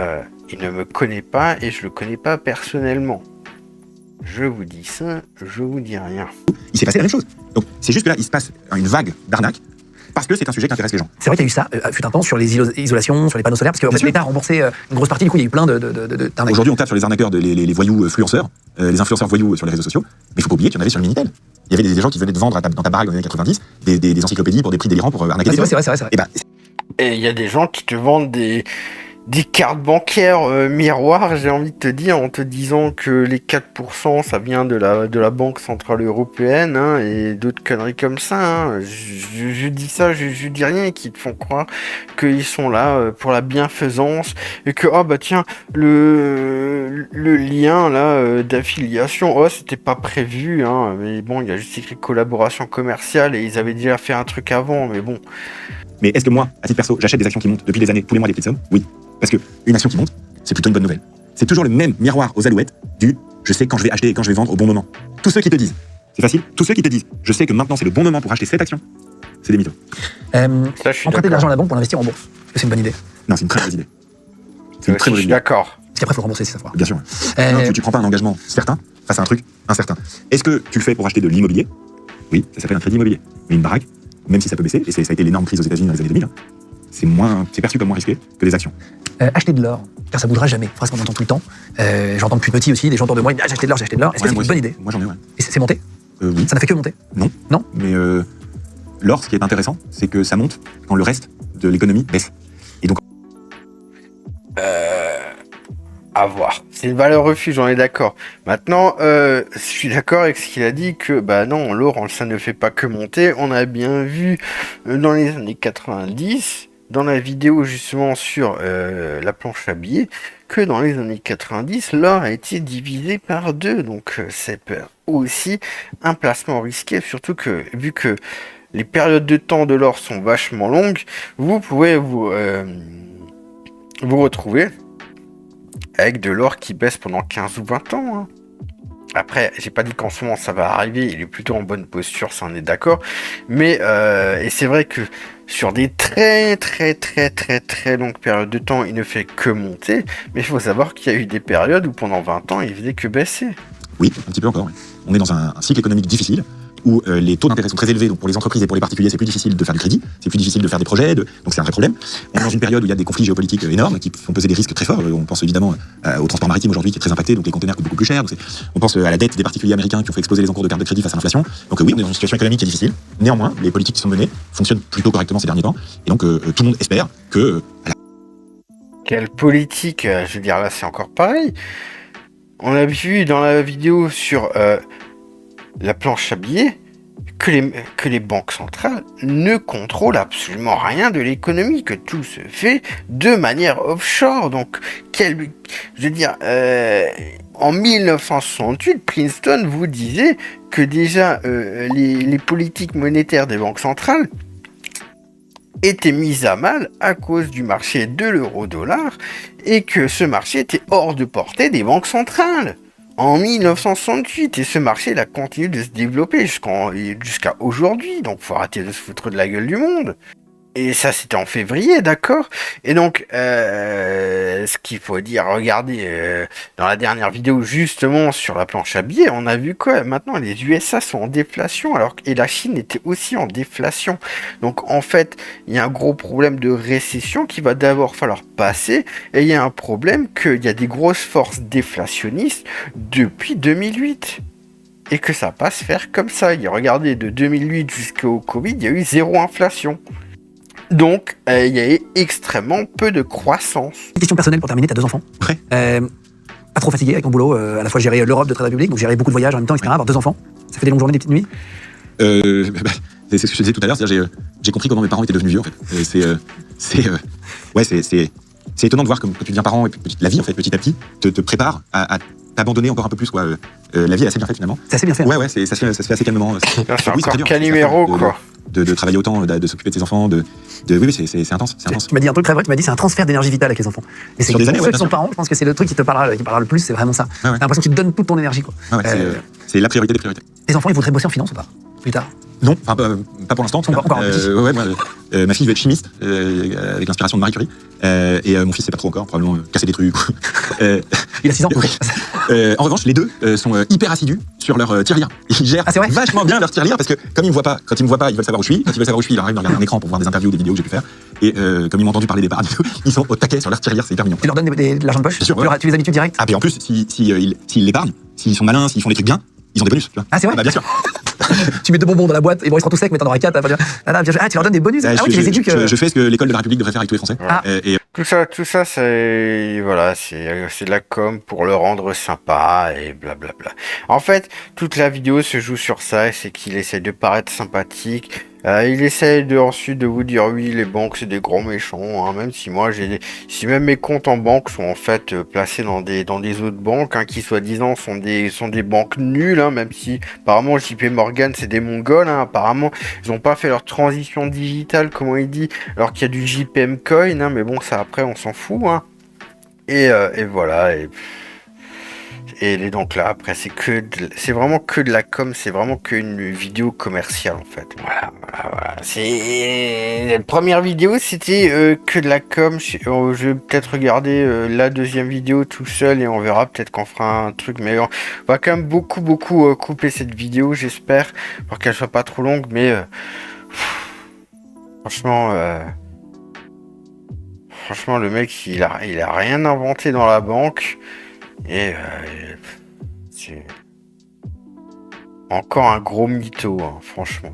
il ne me connaît pas et je le connais pas personnellement. Je vous dis ça, je vous dis rien. Il s'est passé la même chose. Donc c'est juste que là, il se passe une vague d'arnaques Parce que c'est un sujet qui intéresse les gens. C'est vrai qu'il y a eu ça, fut un temps, sur les isolations, sur les panneaux solaires, parce que en Bien fait, sûr. l'État a remboursé une grosse partie, du coup, il y a eu plein d'arnaques. Aujourd'hui, on tape sur les arnaqueurs, les voyous influenceurs, les influenceurs voyous sur les réseaux sociaux, mais il faut pas oublier qu'il y en avait sur le Minitel. Il y avait des gens qui venaient de vendre dans ta baraque dans les années 90 des encyclopédies pour des prix délirants pour arnaquer Ah, les gens. c'est vrai. Et ben, Et il y a des gens qui te vendent des cartes bancaires miroirs, j'ai envie de te dire, en te disant que les 4%, ça vient de la Banque Centrale Européenne, hein, et d'autres conneries comme ça. Hein. Je dis ça, je dis rien, et qui te font croire qu'ils sont là pour la bienfaisance, et que, ah bah tiens, le lien là d'affiliation, oh c'était pas prévu, hein, mais bon, il y a juste écrit collaboration commerciale, et ils avaient déjà fait un truc avant, mais bon. mais est-ce que moi, à titre perso, j'achète des actions qui montent depuis des années, tous les mois des petites sommes? Oui. Parce qu'une action qui monte, c'est plutôt une bonne nouvelle. C'est toujours le même miroir aux alouettes du je sais quand je vais acheter et quand je vais vendre au bon moment. Tous ceux qui te disent, c'est facile, tous ceux qui te disent je sais que maintenant c'est le bon moment pour acheter cette action, c'est des mythos. Ça, je suis Emprunter de l'argent d'accord. à la banque pour l'investir en bourse. Est-ce que c'est une bonne idée? Non, c'est une très mauvaise idée. C'est une très Je mauvaise suis idée. d'accord. Parce qu'après, il faut rembourser si ça foire. Bien sûr. Non, tu prends pas un engagement certain face à un truc incertain. Est-ce que tu le fais pour acheter de l'immobilier? Oui, ça s'appelle un crédit immobilier. Mais une baraque, même si ça peut baisser, et ça a été l'énorme crise aux États-Unis dans les années 2000, c'est perçu comme moins risqué que les actions. Acheter de l'or, car ça bougera jamais. Phrase qu'on entend tout le temps. J'entends depuis petit aussi, des gens autour de moi, ils disent, ah, j'ai acheté de l'or, j'ai acheté de l'or. Est-ce que Ouais, c'est moi une bonne aussi. idée? Moi j'en ai, ouais. Et c'est monté? Oui. Ça n'a fait que monter? Non. Non. Mais l'or, ce qui est intéressant, c'est que ça monte quand le reste de l'économie baisse. À voir. C'est une valeur refuge, j'en ai d'accord. Maintenant, je suis d'accord avec ce qu'il a dit que, bah non, l'or, ça ne fait pas que monter. On a bien vu dans les années 90, dans la vidéo justement sur la planche à billets, que dans les années 90, l'or a été divisé par 2. Donc, c'est aussi un placement risqué, surtout que, vu que les périodes de temps de l'or sont vachement longues, vous pouvez vous retrouver avec de l'or qui baisse pendant 15 ou 20 ans. Hein. Après, j'ai pas dit qu'en ce moment ça va arriver, il est plutôt en bonne posture, ça on est d'accord. Mais, et c'est vrai que sur des très longues périodes de temps, il ne fait que monter. Mais il faut savoir qu'il y a eu des périodes où pendant 20 ans, il faisait que baisser. Oui, un petit peu encore. Oui. On est dans un cycle économique difficile où les taux d'intérêt sont très élevés. Donc pour les entreprises et pour les particuliers, c'est plus difficile de faire du crédit, c'est plus difficile de faire des projets. Donc c'est un vrai problème. On est dans une période où il y a des conflits géopolitiques énormes qui font peser des risques très forts. On pense évidemment au transport maritime aujourd'hui qui est très impacté, donc les conteneurs coûtent beaucoup plus cher. Donc on pense à la dette des particuliers américains qui ont fait exploser les encours de carte de crédit face à l'inflation. Donc oui, on est dans une situation économique qui est difficile. Néanmoins, les politiques qui sont menées fonctionnent plutôt correctement ces derniers temps. Et donc tout le monde espère que... Quelle politique, je veux dire, là c'est encore pareil. On a vu dans la vidéo sur la planche à billets que les banques centrales ne contrôlent absolument rien de l'économie, que tout se fait de manière offshore. Donc, je veux dire, en 1968, Princeton vous disait que déjà les politiques monétaires des banques centrales était mise à mal à cause du marché de l'euro-dollar et que ce marché était hors de portée des banques centrales en 1968, et ce marché il a continué de se développer jusqu'à aujourd'hui, donc faut arrêter de se foutre de la gueule du monde. Et ça, c'était en février, d'accord? Et donc, ce qu'il faut dire, regardez, dans la dernière vidéo, justement, sur la planche à billets, on a vu quoi? Maintenant, les USA sont en déflation, et la Chine était aussi en déflation. Donc, en fait, il y a un gros problème de récession qui va d'abord falloir passer, et il y a un problème qu'il y a des grosses forces déflationnistes depuis 2008. Et que ça va pas se faire comme ça. Regardez, de 2008 jusqu'au Covid, il y a eu 0 inflation. Donc, il y a eu extrêmement peu de croissance. Une question personnelle pour terminer, t'as 2 enfants. Ouais. Pas trop fatigué avec ton boulot, à la fois gérer l'Europe de Trade Republic, donc gérer beaucoup de voyages en même temps, etc. Avoir 2 enfants. Ça fait des longues journées, des petites nuits. C'est ce que je te disais tout à l'heure, c'est-à-dire j'ai compris comment mes parents étaient devenus vieux en fait. C'est étonnant de voir que tu deviens parent et puis la vie en fait petit à petit te prépare à t'abandonner encore un peu plus quoi. La vie est assez bien faite finalement. C'est assez bien fait. Ouais ça se fait assez calmement. C'est Oui, encore très dur. Calimero, quoi. De travailler autant, de s'occuper de ses enfants, oui c'est intense, c'est intense. Tu m'as dit un truc très vrai, tu m'as dit c'est un transfert d'énergie vitale avec les enfants. Et c'est Sur des années, ceux ouais, qui sont bien sûr. parents, je pense que c'est le truc qui parlera le plus, c'est vraiment ça. Ouais. T'as l'impression que tu te donnes toute ton énergie, quoi. Ouais, c'est la priorité des priorités. Les enfants, ils voudraient bosser en finance ou pas? Plus tard. Non, enfin pas pour l'instant. Pas encore un petit. Ouais, moi, ma fille veut être chimiste avec l'inspiration de Marie Curie. Et mon fils, c'est pas trop encore, probablement casser des trucs. Il a 6 ans. Oui. En revanche, les deux sont hyper assidus sur leur tirelire. Ils gèrent c'est vrai vachement bien leur tirelire parce que comme ils me voient pas, quand ils me voient pas, ils veulent savoir où je suis. Quand ils veulent savoir où je suis, ils arrivent de regarder un écran pour voir des interviews, des vidéos que j'ai pu faire. Et comme ils m'ont entendu parler des parades, ils sont au taquet sur leur tirelire, c'est hyper mignon. Tu leur donnes de l'argent de poche? Bien sûr, Tu tu les habitues direct? Ah, puis en plus, s'ils l'épargnent, s'ils sont malins, s'ils font des trucs bien, ils ont des bonus. Tu vois. Ah, c'est vrai? Bah, bien sûr. Tu mets 2 bonbons dans la boîte et bon, ils seront tous secs, mais t'en auras 4. Ah, tu leur donnes des bonus. Ah oui, tu les éduques. Je fais ce que l'école de la République devrait faire avec tous les Français. Ah. Tout ça, c'est voilà, c'est de la com pour le rendre sympa et blablabla. En fait, toute la vidéo se joue sur ça, c'est qu'il essaie de paraître sympathique. Il essaie ensuite de vous dire oui, les banques c'est des grands méchants, hein, même si moi si même mes comptes en banque sont en fait placés dans des autres banques, hein, qui soi-disant sont des banques nulles, hein, même si apparemment JP Morgan c'est des Mongols, hein, apparemment ils ont pas fait leur transition digitale comme il dit, alors qu'il y a du JPM Coin, hein, mais bon ça après on s'en fout, hein. Et voilà. Et donc là, après, c'est vraiment que de la com, c'est vraiment qu'une vidéo commerciale, en fait. Voilà. La première vidéo, c'était que de la com. Je vais peut-être regarder la deuxième vidéo tout seul et on verra, peut-être qu'on fera un truc. Mais on va quand même beaucoup couper cette vidéo, j'espère, pour qu'elle soit pas trop longue. Mais franchement, le mec, il a rien inventé dans la banque. Et c'est encore un gros mytho, hein, franchement.